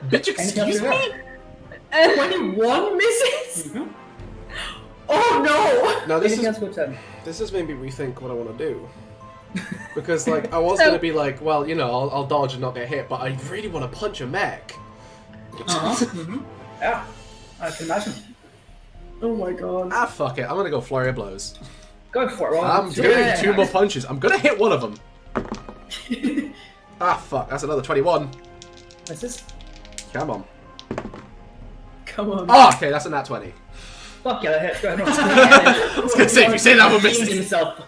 Bitch, excuse me? 21 misses? Mm-hmm. Oh no! Now Anything else for your turn? This has made me rethink what I want to do. Because, I was going to be well, I'll dodge and not get hit, but I really want to punch a mech. Mm-hmm. Yeah, I can imagine. Oh my god. Ah, fuck it. I'm gonna go flurry of blows. Go for it. Roll. I'm doing 2 more punches. I'm gonna hit one of them. Ah, fuck. That's another 21. Misses. Come on. Come on. Oh, okay. That's a nat 20. Fuck yeah, that hits. Go ahead. I was gonna say, if you say that one misses. Himself.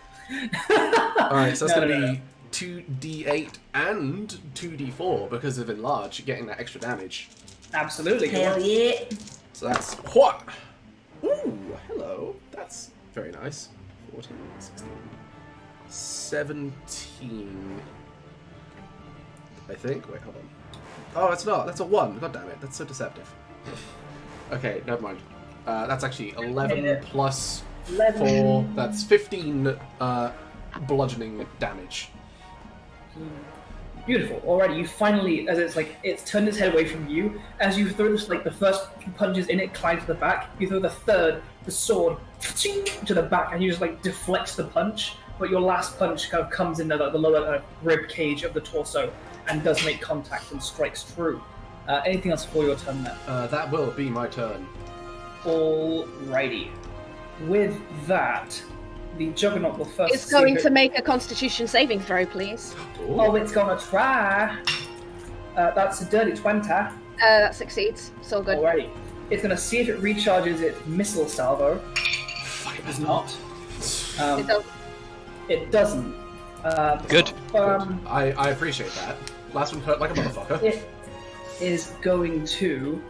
Alright, so that's No, gonna no, be 2d8 and 2d4 because of enlarge, getting that extra damage. Absolutely. Hell yeah. So that's what? Ooh, hello. That's very nice. 14, 16, 17. I think. Wait, hold on. Oh, it's not. That's a 1. God damn it. That's so deceptive. Okay, never mind. That's actually 11 plus 4. That's 15 bludgeoning damage. Beautiful. Already, you finally, as it's turned its head away from you. As you throw this, the first few punches in, it climbs to the back. You throw the third, the sword, to the back, and you just deflect the punch. But your last punch kind of comes in the lower rib cage of the torso and does make contact and strikes true. Anything else for your turn there? That will be my turn. Alrighty. With that, the Juggernaut will first. It's going to make a Constitution saving throw, please. Ooh. Oh, it's gonna try. That's a dirty 20. That succeeds. So good. Alrighty. It's gonna see if it recharges its missile salvo. It does not. It does. It doesn't. Good. I appreciate that. Last one hurt like a motherfucker. It is going to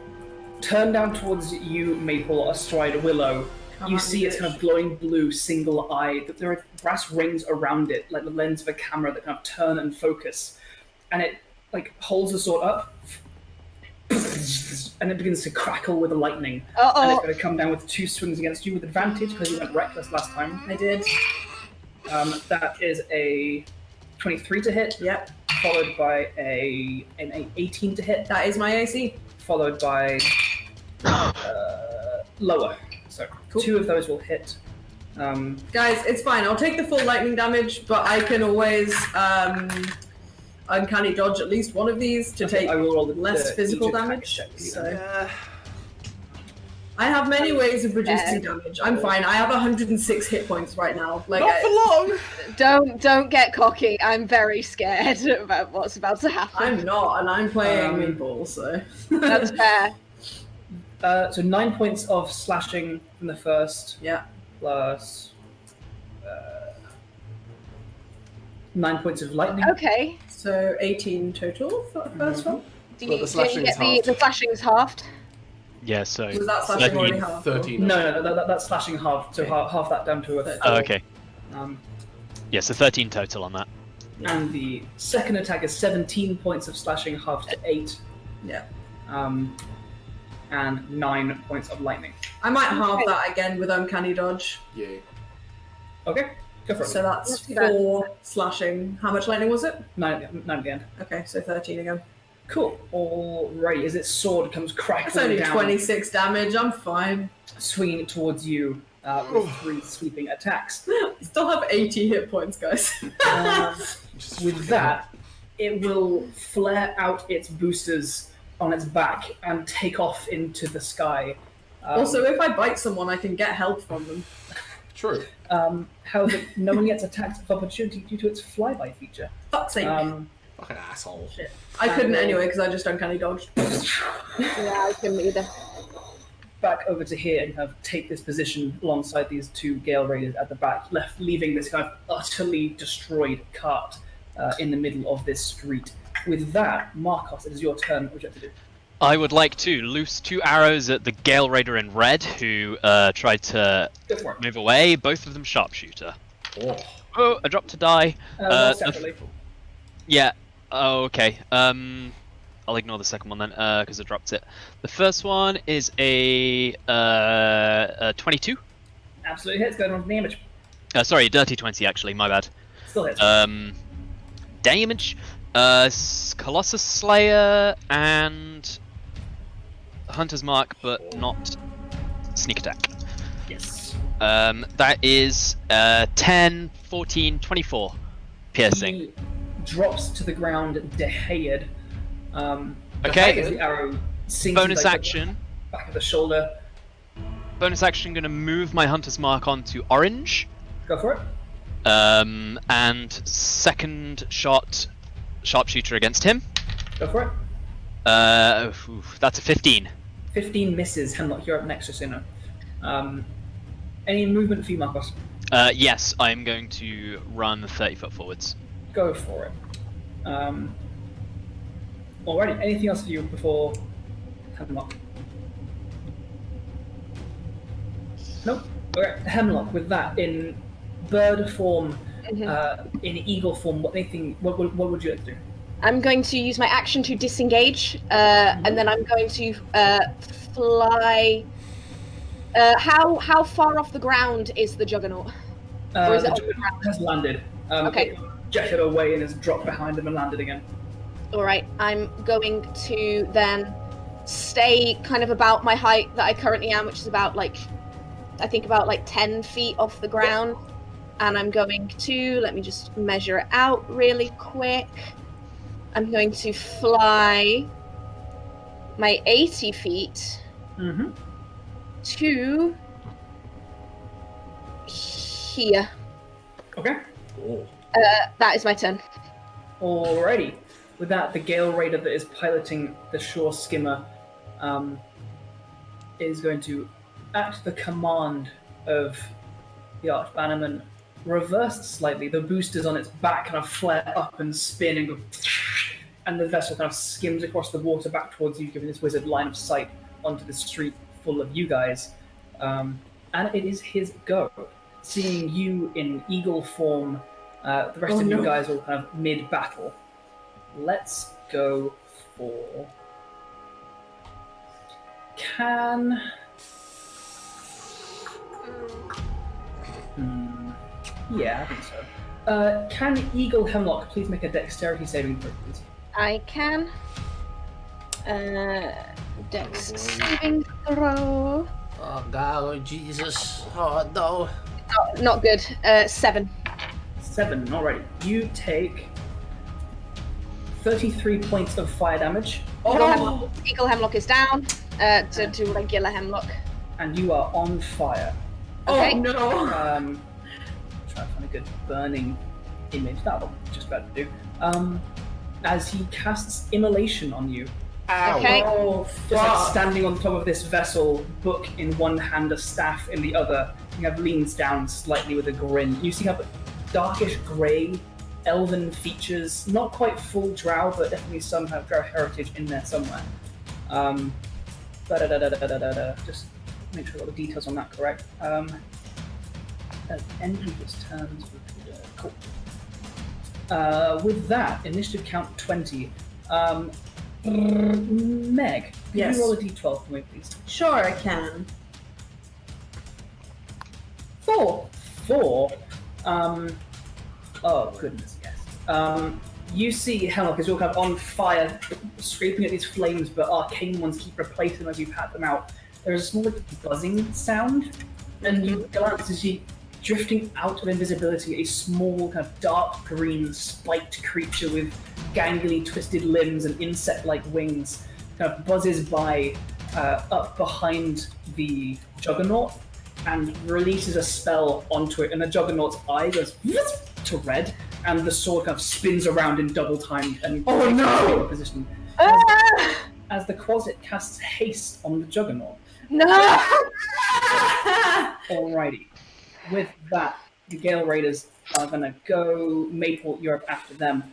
turn down towards you, Maple, astride Willow. You see it's kind of glowing blue, single-eyed. There are brass rings around it, like the lens of a camera that kind of turn and focus. And it holds the sword up, and it begins to crackle with the lightning. Uh-oh. And it's going to come down with 2 swings against you with advantage because you went reckless last time. I did. That is a 23 to hit. Yep. Followed by an 18 to hit. That is my AC. Followed by lower. So Cool. 2 of those will hit. Guys, it's fine. I'll take the full lightning damage, but I can always uncanny dodge at least one of these to take I will roll less physical each attack damage. check. So I have many ways of reducing damage. I'm fine. I have 106 hit points right now. Like, Not for long! Don't get cocky. I'm very scared about what's about to happen. I'm not, and I'm playing Meatball, so... That's fair. So 9 points of slashing from the first. Yeah. Plus 9 points of lightning. Okay. So 18 total for the first one? Well, the slashing is halved. The slashing's halved? Yeah, so... Was that slashing already half? 13. No, that's slashing half, so half that down to a... Oh, okay. Um, Yeah, so 13 total on that. and the second attack is 17 points of slashing, halved to 8. Yeah. And 9 points of lightning. I might halve that again with Uncanny Dodge. Yay. Okay, go for it. So that's Let's do that. 4 slashing. How much lightning was it? 9 at the end. Okay, so 13 again. Cool. Alrighty, as its sword comes That's crackling only down, 26 damage, I'm fine. swinging towards you with 3 sweeping attacks. Still have 80 hit points, guys. With that, it will flare out its boosters on its back and take off into the sky. Also, if I bite someone, I can get health from them. True. However, no one gets attacked of opportunity due to its flyby feature. Fuck's sake. Fucking asshole. Shit. I couldn't anyway, because I just Uncanny Dodged. Yeah, I couldn't either. Back over to here and kind of take this position alongside these 2 Gale Raiders at the back, leaving this kind of utterly destroyed cart in the middle of this street. With that, Markos, it is your turn. What would you have to do? I would like to loose 2 arrows at the Gale Raider in red, who tried to Go for it. move away, both of them sharpshooter. Oh. Oh, I dropped to die. Separately. Yeah, oh, okay. I'll ignore the second one then, because I dropped it. The first one is a 22. Absolutely hits, going on for damage. Sorry, a dirty 20 actually, my bad. Still hits. Damage, Colossus Slayer, and Hunter's Mark, but not Sneak Attack. Yes. That is 10, 14, 24 piercing. He drops to the ground, dehaed. Okay. As the arrow sinks Bonus like action. the back of the shoulder. Bonus action, going to move my Hunter's Mark onto orange. Go for it. And second shot, sharpshooter against him. Go for it. That's a 15. 15 misses. Hemlock, you're up next, just so you know. Any movement for you, Markos? Yes, I'm going to run 30 foot forwards. Go for it. Alrighty, anything else for you before Hemlock? Nope. Okay, Hemlock, with that, in bird form, in eagle form, what would you like to do? I'm going to use my action to disengage, and then I'm going to fly. How far off the ground is the Juggernaut? Or is it off the ground? Has landed. Okay. It jetted away and has dropped behind him and landed again. Alright, I'm going to then stay kind of about my height that I currently am, which is about I think about 10 feet off the ground. And I'm going to, let me just measure it out really quick. I'm going to fly my 80 feet to here. Okay. That is my turn. Alrighty. With that, the Gale Raider that is piloting the shore skimmer is going to, at the command of the Archbannerman, reversed slightly. The boosters on its back kind of flare up and spin and go, and the vessel kind of skims across the water back towards you, giving this wizard line of sight onto the street full of you guys. And it is his go. Seeing you in eagle form, the rest of you guys are kind of mid-battle. Let's go for... Yeah, I think so. Can Eagle Hemlock please make a dexterity saving throw, please? I can. Dex saving throw. Oh God, Jesus. Oh no. Not good. 7. 7, alrighty. You take 33 points of fire damage. Eagle Hemlock is down to regular Hemlock. and you are on fire. Okay. Oh no! Try to find a good burning image. That'll just about to do. As he casts immolation on you. Okay. Oh Just like fuck! standing on top of this vessel, book in one hand, a staff in the other. He kind of leans down slightly with a grin. You see how darkish grey, elven features, not quite full drow, but definitely some have drow heritage in there somewhere. Just make sure I got the details on that correct. At the end of his turns, cool. With that, initiative count 20. Meg, can Yes. you roll a d12 for me, please? Sure, I can. 4. Oh goodness, yes. You see Hemlock is all kind of on fire, scraping at these flames, but arcane ones keep replacing them as you pat them out. There is a small buzzing sound, and you glance as you drifting out of invisibility, a small kind of dark green spiked creature with gangly twisted limbs and insect-like wings kind of buzzes by up behind the Juggernaut and releases a spell onto it, and the Juggernaut's eye goes to red, and the sword kind of spins around in double time and Oh, no! position. Ah! As the Quasit casts haste on the Juggernaut. No! Alrighty. With that, the Gale Raiders are going to go Maple Europe after them.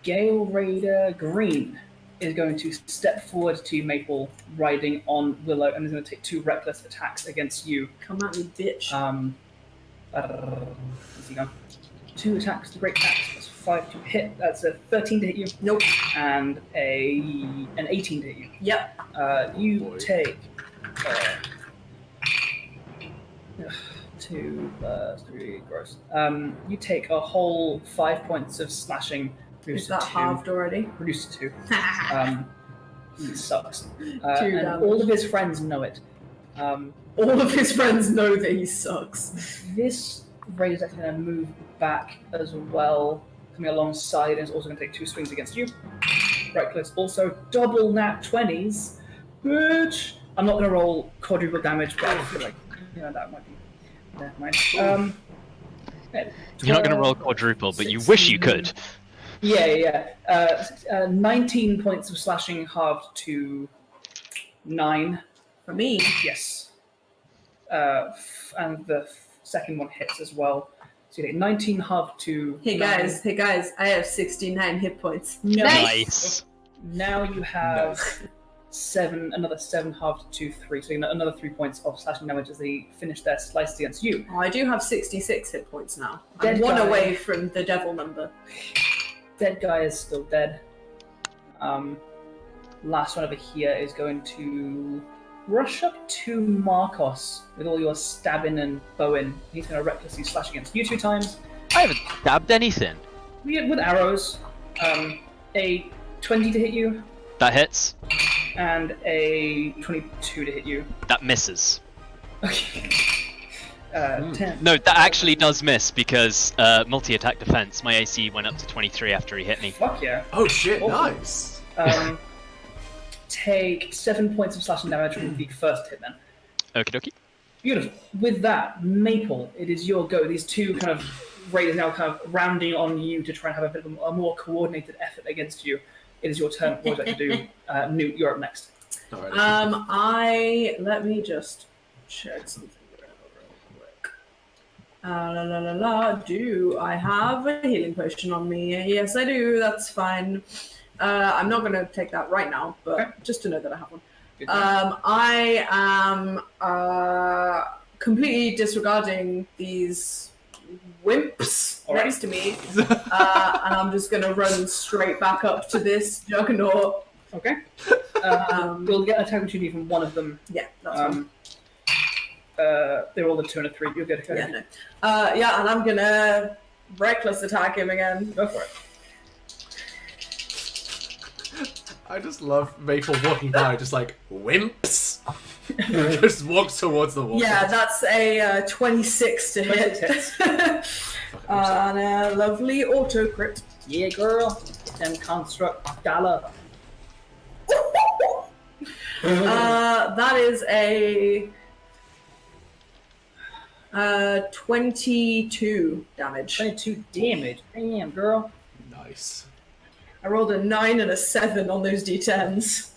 Gale Raider Green is going to step forward to Maple, riding on Willow, and is going to take 2 reckless attacks against you. Come at me, bitch. Where's he gone? 2 attacks, the great attacks, plus 5 to hit. That's a 13 to hit you. Nope. And an 18 to hit you. Yep. You take 2 + 3 gross. You take a whole 5 points of slashing. Is that halved already? Reduced to 2. He sucks. Two And damage. all of his friends know it. All of his friends know that he sucks. This raid is actually going to move back as well, coming alongside, and is also going to take 2 swings against you. Reckless, also double nat 20s, which I'm not going to roll quadruple damage, but I feel like that might be. Never mind. You're not going to roll quadruple, but you wish you could. Yeah. 19 points of slashing halved to 9. For me. Yes. And the second one hits as well. So you take 19 halved to Hey 9. guys, I have 69 hit points. Nice. Now you have another 7 halved to 3. So you get another 3 points of slashing damage as they finish their slice against you. Oh, I do have 66 hit points now. Dead I'm 1 guy. away from the devil number. Dead guy is still dead. Last one over here is going to rush up to Markos with all your stabbing and bowing. He's going to recklessly slash against you 2 times. I haven't stabbed anything. With arrows. A 20 to hit you, That hits. and a 22 to hit you. That misses. Okay. 10. No, that actually does miss because multi-attack defense. My AC went up to 23 after he hit me. Fuck yeah. Oh shit, Awesome. nice. Take 7 points of slashing damage from the first hit then. Okie dokie. Beautiful. With that, Maple, it is your go. These 2 kind of raiders now kind of rounding on you to try and have a bit of a more coordinated effort against you. It is your turn. What would you like to do? Nute, you're up next. Alright. Let me just check something real quick. Do I have a healing potion on me? Yes, I do. That's fine. I'm not going to take that right now, but Okay. just to know that I have one. Good. I am completely disregarding these wimps All right. next to me, and I'm just going to run straight back up to this juggernaut. Okay. You'll get an attack opportunity from one of them. Yeah, that's fine. They're all the 2 and a 3. You're good. Okay. Yeah, no. And I'm going to reckless attack him again. Go for it. I just love Maple walking by, just like, wimps! Just walks towards the wall. Yeah, that's a 26 to 26 hit. hits. And a lovely auto crit. Yeah, girl. And construct Gala. That is a 22 damage. 22 damage. Damn, girl. Nice. I rolled a 9 and a 7 on those d10s.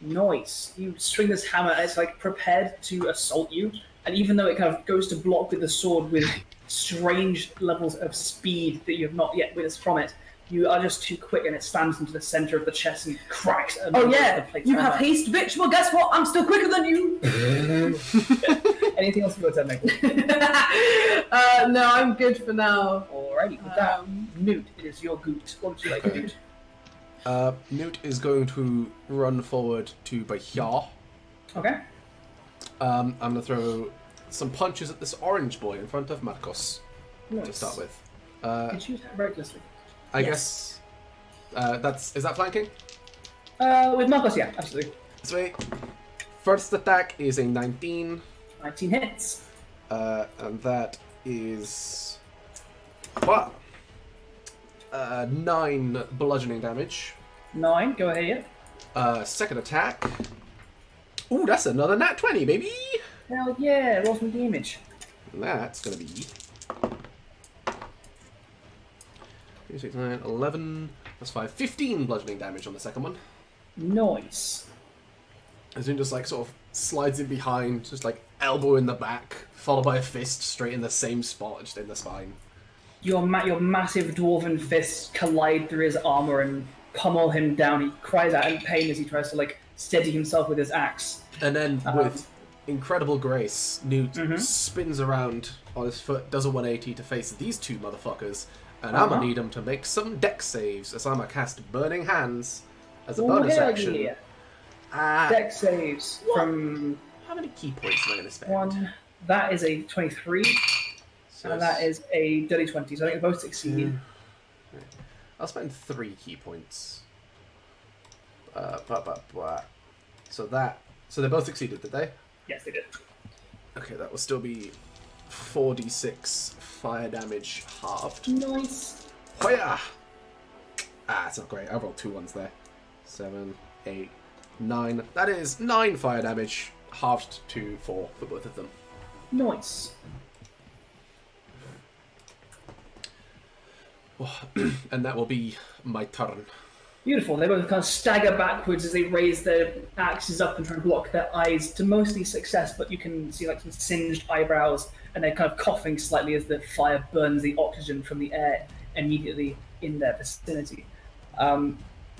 Nice. You swing this hammer and it's like prepared to assault you, and even though it kind of goes to block with the sword with strange levels of speed that you have not yet witnessed from it, you are just too quick and it slams into the center of the chest and cracks. Oh yeah, you have haste, bitch. Well, guess what? I'm still quicker than you. Anything else you want to make? No, I'm good for now. Alrighty, with that, Nute, it is your goot. What would you like to do? Nute is going to run forward to Bahia. Okay. I'm going to throw some punches at this orange boy in front of Markos to start with. Can you attack recklessly? I guess is that flanking? With Markos, yeah, absolutely. Sweet. First attack is a 19. 19 hits. And that is 9 bludgeoning damage. 9, go ahead. Second attack. Ooh, that's another nat 20, baby! Hell yeah, roll some damage. And that's gonna be 3, 6, 9, 11. That's 5. 15 bludgeoning damage on the second one. Nice. As in just like sort of slides in behind, just like elbow in the back, followed by a fist straight in the same spot, just in the spine. Your massive dwarven fists collide through his armor and pummel him down. He cries out in pain as he tries to like steady himself with his axe. And then with incredible grace, Nute spins around on his foot, does a 180 to face these two motherfuckers, and I'm gonna need them to make some dex saves as I'm gonna cast Burning Hands as a bonus action. Yeah. Dex saves from... How many key points am I gonna spend? 1. That is a 23. So and that is a dirty 20, so I think they both succeed. I'll spend 3 key points. So they both succeeded, did they? Yes, they did. Okay, that will still be 4d6 fire damage halved. Nice. Hoya! It's not great. I rolled 2 ones there. 7, 8, 9. That is 9 fire damage halved to 4 for both of them. Nice. And that will be my turn. Beautiful. They both kind of stagger backwards as they raise their axes up and try and block their eyes to mostly success, but you can see like some singed eyebrows, and they're kind of coughing slightly as the fire burns the oxygen from the air immediately in their vicinity.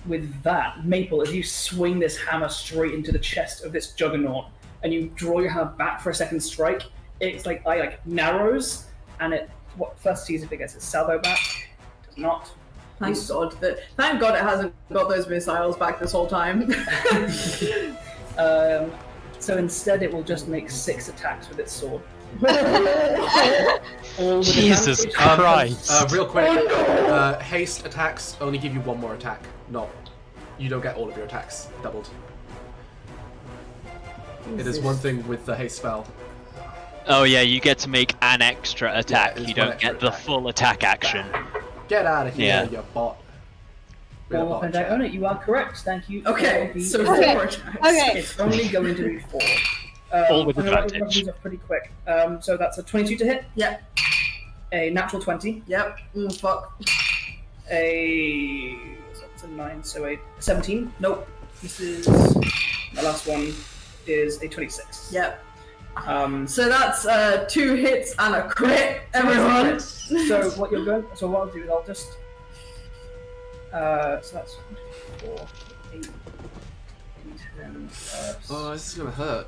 With that, Maple, as you swing this hammer straight into the chest of this juggernaut, and you draw your hammer back for a second strike, it's like eye like narrows, and it first sees if it gets its salvo back. It does not. Thank God it hasn't got those missiles back this whole time. So instead it will just make 6 attacks with its sword. Jesus Christ. Real quick, haste attacks only give you 1 more attack. No, you don't get all of your attacks doubled. It is one thing with the haste spell. Oh yeah, you get to make an extra attack. Yeah, you don't get the full attack action. Get out of here, you bot. Well, you are correct. Thank you. Okay, so 4 attacks. Okay. It's only going to be 4. All with I'm gonna write advantage. these off pretty quick. So that's a 22 to hit. Yep. A natural 20. Yep. Fuck. That's a 9, so a 17. Nope. This is my last one. Is a 26. Yep. So that's 2 hits and a crit, everyone. So what I'll do is I'll just so that's 4, 8, 10. Oh, this is gonna hurt.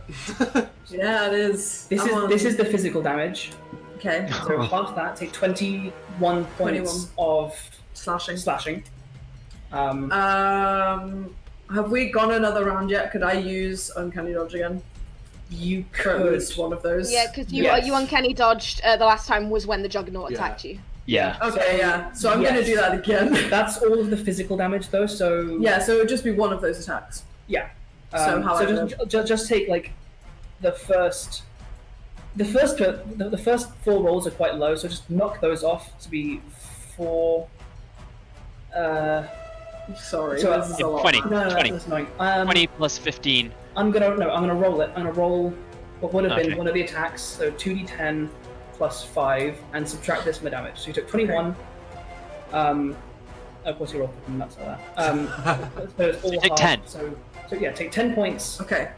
Yeah, it is. This is the physical damage. Okay. So half that, take 21 points of Slashing. Have we gone another round yet? Could I use Uncanny Dodge again? You For at least one of those? Yeah, because you uncanny dodged the last time was when the Juggernaut attacked you. Yeah. Okay, yeah. So I'm going to do that again. That's all of the physical damage, though. So yeah, so it would just be one of those attacks. Yeah. So just take like the first 4 rolls are quite low, so just knock those off to be 4. Sorry, So, this is a lot. 20. No, 20. that's annoying. 20 plus 15. I'm gonna roll it. I'm gonna roll what would have been Okay. one of the attacks, so 2d10 plus 5, and subtract this from the damage. So you took 21. Of course you rolled fucking nuts like that. So it's all you take half, 10. So yeah, take 10 points Okay.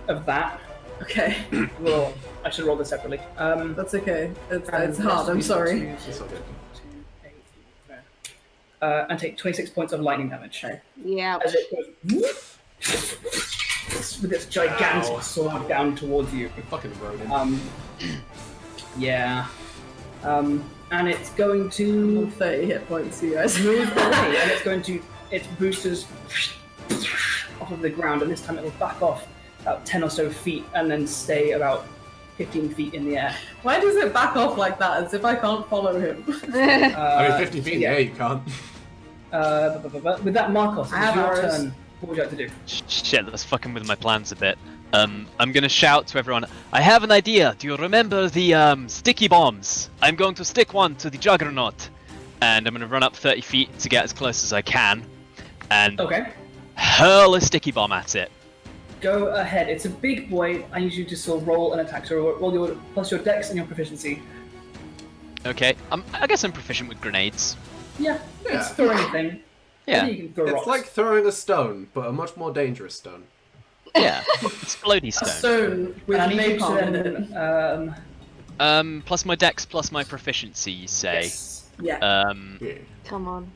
of that. Okay. Well, I should roll this separately. That's okay. It's and hard. I'm sorry. It's all good. And take 26 points of lightning damage. Okay. Yeah. As it goes with its gigantic Ow. sword down towards you. Fucking rodent. Yeah. And it's going to 30 hit points, you guys. move away, and it's going to its boosters off of the ground, and this time it will back off about 10 or so feet, and then stay about 15 feet in the air. Why does it back off like that, as if I can't follow him? I mean, 50 feet in the air, you can't. With that, Markos, I have it's your arrows. turn. What would you like to do? Shit, that's fucking with my plans a bit. I'm gonna shout to everyone, I have an idea! Do you remember the sticky bombs? I'm going to stick one to the Juggernaut. And I'm gonna run up 30 feet to get as close as I can. And Okay, hurl a sticky bomb at it. go ahead. It's a big boy. I need you to still roll an attack. So roll your plus your dex and your proficiency. Okay, I guess I'm proficient with grenades. Yeah, Yeah. it's throw anything. Yeah, You can throw It's rocks. like throwing a stone, but a much more dangerous stone. yeah. It's floaty A stone. stone with And I need you napalm to in it. then, Plus my dex plus my proficiency, you say. yes. Yeah. Yeah. Come on.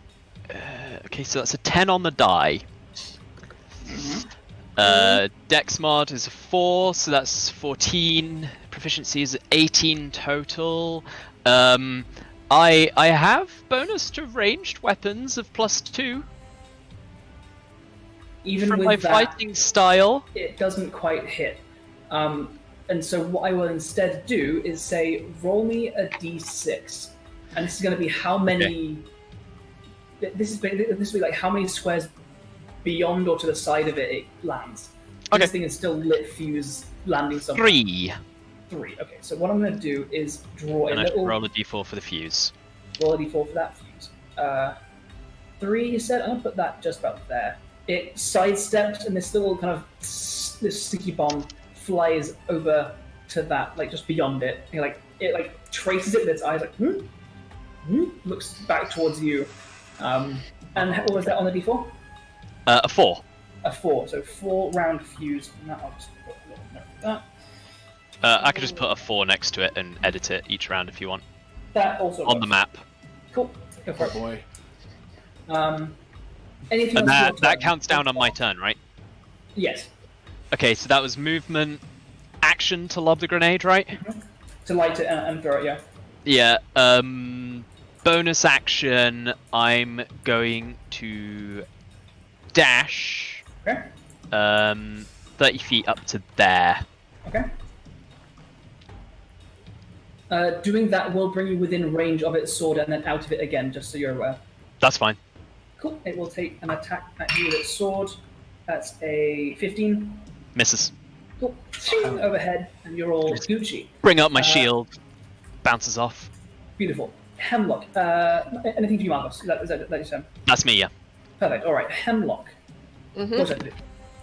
Okay, so that's a 10 on the die. Dex mod is a 4, so that's 14. Proficiency is 18 total. I have bonus to ranged weapons of +2 Even from with my that, fighting style. it doesn't quite hit. And so what I will instead do is say, roll me a d6, and this is going to be how many. This will be like how many squares beyond or to the side of it lands. Okay. This thing is still lit fuse landing somewhere. 3. 3. Okay, so what I'm going to do is draw a And I should little roll a d4 for the fuse. roll a d4 for that fuse. 3, you said. I'm going to put that just about there. It sidesteps, and this little kind of this sticky bomb flies over to that, like just beyond it. And, it traces it with its eyes, like looks back towards you. And what was that on the d4? A 4. A 4. So 4 round fuse. And that, I'll just put a little note of that. I could just put a 4 next to it and edit it each round if you want. That also On the works. map. Cool. Go for Oh it. boy. Anything And else? that counts down on my turn, right? Yes. Okay, so that was movement, action to lob the grenade, right? To light it and throw it. Yeah. Yeah, bonus action, I'm going to dash Okay. 30 feet up to there. Okay. Doing that will bring you within range of its sword and then out of it again, just so you're aware. That's fine. Cool. It will take an attack at you with its sword. That's a 15. Misses. Cool. Shing, overhead, and you're all Gucci. Bring up my shield. Bounces off. Beautiful. Hemlock. Anything for you, Markos? Is that your turn? That's me, yeah. Perfect. All right. Hemlock. Mhm. What's that to do?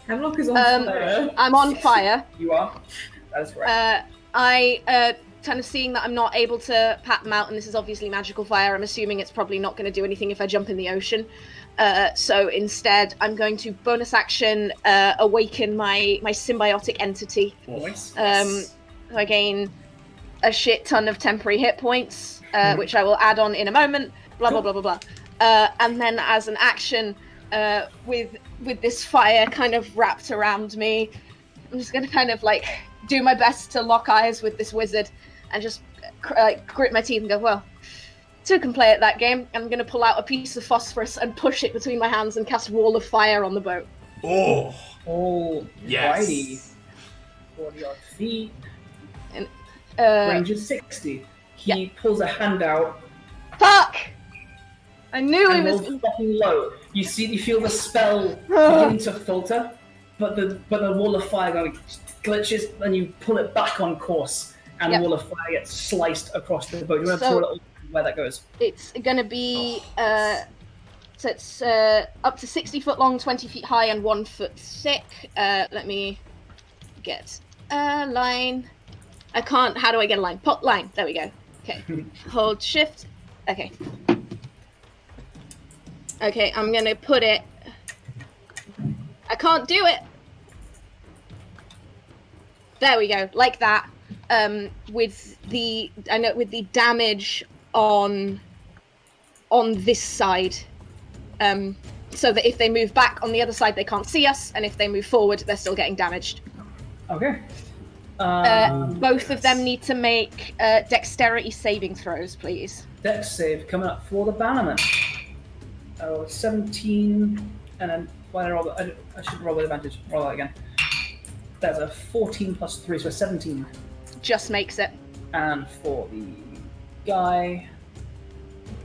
Hemlock is on fire. I'm on fire. You are. That is correct. I kind of seeing that I'm not able to pat them out, and this is obviously magical fire. I'm assuming it's probably not going to do anything if I jump in the ocean. So instead, I'm going to bonus action awaken my symbiotic entity. Nice. I gain a shit ton of temporary hit points, which I will add on in a moment. Blah blah blah blah blah. And then as an action, with this fire kind of wrapped around me, I'm just gonna kind of like do my best to lock eyes with this wizard, and just grit my teeth and go, well, two can play at that game. I'm gonna pull out a piece of phosphorus and push it between my hands and cast Wall of Fire on the boat. Oh. Oh, Yes. righty. 40 odd feet. And Range is 60. He pulls a hand out fuck! I knew he and was. rolls fucking low. You feel the spell begin to filter, but the wall of fire going glitches, and you pull it back on course, and Yep. the wall of fire gets sliced across the boat. You want to So- throw it where that goes? It's gonna be So it's up to 60 foot long, 20 feet high, and 1 foot thick. Let me get a line. I can't. How do I get a line? Put line. There we go. Okay. Hold shift. Okay. Okay, I'm gonna put it. I can't do it. There we go, like that. With the damage on this side, so that if they move back on the other side, they can't see us, and if they move forward, they're still getting damaged. Okay. Both of them need to make dexterity saving throws, please. Dex save coming up for the bannerman. 17, and then I should roll with advantage. Roll that again. That's a 14 plus 3, so a 17. Just makes it. And for the guy,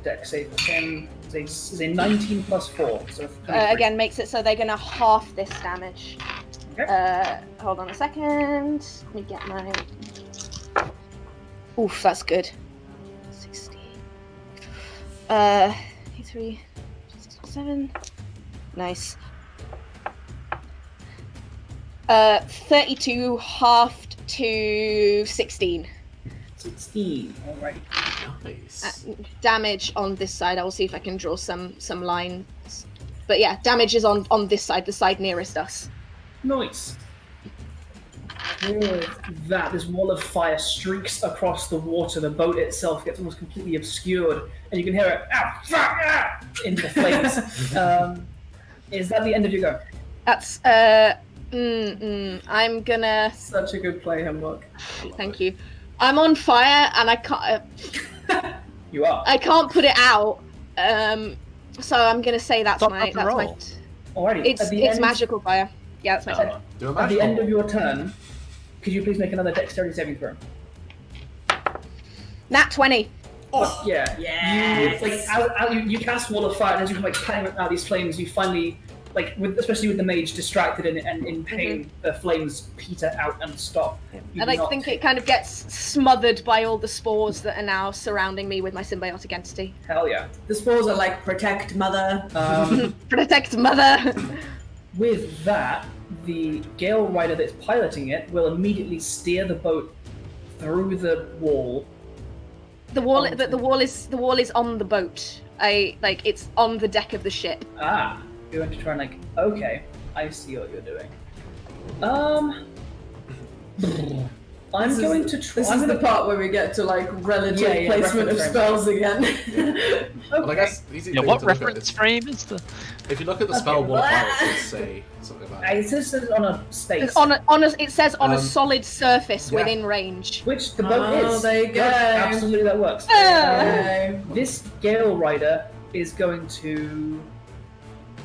Dex save for him is a 19 plus 4, so again makes it, so they're gonna half this damage. Okay. Hold on a second. Let me get my. Oof, that's good. 60. 3, 7. Nice. 32 halved to 16. 16. Alright. Nice. Damage on this side. I will see if I can draw some lines. But yeah, damage is on this side, the side nearest us. Nice. With that, this wall of fire streaks across the water. The boat itself gets almost completely obscured, and you can hear it into the flames. Is that the end of your go? That's I'm gonna. Such a good play, Hemlock. Thank you. I'm on fire, and I can't. You are. I can't put it out. So I'm gonna say that's my. Alrighty. It's magical fire. Yeah, that's my turn. At the end of your turn, could you please make another dexterity saving throw? Nat 20. Oh yeah. You cast wall of fire, and as you're like cutting out these flames, you finally, especially with the mage distracted and in pain, the flames peter out and stop. And I think it kind of gets smothered by all the spores that are now surrounding me with my symbiotic entity. Hell yeah. The spores are like protect mother. Protect mother. With that, the Gale Rider that's piloting it will immediately steer the boat through the wall. The wall is on the boat. It's on the deck of the ship. Ah, you're going to try and okay, I see what you're doing. I'm going to try. This is the part where we get to relative placement of spells again. Okay. Well, I guess easy thing what to look reference at frame is the? If you look at the spell Wall of Fire, it does say something about it. It says on a space. It says on a solid surface within range. Which the boat is. There you go. Absolutely, that works. This Gale Rider is going to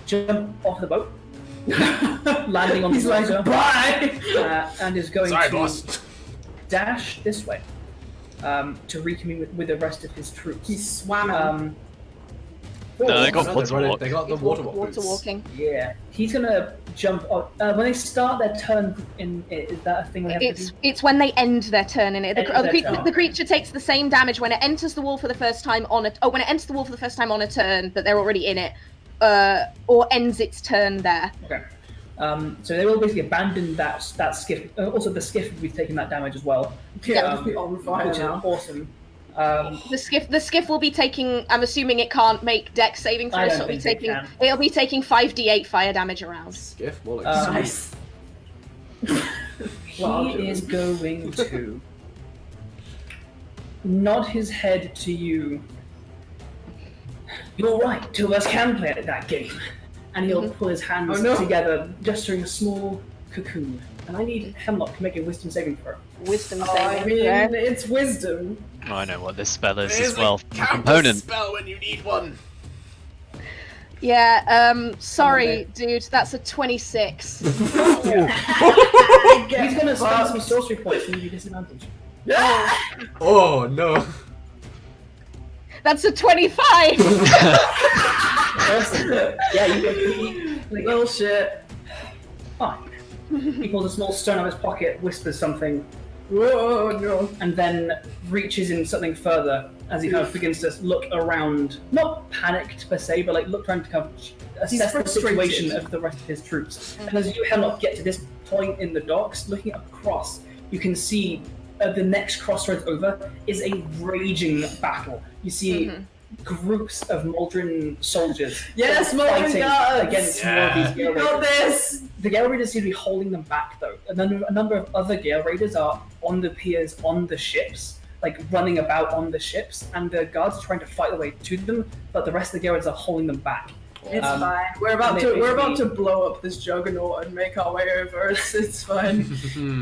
jump off the boat, landing on the water. Bye! And is going Sorry, to boss. dash this way to recommune with the rest of his troops. He swam. No, they got They got the water boots. walking. Yeah, he's gonna jump on. When they start their turn in it, is that a thing they have to do? It's when they end their turn in it. End The creature takes the same damage when it enters the wall for the first time on it. When it enters the wall for the first time on a turn, but they're already in it, or ends its turn there. Okay. So they will basically abandon that skiff. Also, the skiff will be taking that damage as well. Yeah, it'll be on fire which now. is awesome. The skiff will be taking. I'm assuming it can't make dex saving throws. So it'll be taking 5d8 fire damage around. Skiff, more like Nice. He is going to nod his head to you. You're right. Two of us can play at that game. And he'll pull his hands together, gesturing a small cocoon. And I need Hemlock to make a wisdom saving throw. Wisdom I saving. mean, it's wisdom. Oh, I know what this spell is as There's well. a counter Component. spell when you need one. Yeah. Sorry, dude. That's a 26. He's going to spend some sorcery points and give you disadvantage. Oh no. That's a 25. Yeah, you Bullshit. fine. He pulls a small stone out of his pocket, whispers something, Oh no. and then reaches in something further as he kind of begins to look around, not panicked per se, but like look around to kind of assess the situation of the rest of his troops. And as you, Hemlock, get to this point in the docks, looking across, you can see the next crossroads over is a raging battle. You see groups of Maldrin soldiers fighting against more of these Gale Raiders. The Gale Raiders seem to be holding them back, though. And then a number of other Gale Raiders are on the piers, on the ships, like running about on the ships, and the guards are trying to fight their way to them, but the rest of the Gale Raiders are holding them back. It's fine. We're about to blow up this juggernaut and make our way over. It's fine.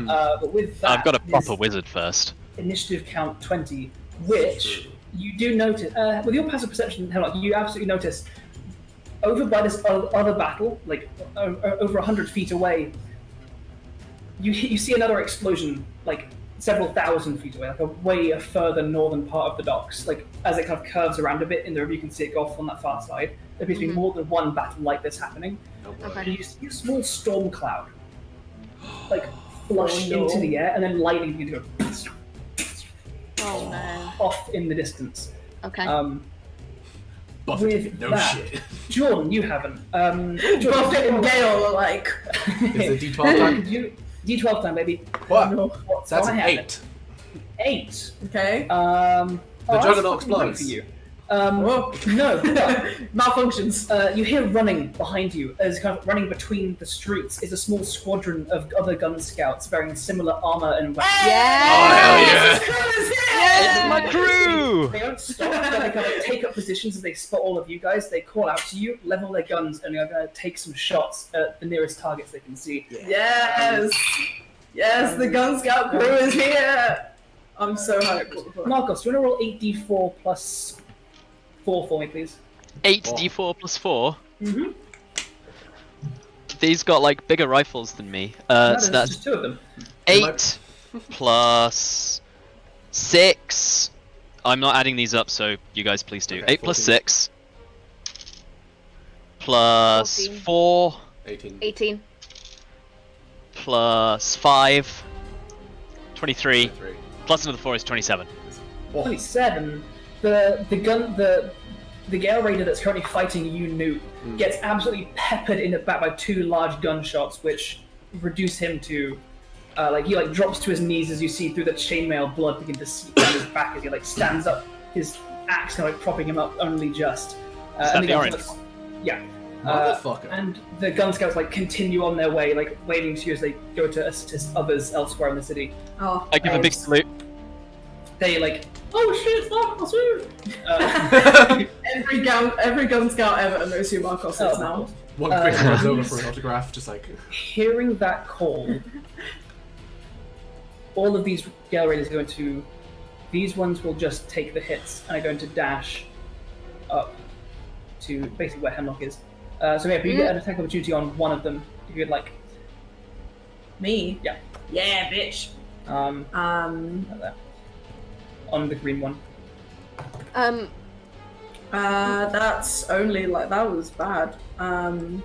But with that, I've got a proper wizard first. Initiative count 20, which you do notice with your passive perception, Hemlock, you absolutely notice over by this other battle, like over 100 feet away. You see another explosion, like several thousand feet away, like a further northern part of the docks. Like as it kind of curves around a bit in the river, you can see it go off on that far side. There appears to be more than one battle like this happening. And you see a small storm cloud, like flush into the air, and then lightning begins to go off in the distance. Okay. With that, Jordan, you haven't. Buffett and Gale are like. Is it D12 time? D12 time, baby. What? That's an 8. 8. Okay. The juggernaut For explodes. you. No, malfunctions. You hear running behind you, as kind of running between the streets is a small squadron of other gun scouts wearing similar armor and weapons. Yeah! Yes, my crew! They don't stop, but they kind of take up positions as they spot all of you guys. They call out to you, level their guns, and they're going to take some shots at the nearest targets they can see. Yes! Yes, the gun scout crew is here! I'm so hyped. Markos, do you want to roll 8d4 plus 4 for me, please? 8d4 plus 4? Mm-hmm. These got like bigger rifles than me. No, so there's that's just 2 of them. 8 plus 6. I'm not adding these up, so you guys please do. Okay, 8 plus 14. 6 plus 14. 4 18. plus 5 23 plus another 4 is 27. 27. The Gale Raider that's currently fighting you, Nute, gets absolutely peppered in the back by 2 large gunshots, which reduce him to he drops to his knees as you see through the chainmail blood begin to seep down his back as he stands up, his axe kind of propping him up only just. Is that the orange? Yeah. Motherfucker. And the gun scouts continue on their way, waiting to you as they go to assist others elsewhere in the city. Oh, I give a big salute. They oh shit, Markos! Woo! Every gun scout ever knows who Markos is now. One quick runs over for an autograph, just like. Hearing that call, all of these Gale Raiders are going to. These ones will just take the hits and are going to dash up to basically where Hemlock is. So yeah, but you get an attack opportunity on one of them if you'd like. Me? Yeah. Yeah, bitch. Like that. On the green one. That's only that was bad. 10.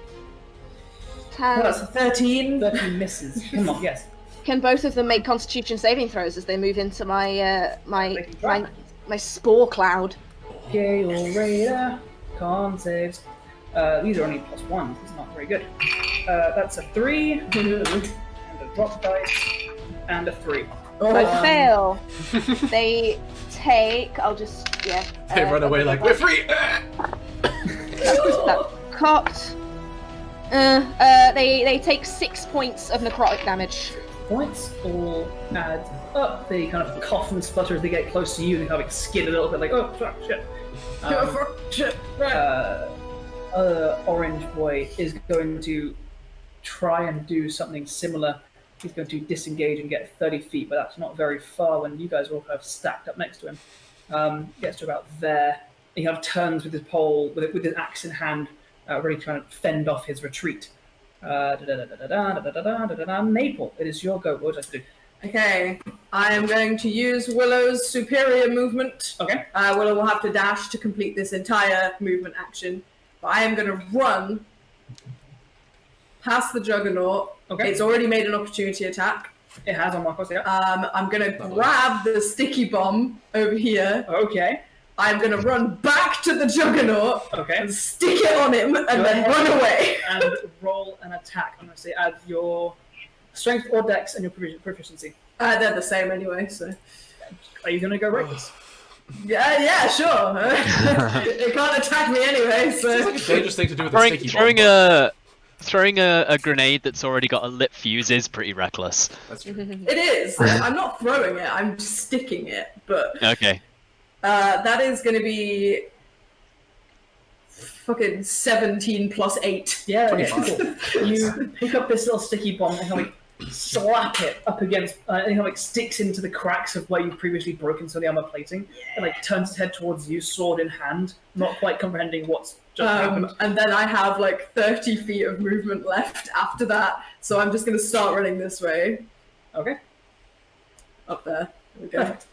That's 13. 13 misses. Come on, yes. Can both of them make Constitution saving throws as they move into my They can my spore cloud? Gale Raider, con saves. These are only +1s. It's not very good. That's a 3 and a drop dice and a 3. I fail. They take. I'll just They run away we're free! Cocked. They take 6 points of necrotic damage. Points all add up. They kind of cough and splutter as they get close to you. They kind of skid a little bit, oh fuck, shit. Shit. Orange boy is going to try and do something similar. He's going to disengage and get 30 feet, but that's not very far when you guys are all kind of stacked up next to him. Gets to about there. He kind of turns with his pole, with his axe in hand, really trying to fend off his retreat. Maple, it is your go. What would you like to do? Okay, I am going to use Willow's superior movement. Okay. Willow will have to dash to complete this entire movement action, but I am going to run past the Juggernaut. Okay. It's already made an opportunity attack. It has on Markos, yeah. I'm gonna grab the sticky bomb over here. Okay. I'm gonna run back to the Juggernaut and stick it on him and then run away. And roll an attack. I'm gonna say add your strength or dex and your proficiency. They're the same anyway, so. Are you gonna go reckless? Yeah, sure. It can't attack me anyway, so. It's like a dangerous thing to do with a sticky bomb. Throwing a grenade that's already got a lit fuse is pretty reckless. That's true. It is. I'm not throwing it, I'm sticking it, but... Okay. That is going to be... fucking 17 plus 8. Yeah, 25. You pick up this little sticky bomb and like slap it up against... and it like sticks into the cracks of where you've previously broken some of the armor plating. And like turns its head towards you, sword in hand, not quite comprehending what's just happened. And then I have like 30 feet of movement left after that, so I'm just going to start running this way. Okay. Up there. There we go. Perfect.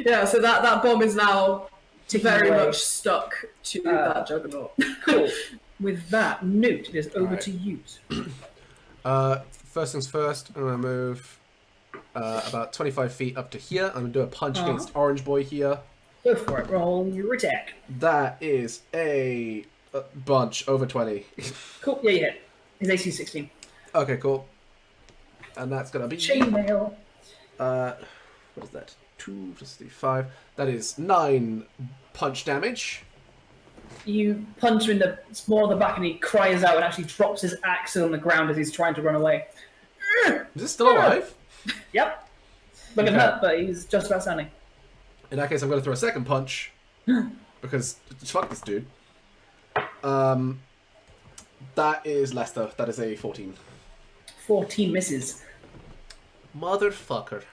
Yeah, so that bomb is now very away. much stuck to that Juggernaut. Cool. With that, Nute, it is over to you. First things first, I'm going to move about 25 feet up to here. I'm going to do a punch against Orange Boy here. Go for it. Roll your attack. That is a bunch, over 20. Cool. Yeah, you hit. His AC 16. Okay, cool. And that's going to be... Chainmail. What is that? 2 plus 3, 5. That is 9 punch damage. You punch him in the small of the back and he cries out and actually drops his axe on the ground as he's trying to run away. Is this still alive? Yep. Looking hurt, but he's just about standing. In that case, I'm going to throw a second punch. Because, fuck this dude. That is less though. That is a 14. 14 misses. Motherfucker.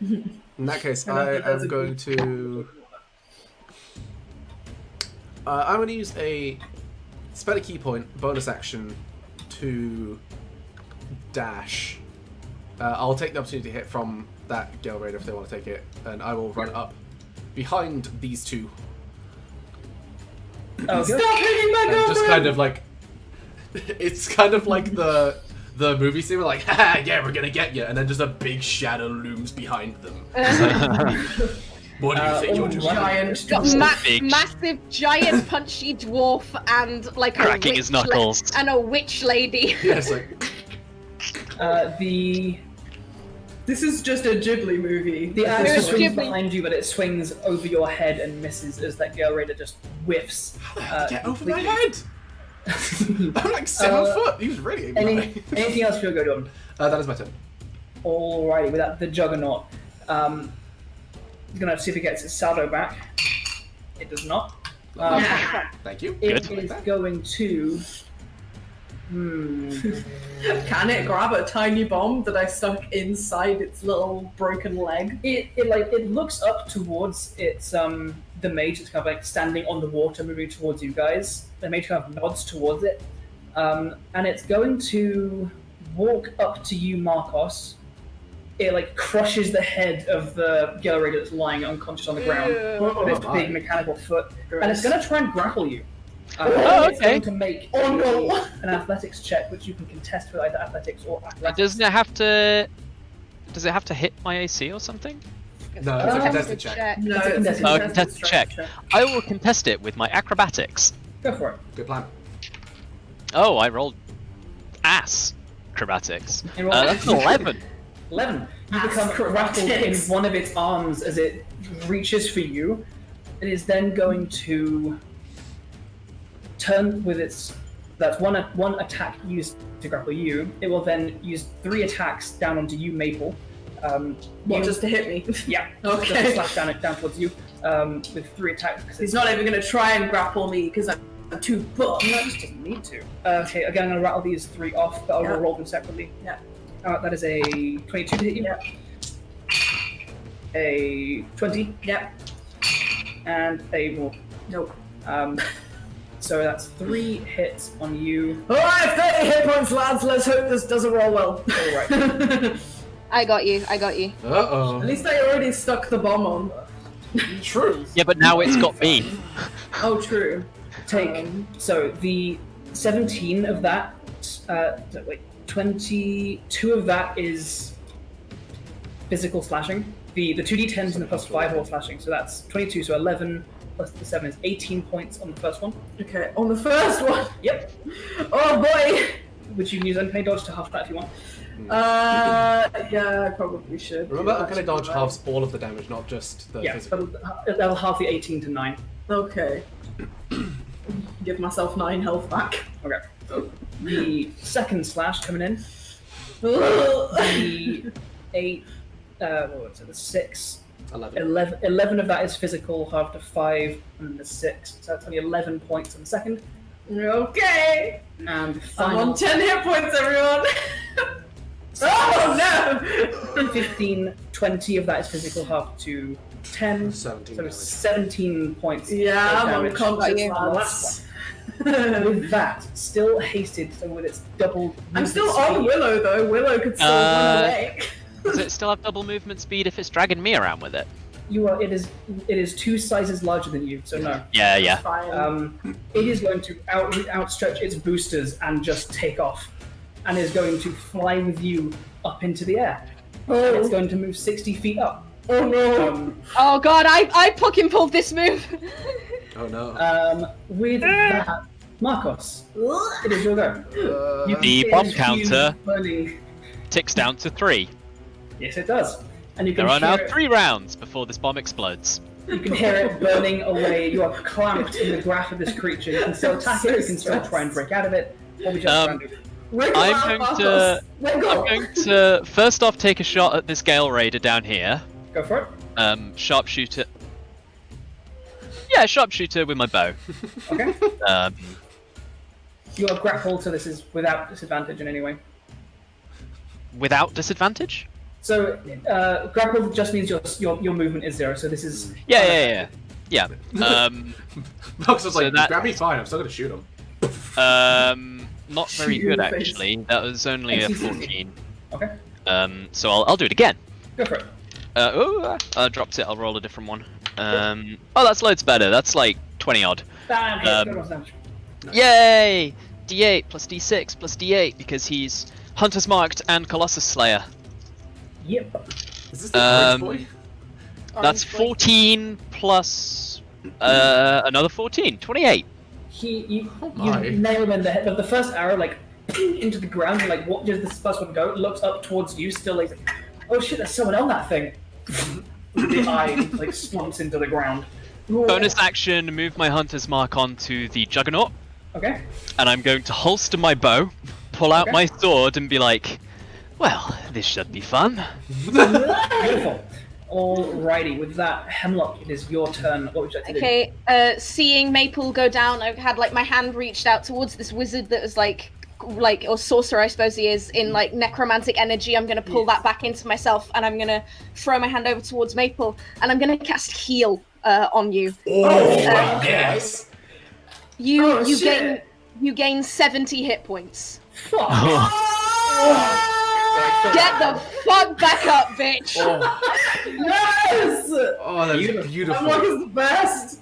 In that case, I am going to... I'm going to use spend a key point, bonus action, to dash. I'll take the opportunity to hit from that Gale Raider if they want to take it, and I will run up behind these two. Oh, Stop hitting my girlfriend! Just kind of like... It's kind of like the movie scene where like, haha, yeah, we're gonna get you, and then just a big shadow looms behind them. What do you think you're doing? Giant, massive, giant, punchy dwarf and like cracking his knuckles and a witch lady. Yeah, it's like... This is just a Ghibli movie. The axe swings behind you, but it swings over your head and misses as that Gale Raider just whiffs. Get over my head! I'm like 7 foot. He was really aiming. Anything else you'll go to him? That is my turn. Alrighty, with that, the Juggernaut. He's gonna see if he gets his saldo back. It does not. Thank you. It is going to. Can it grab a tiny bomb that I stuck inside its little broken leg? It looks up towards its the mage. It's kind of like standing on the water, moving towards you guys. The mage kind of nods towards it, and it's going to walk up to you, Markos. It like crushes the head of the Gale Raider that's lying unconscious on the ground with its big mechanical foot, and it's going to try and grapple you. It's going to make an athletics check, which you can contest with either athletics or athletics. Does it have to hit my AC or something? No, it's a contested check. No, it's a contested check. I will contest it with my acrobatics. Go for it. Good plan. Oh, I rolled ass acrobatics. You rolled That's an 11. 11. You become grappled in one of its arms as it reaches for you. It is then going to turn with its... That's one attack used to grapple you. It will then use 3 attacks down onto you, Maple. Just to hit me? Yeah. Okay. Just to slash down towards you with 3 attacks. He's not even going to try and grapple me because I'm too buff. No, just doesn't need to. Okay, again, I'm going to rattle these 3 off, but I'll roll them separately. Yeah. That is a 22 to hit you. Yeah. A 20. Yep. And a more. Nope. So that's 3 hits on you. Alright, 30 hit points, lads. Let's hope this doesn't roll well. Alright. I got you. Uh-oh. At least I already stuck the bomb on. True. Yeah, but now it's got me. Oh, true. So the 17 of that. 22 of that is physical slashing. The 2d10s and the +5 are all slashing, so that's 22. So 11 plus the 7 is 18 points on the first one. Okay, on the first one. Yep. Oh boy. Which you can use Uncanny Dodge to half that if you want. Yeah, I probably should. Remember, Uncanny Dodge halves all of the damage, not just the physical. That'll half the 18 to 9. Okay. Give myself 9 health back. Okay. The second slash coming in. The 8. What was it? The 6. 11 of that is physical, half to 5, and the 6. So that's only 11 points on the second. Okay. And I'm on 10 hit points, everyone. Oh no! 15, 20 of that is physical, half to 10. 17 So damage. 17 points. Yeah, I'm damage unconscious, on the last lads. one. With that, still hasted, so with its double. I'm still movement on speed- Willow though. Willow could still run away. Does it still have double movement speed if it's dragging me around with it? You are. It is 2 sizes larger than you, so no. Yeah. Fine. It is going to outstretch its boosters and just take off, and is going to fly with you up into the air. And it's going to move 60 feet up. Oh no! Oh god, I fucking pulled this move. Oh no. With that, Markos, it is your go. You can The hear bomb his counter. fuse burning. Ticks down to 3. Yes, it does. And you can There are now hear it. 3 rounds before this bomb explodes. You can hear it burning away. You are clamped in the grasp of this creature. You can still attack it. You can still try and break out of it. What would you like to do? I'm going to first off take a shot at this Gale Raider down here. Go for it. Sharpshooter. Yeah, sharpshooter with my bow. Okay. You are grappled, so this is without disadvantage in any way. Without disadvantage? So grappled just means your movement is 0. So this is Yeah. Markos was like, that- grab me fine, I'm still gonna shoot him. Not very Shoot good in the face. actually. That was only a 14. Okay. So I'll do it again. Go for it. I dropped it. I'll roll a different one. Oh, that's loads better. That's like 20 odd. Bam! Hit. Good damage. Yay! D8 plus D6 plus D8 because he's Hunter's Marked and Colossus Slayer. Yep. Is this the orange boy? That's 14 plus another 14. 28. You my. nail him in the head. The first arrow, like, into the ground. You're like, what does this first one go? It looks up towards you, still like, oh shit, there's someone on that thing. The eye, like, slumps into the ground. Bonus action, move my Hunter's Mark onto the Juggernaut. Okay. And I'm going to holster my bow, pull out Okay. my sword, and be like, well, this should be fun. Beautiful. Alrighty, with that, Hemlock, it is your turn. What would you like to do? Okay, seeing Maple go down, I had like my hand reached out towards this wizard that was like or sorcerer I suppose he is, in like necromantic energy. I'm gonna pull that back into myself and I'm gonna throw my hand over towards Maple and I'm gonna cast heal on you. Yes! You gain 70 hit points. Fuck. Get the fuck back up, bitch! Yes! Oh, that's beautiful. Hemlock is the best!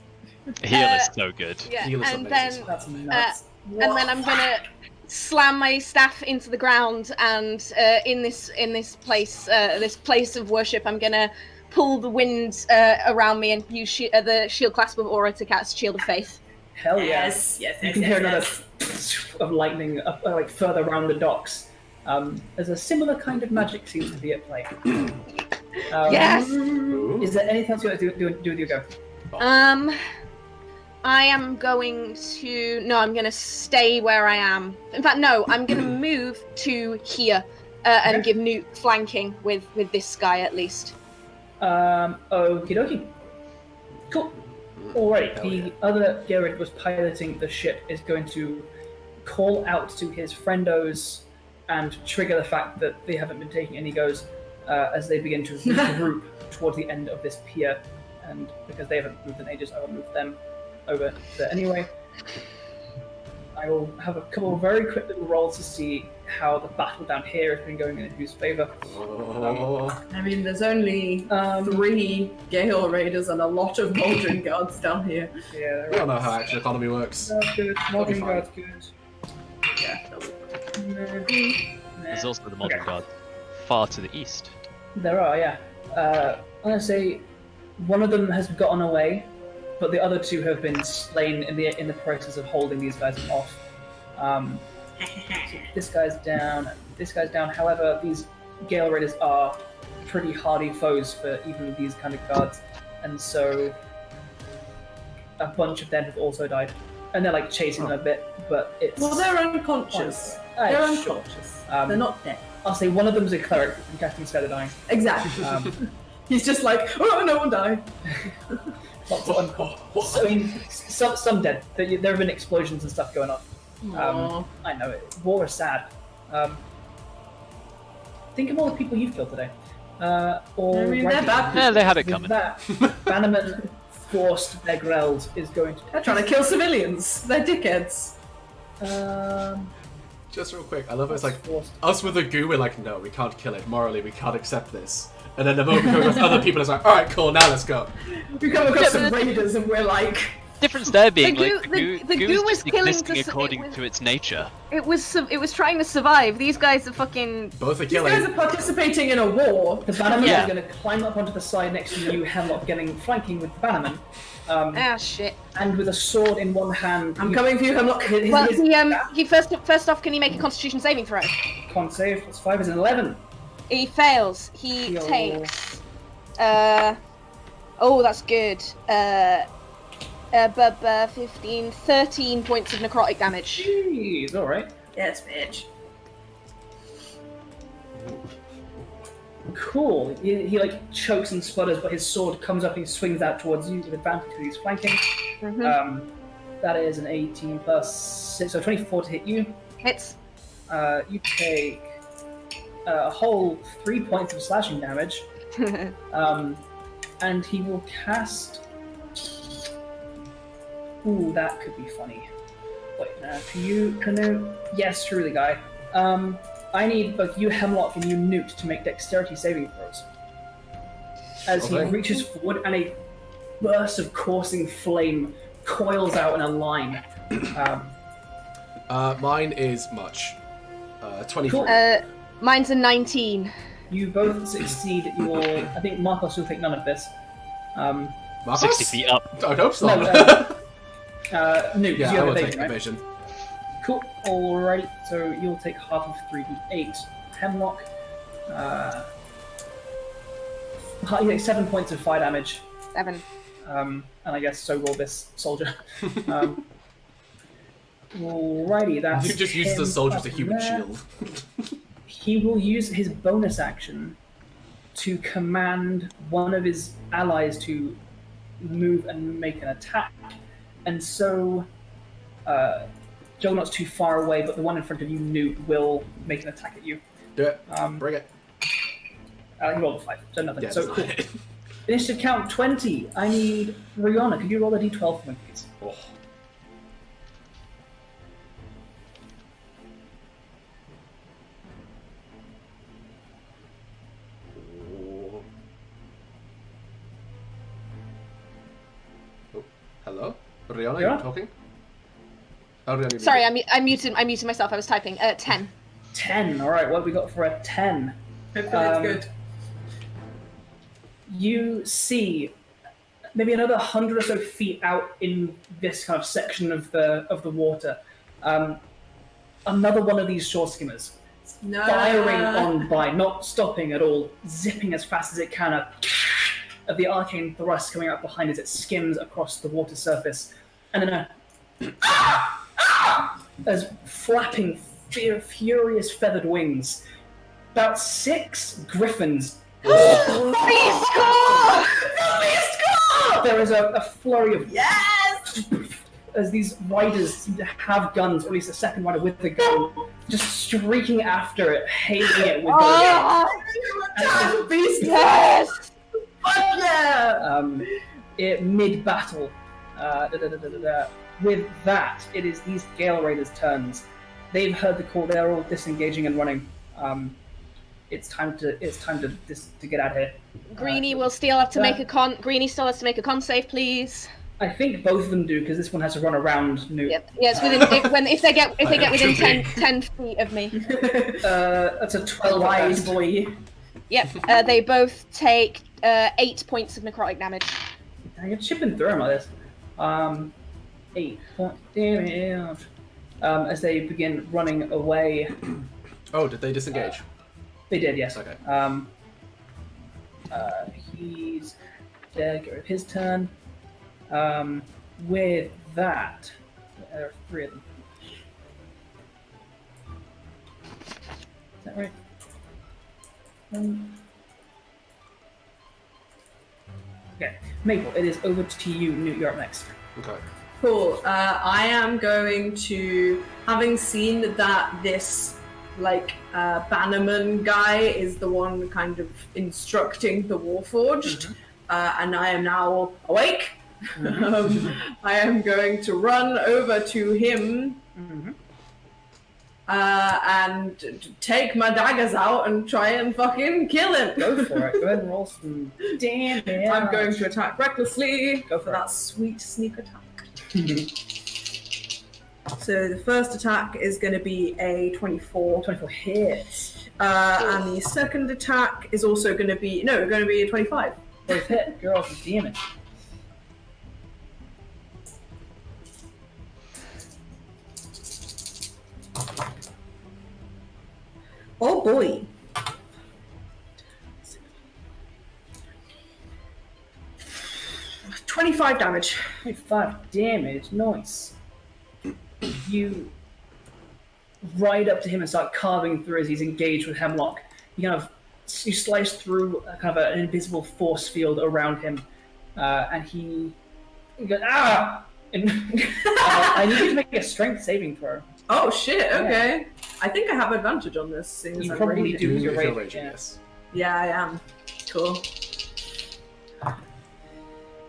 Heal is so good. Yeah, Heal is and amazing. then That's nuts. and then I'm gonna slam my staff into the ground, and in this place of worship, I'm gonna pull the wind around me and use the shield clasp of aura to cast Shield of Faith. Hell yeah. Yes. You can hear another of lightning up, like further around the docks. There's a similar kind of magic seems to be at play. Yes. Is there anything else you want to do with your go? I am going to... No, I'm going to stay where I am. In fact, no, I'm going to move to here and give Nute flanking with this guy at least. Okie dokie. Cool. Alright, the other Gerard was piloting the ship is going to call out to his friendos and trigger the fact that they haven't been taking any goes as they begin to regroup towards the end of this pier. And because they haven't moved in ages, I will move them over there anyway. I will have a couple of very quick little rolls to see how the battle down here has been going in whose favour. I mean, there's only 3 Gale Raiders and a lot of Maldrin guards down here. Yeah, I don't know how action economy works. that's good. Maldrin Guard's good. Yeah. There's also the Maldrin Guard far to the east. There are, yeah. I'm gonna say one of them has gotten away, but the other two have been slain in the process of holding these guys off. So this guy's down. This guy's down. However, these Gale Raiders are pretty hardy foes for even these kind of guards, and so a bunch of them have also died, and they're like chasing them a bit, but it's Well, they're unconscious. They're unconscious. They're not dead. I'll say one of them's a cleric and casting Spell of Dying. Exactly. He's just like, oh, no one died. Lots of unconscious. I mean, some dead. There have been explosions and stuff going on. I know it. War is sad. Think of all the people you've killed today. I mean, they're bad. Yeah, they had it coming. That, Bannerman forced Begreld is going to... They're trying to kill civilians. They're dickheads. Just real quick, I love it. It's like, us with the goo, we're like, no, we can't kill it. Morally, we can't accept this. And then the moment we come across other people, it's like, alright, cool, now let's go. We come across some raiders and we're like... Difference there being The like goo is was just killing existing to- according to its nature. It was trying to survive. These guys are fucking. Both are These killing. guys are participating in a war. The Bannerman Yeah. is going to climb up onto the side next to you, Hemlock, flanking with the Bannerman. Shit. And with a sword in one hand... I'm coming for you, Hemlock. Well, he first off, can he make a Constitution saving throw? Con save, plus 5 is an 11. He fails. He Yo. takes. Oh, that's good. 15, 13 points of necrotic damage. Jeez, alright. Yes, bitch. Cool. He like chokes and sputters, but his sword comes up and he swings out towards you with advantage because he's flanking. That is an 18 plus 6, so 24 to hit you. Hits. You take a whole 3 points of slashing damage. And he will cast... Ooh, that could be funny. Wait, to you, Canoe? Yes, truly, guy. I need both you, Hemlock, and you, Nute, to make dexterity saving throws. As he reaches forward and a burst of coursing flame coils out in a line. Mine is much. 24. Cool. Mine's a 19. You both succeed your... I think Markos will take none of this. Markos? 60 feet up. I hope so. Nute, yeah, you I have will evasion, take right? evasion. Cool. Alright, so you'll take half of 3d8. Hemlock. You take 7 points of fire damage. 7. And I guess so will this soldier. Alrighty, that's... You just use the him soldier as up a human there. shield. He will use his bonus action to command one of his allies to move and make an attack. And so, Juggernaut's too far away, but the one in front of you, Nute, will make an attack at you. Do it. Bring it. He rolled a 5, so nothing. Yeah, So cool. Initiative count 20. I need Riona. Could you roll a d12 for me, please? Oh. Hello? Riona, Yeah? you talking? Oh, Riona, Sorry, I muted myself. I was typing. 10. 10. Alright, what have we got for a 10? Hopefully it's good. You see maybe another 100 or so feet out in this kind of section of the water, another one of these shore skimmers No. firing on by, not stopping at all, zipping as fast as it can of the arcane thrust coming out behind as it skims across the water surface, and then as flapping furious feathered wings, about 6 griffins. There is a flurry of Yes! as these riders seem to have guns, or at least a second rider with the gun, just streaking after it, hailing it with guns. Yes! Fuck yeah! Mid-battle. With that, it is these Gale Raiders' turns. They've heard the call. They're all disengaging and running. It's time to get out of here. Greenie will still have to make a con. Greenie still has to make a con save, please. I think both of them do because this one has to run around Nute. Yep. Yeah, it's within if they get within 10 feet of me. That's a 12 Wise boy. Yep. They both take 8 points of necrotic damage. I get chipping through them like this. 8 point damage. As they begin running away. Oh, did they disengage? They did, yes. Okay. He's dead. Get rid of his turn. With that, there are 3 of them. Is that right? Okay, Maple, it is over to you. Nute, you're up next. Okay. Cool. I am going to, having seen that this Bannerman guy is the one kind of instructing the Warforged, and I am now awake. I am going to run over to him and take my daggers out and try and fucking kill him. Go for it. Go ahead and roll some damage. I'm going to attack recklessly. Go for that sweet sneak attack. So the first attack is going to be a 24. 24 hits. And the second attack is also going to be a 25. Both hit. Girl, some damage. Oh boy. 25 damage. 25 damage. Nice. You ride up to him and start carving through as he's engaged with Hemlock. You slice through kind of an invisible force field around him, and he goes, ah! And, I need you to make a strength saving throw. Oh shit, okay. I think I have advantage on this, seeing as You I'm probably raging. do. You're If you're raging, yes. Yeah, I am. Cool.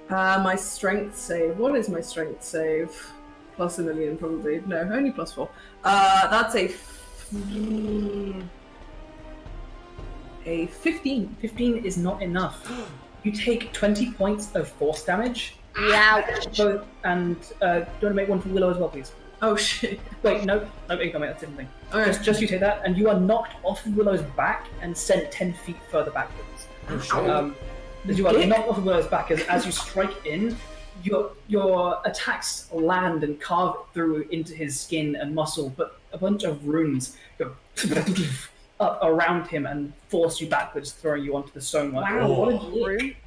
My strength save. What is my strength save? Plus a million, probably. No, only plus 4. That's a 15. 15 is not enough. You take 20 points of force damage. Ouch. Both, and do you want to make one for Willow as well, please? Oh shit. Wait, no, you can't make that different thing. Okay. Just you take that, and you are knocked off of Willow's back and sent 10 feet further backwards. Oh shit. As you are knocked off of Willow's back, as you strike in, your attacks land and carve through into his skin and muscle, but a bunch of runes go up around him and force you backwards, throwing you onto the stonework. Wow, what a dick.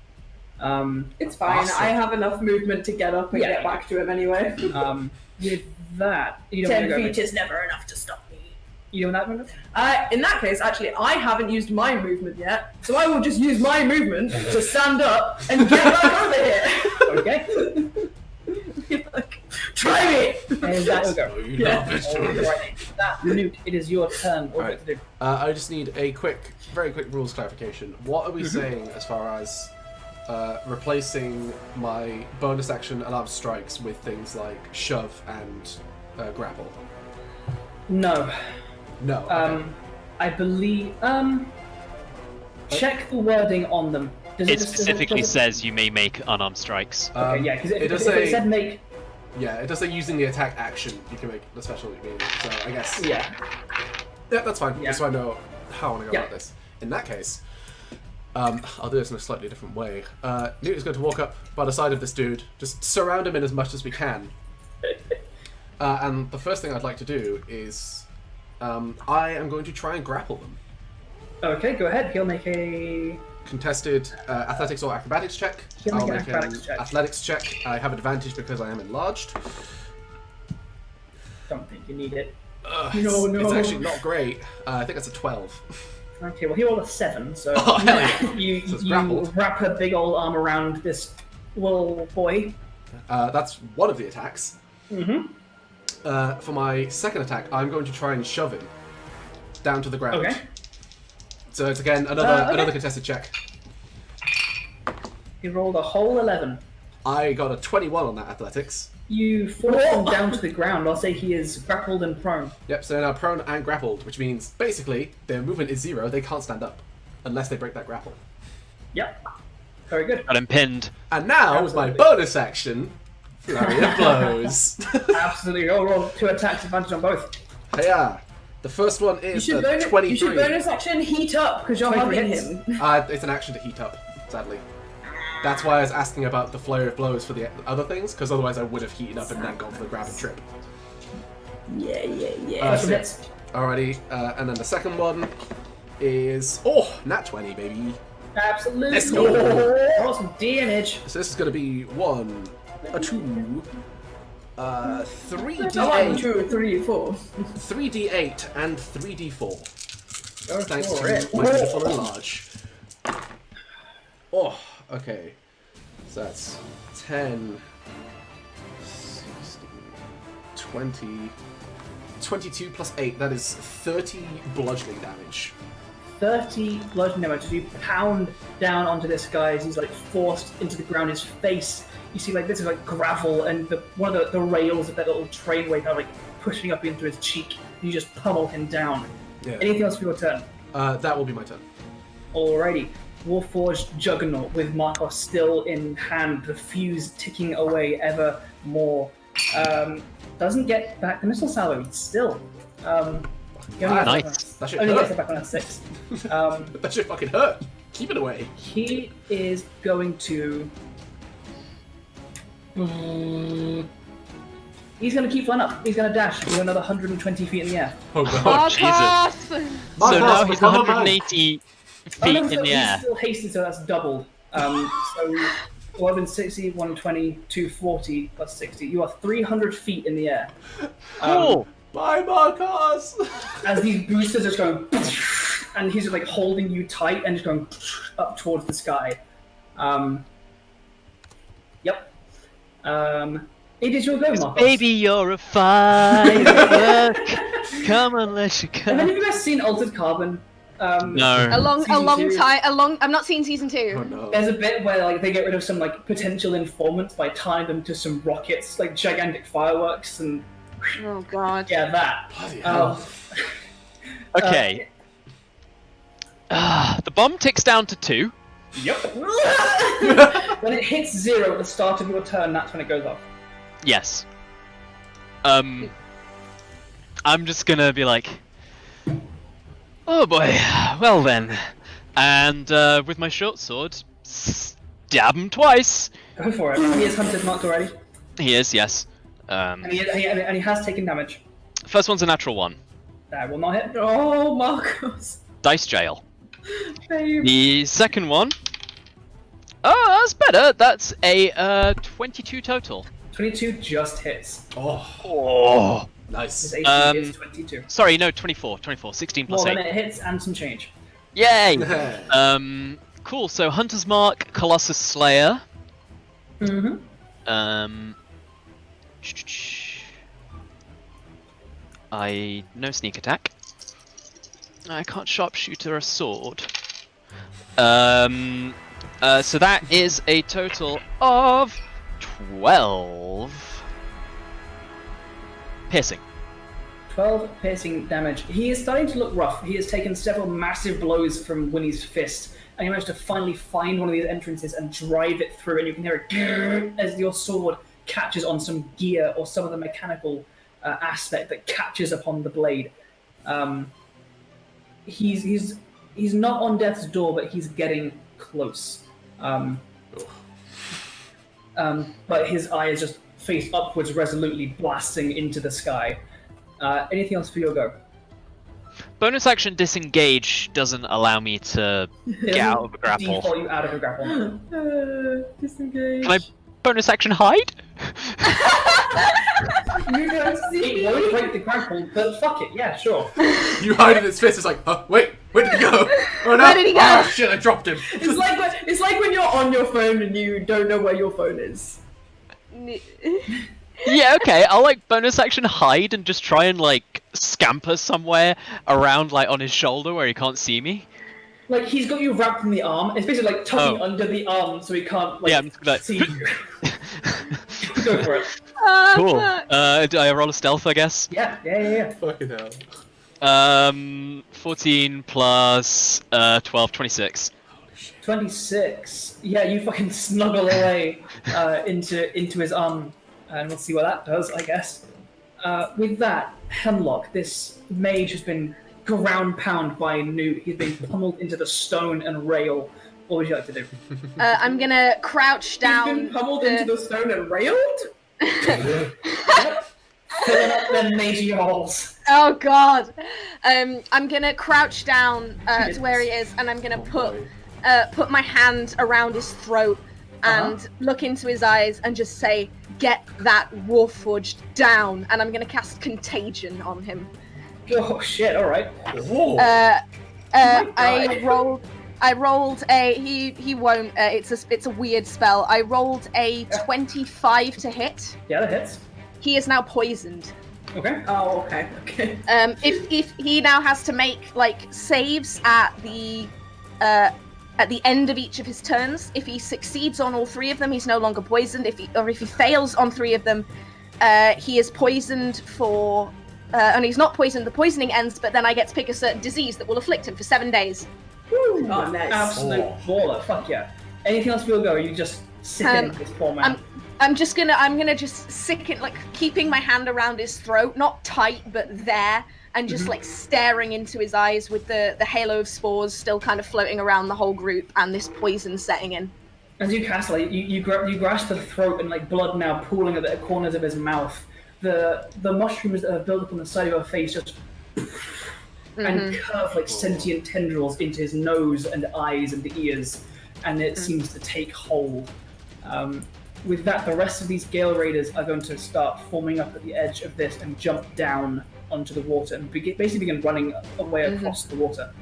It's fine. Awesome. I have enough movement to get up and get back to him anyway. With that, you don't 10 want to feet is never enough to stop me. You doing that movement? In that case, actually, I haven't used my movement yet, so I will just use my movement to stand up and get back over here. Okay. Try me! And that will go. Yeah. Alright, that Nute, it is your turn. What Alright. to do? I just need a very quick rules clarification. What are we saying as far as replacing my bonus action alarm strikes with things like shove and grapple? No. No. Okay. I believe. Check the wording on them. Does It specifically says you may make unarmed strikes. Okay, yeah, because it does if say it said make. Yeah, it does say using the attack action you can make the special mean. So I guess. Yeah. Yeah, that's fine. Yeah. Just so I know how I want to go Yeah. about this. In that case, I'll do this in a slightly different way. Nute is going to walk up by the side of this dude, just surround him in as much as we can. And the first thing I'd like to do is, I am going to try and grapple them. Okay, go ahead. He'll make a. Contested athletics or acrobatics check. He'll make I'll an make acrobatics check. athletics check. I have advantage because I am enlarged. Don't think you need it. It's actually not great. I think that's a 12. Okay, well he rolled a 7, so Oh, hell yeah. you So it's grappled. wrap a big old arm around this little boy. That's one of the attacks. Mm-hmm. For my second attack, I'm going to try and shove him down to the ground. Okay. So it's again Okay. another contested check. He rolled a whole 11. I got a 21 on that athletics. You force him down to the ground. I'll say he is grappled and prone. Yep, so they're now prone and grappled, which means basically their movement is 0. They can't stand up unless they break that grapple. Yep. Very good. Got him pinned. And now, with my bonus action, Flurry of blows. Absolutely. Oh, roll 2 attacks, advantage on both. Yeah. The first one is You a 23. you should bonus action heat up because you're 23 hugging hits. him. It's an action to heat up, sadly. That's why I was asking about the flurry of blows for the other things, because otherwise I would have heated up and then gone for the grab and trip. Yeah. First one hits. Alrighty, and then the second one is... nat 20, baby. Absolutely. Let's go. Roll some damage. So this is going to be 1, a 2, 3d8. 1, 2, 3, 4. 3d8 and 3d4. Go Thanks for to it. my beautiful and large. Oh, okay. So that's 10, 16, 20, 22 plus 8. That is 30 bludgeoning damage. 30 bludgeoning damage as you pound down onto this guy as he's like forced into the ground. His face, you see like this is like gravel, and one of the rails of that little trainway kind of like pushing up into his cheek. You just pummel him down. Yeah. Anything else for your turn? That will be my turn. Alrighty. Warforged Juggernaut with Markos still in hand, the fuse ticking away ever more. Doesn't get back the missile salvo still. He only Nice. gets That should only gets hurt. it back on a 6. That should fucking hurt. Keep it away. He is going to. He's going to keep flying up. He's going to dash to another 120 feet in the air. Oh god. Jesus. Markos! So now he's become a man. 180 Oh, feet no, in so the he's air. still hasted, so that's doubled. So 160, 120, 240 plus 60. You are 300 feet in the air. Cool. Bye, Markos! As these boosters are just going, and he's just like holding you tight and just going up towards the sky. Yep. It is your go, Markos. Baby, you're a firework. Come on, let's go. Have any of you guys seen Altered Carbon? No. A long Season 2. time. I've not seen season 2. Oh no. There's a bit where like they get rid of some like potential informants by tying them to some rockets, like gigantic fireworks, and Oh god. yeah, that. Bloody hell. Okay. The bomb ticks down to 2. Yep. When it hits 0 at the start of your turn, that's when it goes off. Yes. I'm just gonna be like, oh boy, well then. And with my short sword, stab him twice. Go for it. He is hunted marked already, He is, yes. and he has taken damage. First one's a natural 1. That will not hit. Oh, Markos. Dice jail. Babe. The second one, oh, that's better. That's a 22 total. 22 just hits. Oh. His Nice. AC is 22. Sorry, no, 24. 16 plus More than 8. it hits and some change. Yay! Cool, so Hunter's Mark, Colossus Slayer. Mm-hmm. No sneak attack. I can't sharpshooter a sword. So that is a total of 12 piercing. 12 piercing damage. He is starting to look rough. He has taken several massive blows from Winnie's fist, and he managed to finally find one of these entrances and drive it through, and you can hear it as your sword catches on some gear or some of the mechanical aspect that catches upon the blade. He's not on death's door, but he's getting close. But his eye is just face upwards, resolutely blasting into the sky. Anything else for your go? Bonus action disengage doesn't allow me to get out of a grapple. Default you out of a grapple. Disengage. Can I bonus action hide? You don't see. It won't break the grapple, but fuck it. Yeah, sure. You hide in his fist. It's like, wait, where did he go? Oh no! Where did he go? Oh shit! I dropped him. It's like when you're on your phone and you don't know where your phone is. Yeah, okay, I'll like bonus action hide and just try and like scamper somewhere around like on his shoulder where he can't see me. Like he's got you wrapped in the arm. It's basically like tucking under the arm so he can't like Yeah, I'm just like- see you. Go for it. Cool. Do I roll a stealth, I guess? Yeah. Fucking hell. 14 plus 12, 26. 26. Yeah, you fucking snuggle away into his arm. and we'll see what that does, I guess. With that, Hemlock, this mage has been ground pound by Nute. He's been pummeled into the stone and rail. What would you like to do? I'm gonna crouch down. He's been pummeled into the stone and railed? Filling up them mage holes. Oh god. I'm gonna crouch down to where he is, and I'm gonna put my hand around his throat and look into his eyes and just say, "Get that Warforged down!" And I'm gonna cast Contagion on him. Oh shit! All right. I rolled a. He won't. It's a weird spell. I rolled a 25 to hit. Yeah, that hits. He is now poisoned. Okay. Oh, okay. If he now has to make like saves at the end of each of his turns. If he succeeds on all 3 of them, he's no longer poisoned. If he fails on 3 of them, he is poisoned for. And he's not poisoned. The poisoning ends, but then I get to pick a certain disease that will afflict him for 7 days. Woo! Oh, nice. Absolute baller. Fuck yeah. Anything else we'll go? Or you just sicken this poor man. I'm gonna just sicken, like keeping my hand around his throat, not tight, but there, and just like staring into his eyes with the halo of spores still kind of floating around the whole group and this poison setting in. As you cast, like you grasp the throat and like blood now pooling at the corners of his mouth. The mushrooms that have built up on the side of your face just and curve like sentient tendrils into his nose and eyes and ears, and it seems to take hold. With that, the rest of these Gale Raiders are going to start forming up at the edge of this and jump down onto the water and basically begin running away across the water.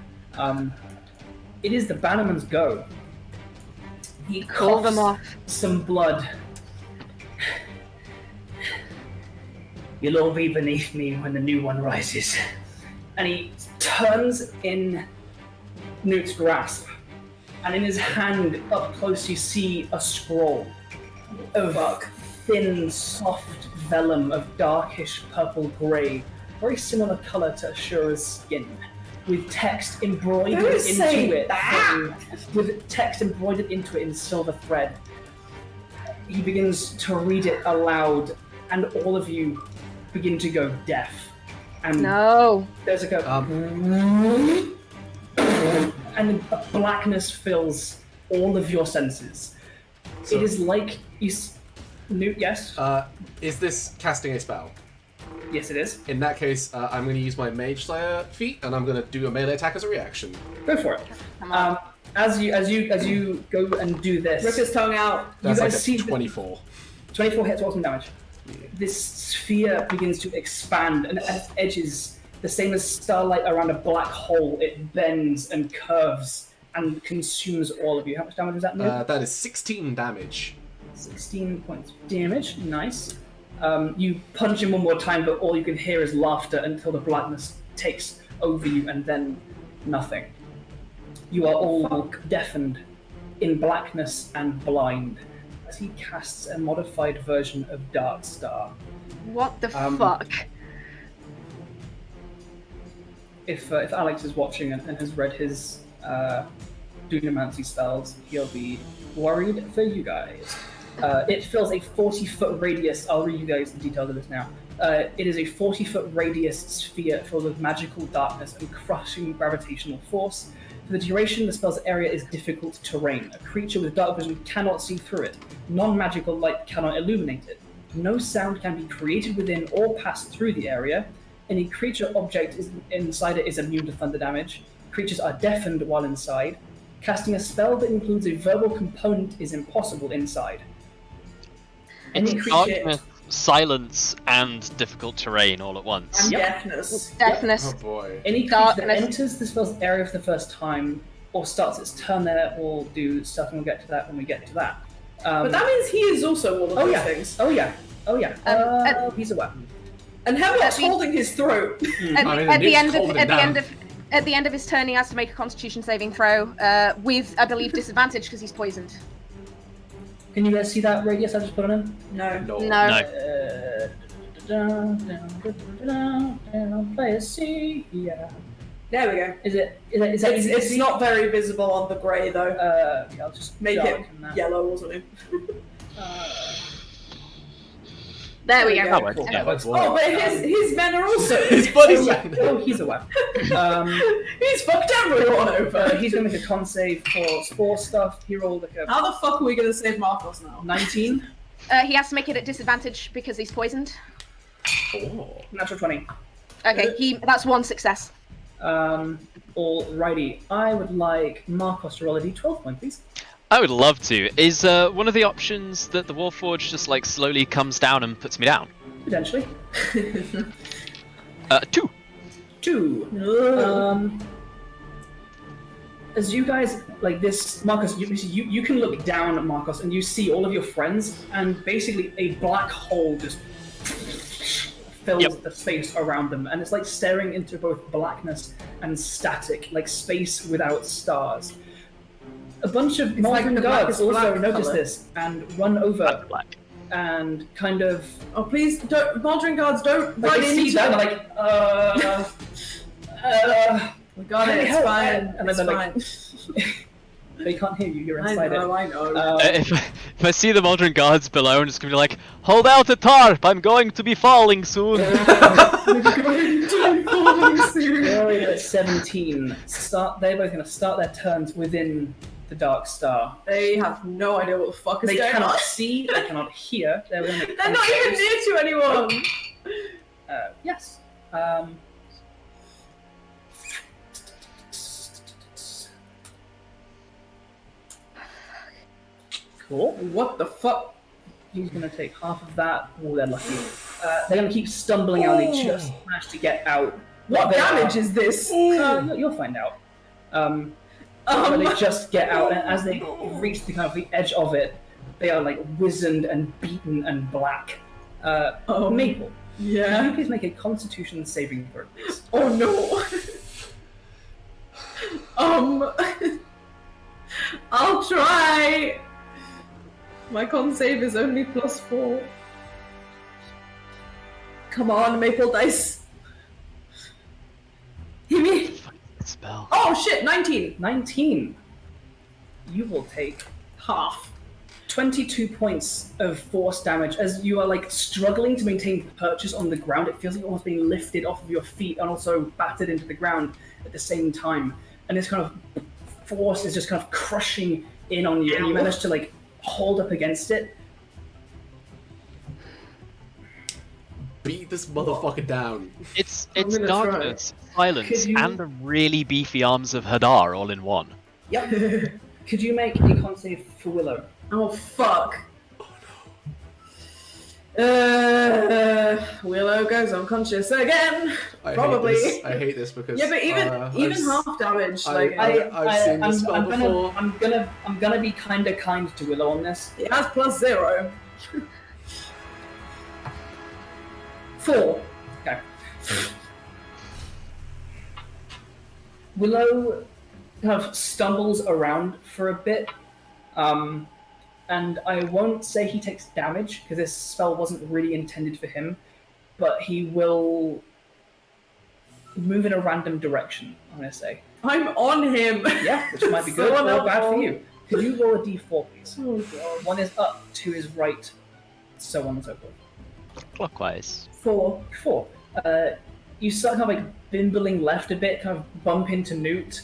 It is the Bannerman's go. He Call them off. Some blood. You'll all be beneath me when the new one rises. And he turns in Nute's grasp, and in his hand, up close, you see a scroll of thin, soft vellum of darkish purple-grey, very similar color to Ashura's skin, with text embroidered into it in silver thread. He begins to read it aloud, and all of you begin to go deaf. And there's like and a blackness fills all of your senses. So, it is like Nute, yes? Is this casting a spell? Yes, it is. In that case, I'm going to use my Mage Slayer feat, and I'm going to do a melee attack as a reaction. Go for it. As you go and do this, rip his tongue out. That's like a 24. 24 hits, awesome damage. This sphere begins to expand, and at its edges, the same as starlight around a black hole, it bends and curves and consumes all of you. How much damage was that, Nute? That is 16 damage. 16 points of damage. Nice. You punch him one more time, but all you can hear is laughter until the blackness takes over you, and then nothing. You are all deafened in blackness and blind as he casts a modified version of Dark Star. What the fuck? If Alex is watching and has read his Dunamancy spells, he'll be worried for you guys. It fills a 40-foot radius. I'll read you guys the details of this now. It is a 40-foot radius sphere filled with magical darkness and crushing gravitational force. For the duration, the spell's area is difficult terrain. A creature with dark vision cannot see through it. Non-magical light cannot illuminate it. No sound can be created within or passed through the area. Any creature object inside it is immune to thunder damage. Creatures are deafened while inside. Casting a spell that includes a verbal component is impossible inside. Any creature... Darkness, silence, and difficult terrain all at once. And deafness. Deafness. Oh boy. Any creature that enters the spell's area for the first time or starts its turn there will do stuff, and we'll get to that when we get to that. But that means he is also all of those things. Oh yeah. He's a weapon. And Hemlock's holding his throat. At the end of his turn, he has to make a Constitution saving throw with, I believe, disadvantage because he's poisoned. Can you guys see that radius I just put on him? No. Play a C. Yeah. There we go. Is that It's not very visible on the grey though. I'll just make it that. yellow or something. There we go. That works. Cool. Yeah. Oh, but his men are also. His buddies. Oh, he's a web. He's fucked everyone over. He's gonna make a con save for spore stuff. He rolled like a How the fuck are we gonna save Markos now? 19. He has to make it at disadvantage because he's poisoned. Oh. Natural 20. Okay, that's one success. Alrighty. I would like Markos to roll a d12 point, please. I would love to. Is one of the options that the Warforged just like slowly comes down and puts me down? Potentially. 2. 2. As you guys like this, Markos, you can look down at Markos and you see all of your friends, and basically a black hole just fills the space around them, and it's like staring into both blackness and static, like space without stars. A bunch of Maldrin guards also notice this and run over Black. and kind of. Oh, please, don't, Maldrin guards, don't Like, run they see into that, them. like, We got it, it's help? fine. And It's then they're fine. like, they can't hear you. You're inside I know. If I see the Maldrin guards below, I'm just gonna be like, hold out the tarp! I'm going to be falling soon. They're at 17. They're both going to start their turns within the Dark Star. They have no idea what the fuck is They going on. cannot see. They cannot hear. They're They're not even near to anyone. Yes. Cool. What the fuck? He's going to take half of that. Oh, they're lucky. They're going to keep stumbling out. They just managed to get out. What They damage are- is this? You'll find out. But they just get out, and as they reach the kind of the edge of it, they are like wizened and beaten and black. Maple, can you Yeah. please make a Constitution saving throw, please? Oh no. I'll try. My con save is only +4. Come on, Maple dice. Hit me. Spell. Oh shit, 19. 19. You will take half. 22 points of force damage as you are like struggling to maintain purchase on the ground. It feels like you're almost being lifted off of your feet and also battered into the ground at the same time. And this kind of force is just kind of crushing in on you, and you manage to like hold up against it. Beat this motherfucker down. It's gonna darkness, silence, Could you- and the really beefy arms of Hadar all in one. Yep. Could you make a con save for Willow? Oh fuck. Oh no. Willow goes unconscious again. Probably. I hate this because Yeah, but even I've half damage, I- like I've seen this spell before. I'm gonna be kind to Willow on this. it has +0. 4. Okay. Willow kind of stumbles around for a bit, and I won't say he takes damage because this spell wasn't really intended for him, but he will move in a random direction. I'm gonna say, I'm on him. yeah, which might be So good or bad unhelpful. for you. Could you roll a d4, please? Oh, God. 1 is up, 2 is right, so on and so forth. Clockwise. 4. 4. You start kind of like bimbling left a bit, kind of bump into Nute,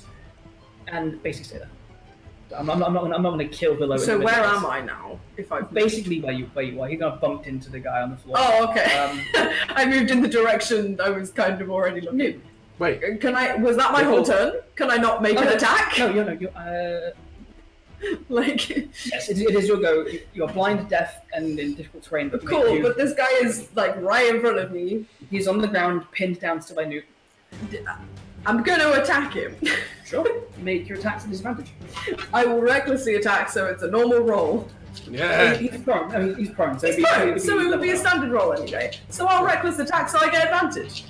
and basically stay there. I'm not going to kill Willow. So where am I now? If I Basically where you are. He kind of bumped into the guy on the floor. Oh, okay. I moved in the direction I was kind of already looking. Nute. Wait, Can I? Was that my whole turn? Can I not make an attack? No, you're Like, yes, it is your go. You're blind, deaf, and in difficult terrain. But cool. But this guy is like right in front of me. he's on the ground, pinned down still by Nute. I'm going to attack him. Sure. Make your attacks at disadvantage. I will recklessly attack, so it's a normal roll. yeah. He's prone. I mean, he's prone. So, He's it'd be- prone, it'd so it would be a level standard roll anyway. So I'll reckless attack, so I get advantage.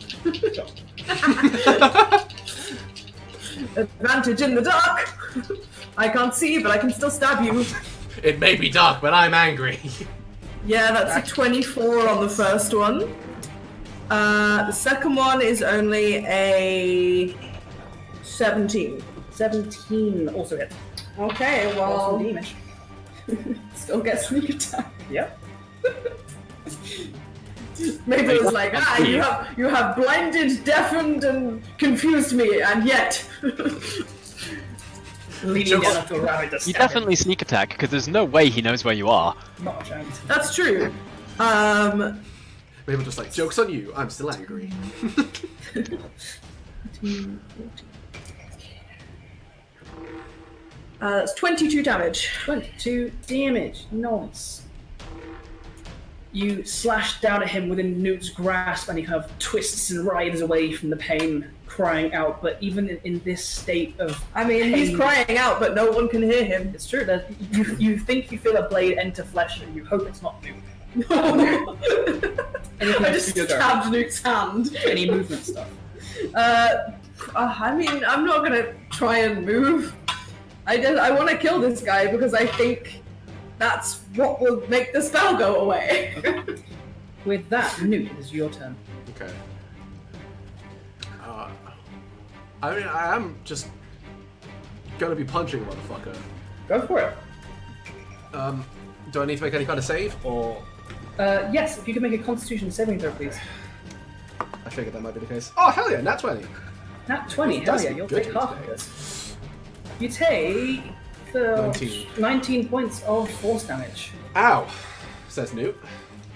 Advantage in the dark. I can't see, but I can still stab you. It may be dark, but I'm angry. Yeah, that's a 24 on the first one. The second one is only a 17. 17 also hit. Okay, Roll some well, damage. still get sneak attack. Yep. Maybe it was like, you have blinded, deafened, and confused me, and yet. Leading down to a rabbit. You definitely sneak attack, because there's no way he knows where you are. Not a chance. That's true. Maybe just like, joke's on you, I'm still angry. That's 22 damage. 22 damage. Nice. You slash down at him within Nute's grasp, and he kind of twists and writhes away from the pain, crying out. But even in this state of pain, he's crying out, but no one can hear him. It's true. That you think you feel a blade enter flesh, and you hope it's not Nute. I just stabbed Nute's hand. Any movement stuff? I'm not gonna try and move. I want to kill this guy because I think that's what will make the spell go away. Okay. With that, Nute, it is your turn. Okay. I am just gonna be punching a motherfucker. Go for it. Do I need to make any kind of save, or...? Yes, if you could make a Constitution saving throw, please. I figured that might be the case. Oh, hell yeah, nat 20. Nat 20, hell yeah, you'll take half of this. You take 19 points of force damage. Ow, says Nute,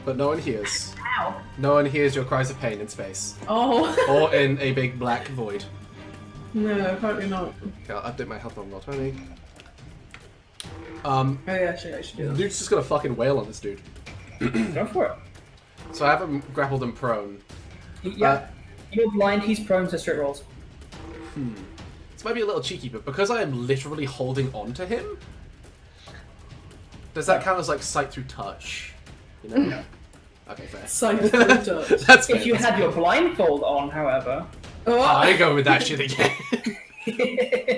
but no one hears. Ow. No one hears your cries of pain in space. Oh. Or in a big black void. No, apparently not. Okay, I'll update my health on roll 20. Oh yeah, I should do that. Nute's just gonna fucking wail on this dude. Go for it. So I have him grappled and prone. You're blind, he's prone to straight rolls. This might be a little cheeky, but because I am literally holding on to him, does that count as like sight through touch? You know? No. Okay, fair. Sight through touch. That's fair. If you had your blindfold on, however. I go with that shit again.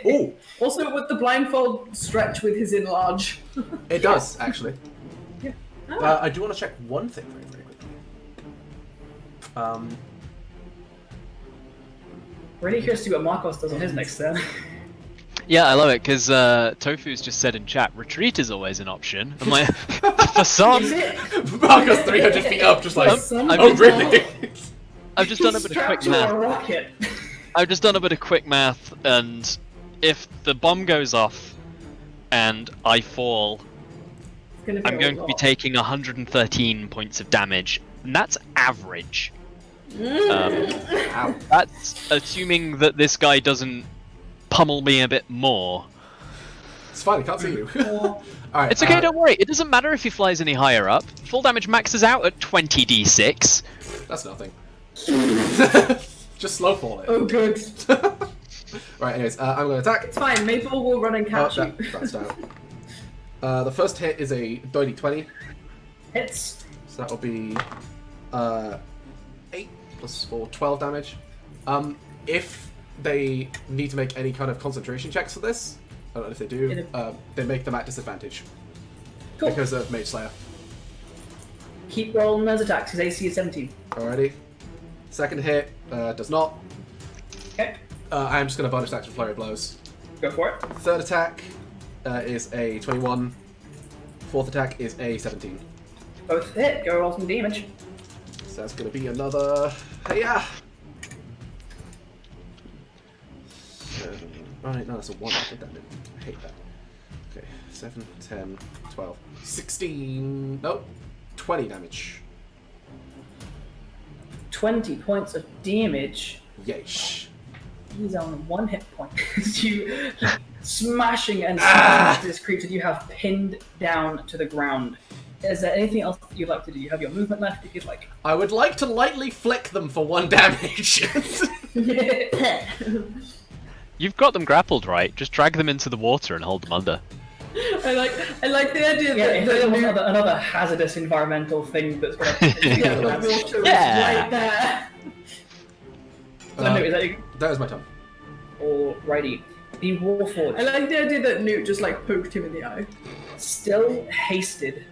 Ooh. Also, would the blindfold stretch with his enlarge? It does, actually. Yeah. I do want to check one thing very, very quickly. Really curious to see what Markos does on his next turn. Yeah, I love it, because Tofu's just said in chat, retreat is always an option. I'm like, for some... Is it? Markos 300 feet up, just like, oh really? I've just done a bit of quick Strapped to a math. rocket. I've just done a bit of quick math, and if the bomb goes off and I fall, I'm going to be taking 113 points of damage, and that's average. That's assuming that this guy doesn't pummel me a bit more. It's fine, I can't see you. Alright, It's okay, don't worry. It doesn't matter if he flies any higher up. Full damage maxes out at 20d6. That's nothing. Just slow fall it. Oh, good. Right, anyways, I'm going to attack. It's fine. Maple will run and catch you. That's down. The first hit is a dirty 20. Hits. So that will be 8 plus 4, 12 damage. If they need to make any kind of concentration checks for this, I don't know if they do, they make them at disadvantage. Cool. Because of Mage Slayer. Keep rolling those attacks, his AC is 17. Alrighty. Second hit does not. Okay. I am just going to bonus action Flurry of Blows. Go for it. Third attack is a 21. Fourth attack is a 17. Both hit, go roll some damage. So that's going to be another... Hey-ya! Right, no, that's a 1. I hate that. Okay, 7, 10, 12, 16... Nope. 20 damage. 20 points of damage. Yeesh. He's on 1 hit point. You smashing and smashing this creature you have pinned down to the ground. Is there anything else that you'd like to do? You have your movement left if you'd like. I would like to lightly flick them for 1 damage. You've got them grappled, right? Just drag them into the water and hold them under. I like the idea Yeah, that if there was another hazardous environmental thing that's going to... the water Yeah. is right there. Is that you? That is my turn. Alrighty. The I Warforged, like the idea that Nute just like poked him in the eye. still hasted.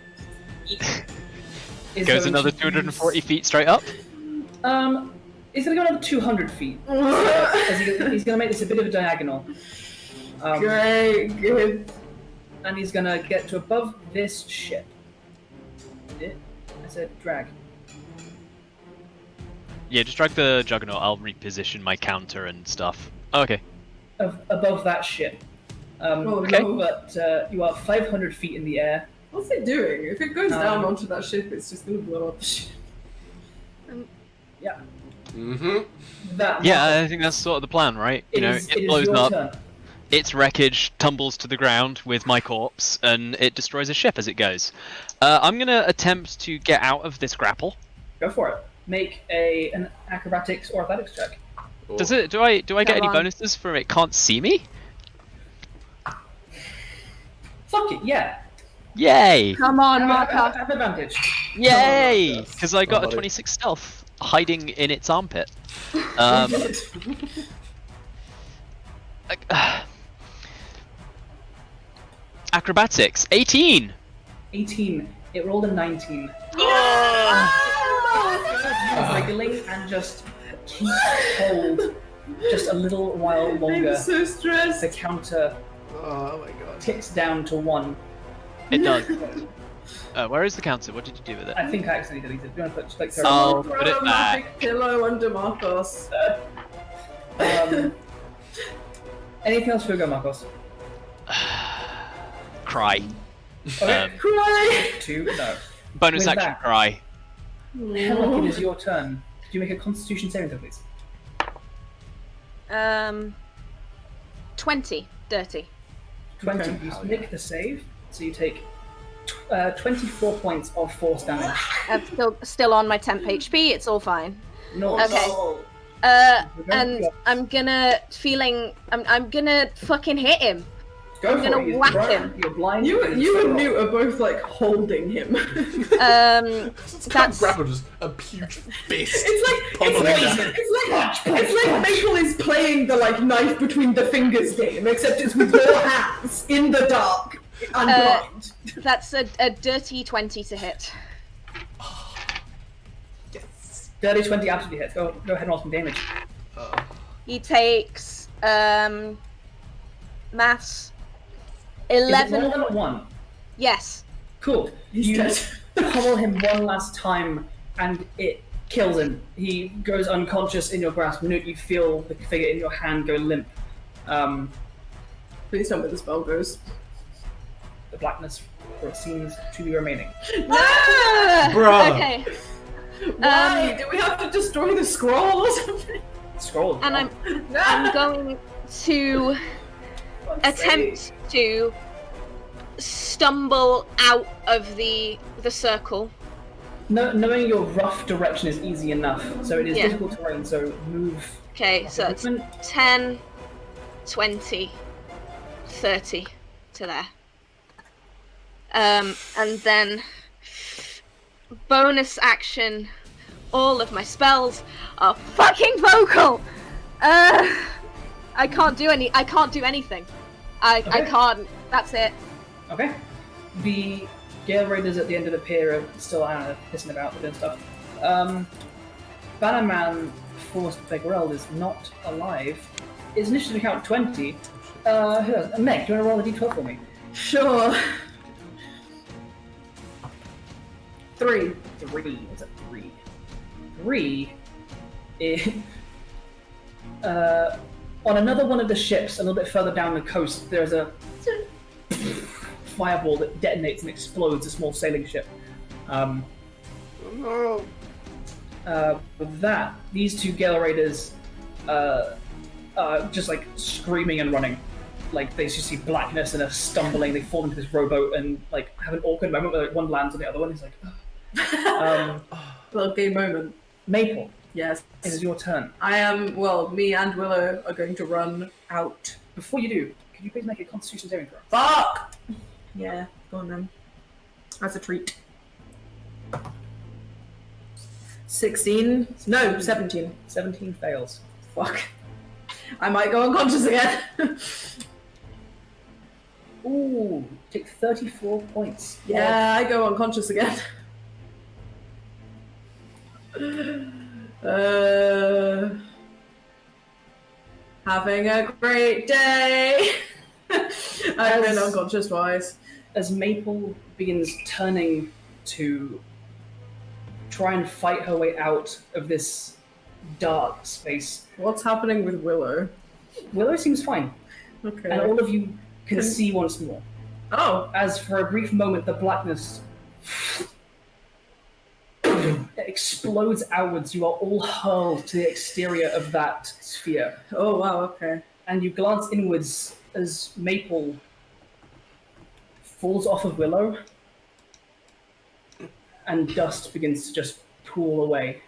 is Goes going another to 240 feet straight up. He's going to go another 200 feet. As he's going to make this a bit of a diagonal. Great, good. And he's going to get to above this ship. I said drag. Yeah, just drag the Juggernaut. I'll reposition my counter and stuff. Oh, okay. Above that ship. Okay. But you are 500 feet in the air. What's it doing? If it goes down onto that ship, it's just going to blow up the ship. Yeah. Yeah, I think that's sort of the plan, right? It blows up. Turn. Its wreckage tumbles to the ground with my corpse, and it destroys a ship as it goes. I'm gonna attempt to get out of this grapple. Go for it. Make an acrobatics or athletics check. Does it? Do I get any bonuses for it can't see me? Fuck it, yeah. Yay! Come on, Markos. Have advantage. Yay! Because I got a 26 stealth hiding in its armpit. Acrobatics, 18! 18. It rolled a 19. Wriggling and just keep hold just a little while longer. I'm so stressed. The counter ticks down to 1. It does. Where is the counter? What did you do with it? I think I accidentally deleted it. Do you want to put like I'll Throw put it a back. magic pillow under Markos. Anything else for you, Markos? Cry. Okay. Cry! 2, no. Bonus With action, that- cry. Hemlock, it is your turn. Could you make a Constitution saving throw, please? 20. Dirty. 20. Okay. You make the save, so you take 24 points of force damage. I'm still on my temp HP. It's all fine. No. Okay. And I'm gonna fucking hit him. Go I'm for gonna it. He's whack blind. him. You're blind. You and Nute are both like holding him. That's Grapple just a huge fist. It's like Maple is playing the like knife between the fingers game, except it's with your hands in the dark and blind. that's a dirty 20 to hit. Dirty 20 absolutely hits. Go ahead and roll some damage. He takes maths. Is it 11. more than a 1? Yes. Cool. You pummel him one last time, and it kills him. He goes unconscious in your grasp. Nute, you feel the figure in your hand go limp. Please tell me the spell goes. The blackness seems to be remaining. Bruh. Okay. Why? Do we have to destroy the scroll or something? Scroll. And I'm going to attempt to stumble out of the circle. No, knowing your rough direction is easy enough, so it is Yeah. difficult terrain, so move. Okay, so it's 10, 20, 30 to there. And then bonus action, all of my spells are fucking vocal. I can't do anything. I can't. That's it. Okay. The Gale Raiders at the end of the pier are still pissing about doing stuff. Bannerman forced by Gerald is not alive. His initiative count 20. Who else? Meg, do you want to roll a d12 for me? Sure. 3. 3. What's a 3? 3 is... on another one of the ships, a little bit further down the coast, there's a fireball that detonates and explodes a small sailing ship. No. With that, these two Gale Raiders just like screaming and running. Like they just see blackness and are stumbling. They fall into this rowboat and like have an awkward moment where like, one lands on the other one. He's like, Well, game moment. Maple, Yes. it is your turn. I am, well, me and Willow are going to run out. Before you do, could you please make a Constitution saving throw? Fuck! Yeah, go on then. As a treat. 16? No, 17. 17 fails. Fuck. I might go unconscious again. Ooh, take 34 points. Yeah, I go unconscious again. Having a great day. I've been unconscious twice. As Maple begins turning to try and fight her way out of this dark space. What's happening with Willow? Willow seems fine, Okay. and all of you can see once more. Oh. As for a brief moment, the blackness explodes outwards. You are all hurled to the exterior of that sphere. Oh, wow, okay. And you glance inwards as Maple falls off of Willow, and dust begins to just pool away.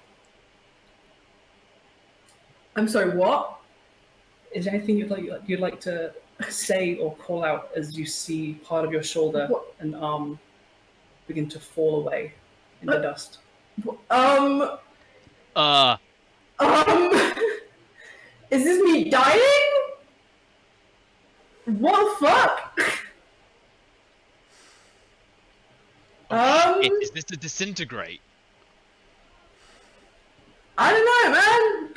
I'm sorry, what? Is there anything you'd like to say or call out as you see part of your shoulder and arm begin to fall away in the dust? Is this me dying? What the fuck? Shit, is this a disintegrate? I don't know, man.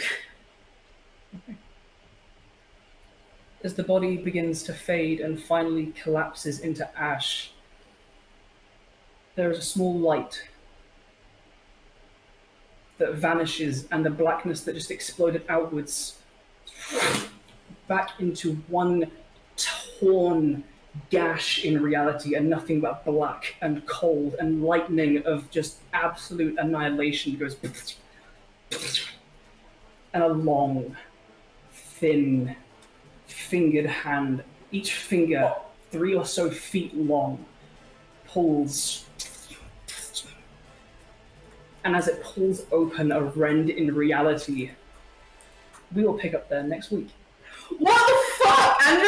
As the body begins to fade and finally collapses into ash, there is a small light that vanishes, and the blackness that just exploded outwards back into one torn gash in reality, and nothing but black and cold and lightning of just absolute annihilation goes, and a long, thin, fingered hand, each finger 3 or so feet long, pulls, and as it pulls open a rend in reality, we will pick up there next week. What the fuck, Andrew?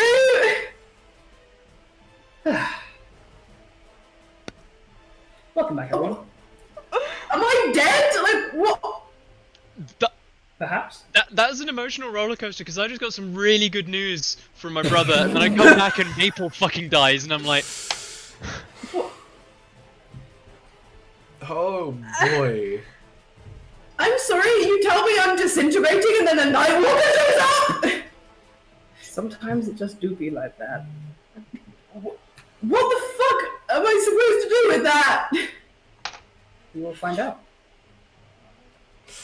Welcome back, everyone. Am I dead? Like, what? Perhaps. That was an emotional roller coaster because I just got some really good news from my brother, and then I come back and Maple fucking dies, and I'm like, oh boy. I'm sorry, you tell me I'm disintegrating and then a Nightwalker shows up? Sometimes it just do be like that. What the fuck am I supposed to do with that? We will find out.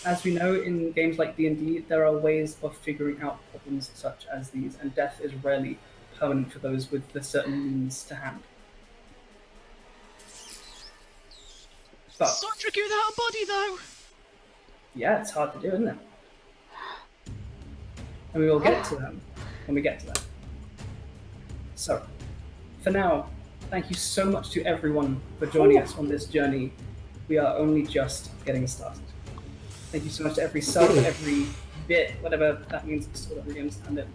As we know, in games like D&D, there are ways of figuring out problems such as these, and death is rarely permanent for those with the certain means to hand. But, so tricky without a body, though. yeah, it's hard to do, isn't it? And we will get to them when we get to that. So, for now, thank you so much to everyone for joining us on this journey. We are only just getting started. Thank you so much to every sub, every bit, whatever that means, I still don't really understand it.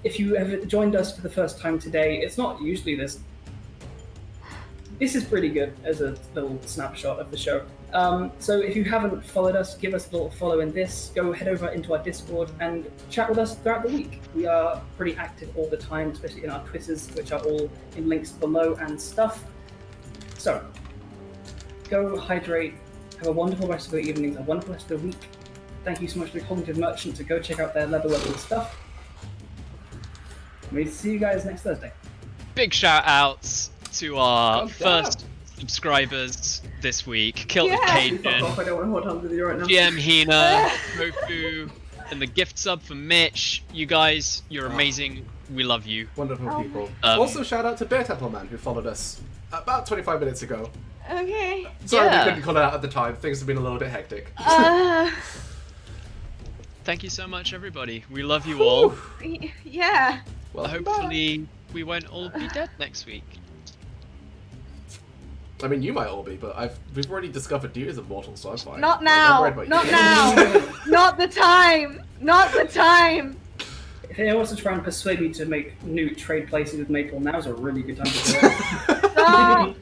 If you have joined us for the first time today, it's not usually this. This is pretty good as a little snapshot of the show. So if you haven't followed us, give us a little follow in this. Go head over into our Discord and chat with us throughout the week. We are pretty active all the time, especially in our Twitters, which are all in links below and stuff. So, go hydrate. Have a wonderful rest of your evenings, a wonderful rest of the week. Thank you so much to the Cognitive Merchant to go check out their leatherworking stuff. We'll see you guys next Thursday. Big shout outs to our first subscribers this week. Kilted Fuck off, I Cajun, don't want to hold hands with you right now. GM Hina, Tofu, and the gift sub for Mitch. You guys, you're amazing. We love you. Wonderful people. Also, shout out to Bear Temple Man who followed us about 25 minutes ago. Okay. Sorry Yeah. we couldn't call it out at the time. Things have been a little bit hectic. Thank you so much, everybody. We love you all. Yeah. Well, Hopefully, we won't all be dead next week. I mean, you might all be, but we've already discovered Nute is immortal, so I'm fine. Not Like, I'm now. worried about Not you. now. Not the time. Not the time. If anyone wants to try and persuade me to make Nute trade places with Maple, now's a really good time to do it. Stop.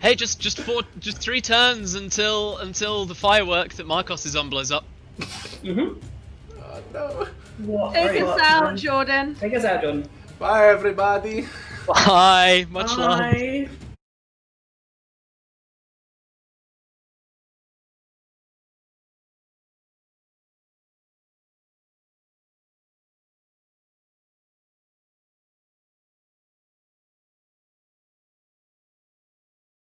Hey, just 3 turns until the firework that Markos is on blows up. No. What? Take us Right. out, Jordan. Take us out, Jordan. Bye, everybody. Bye. Much love. Bye.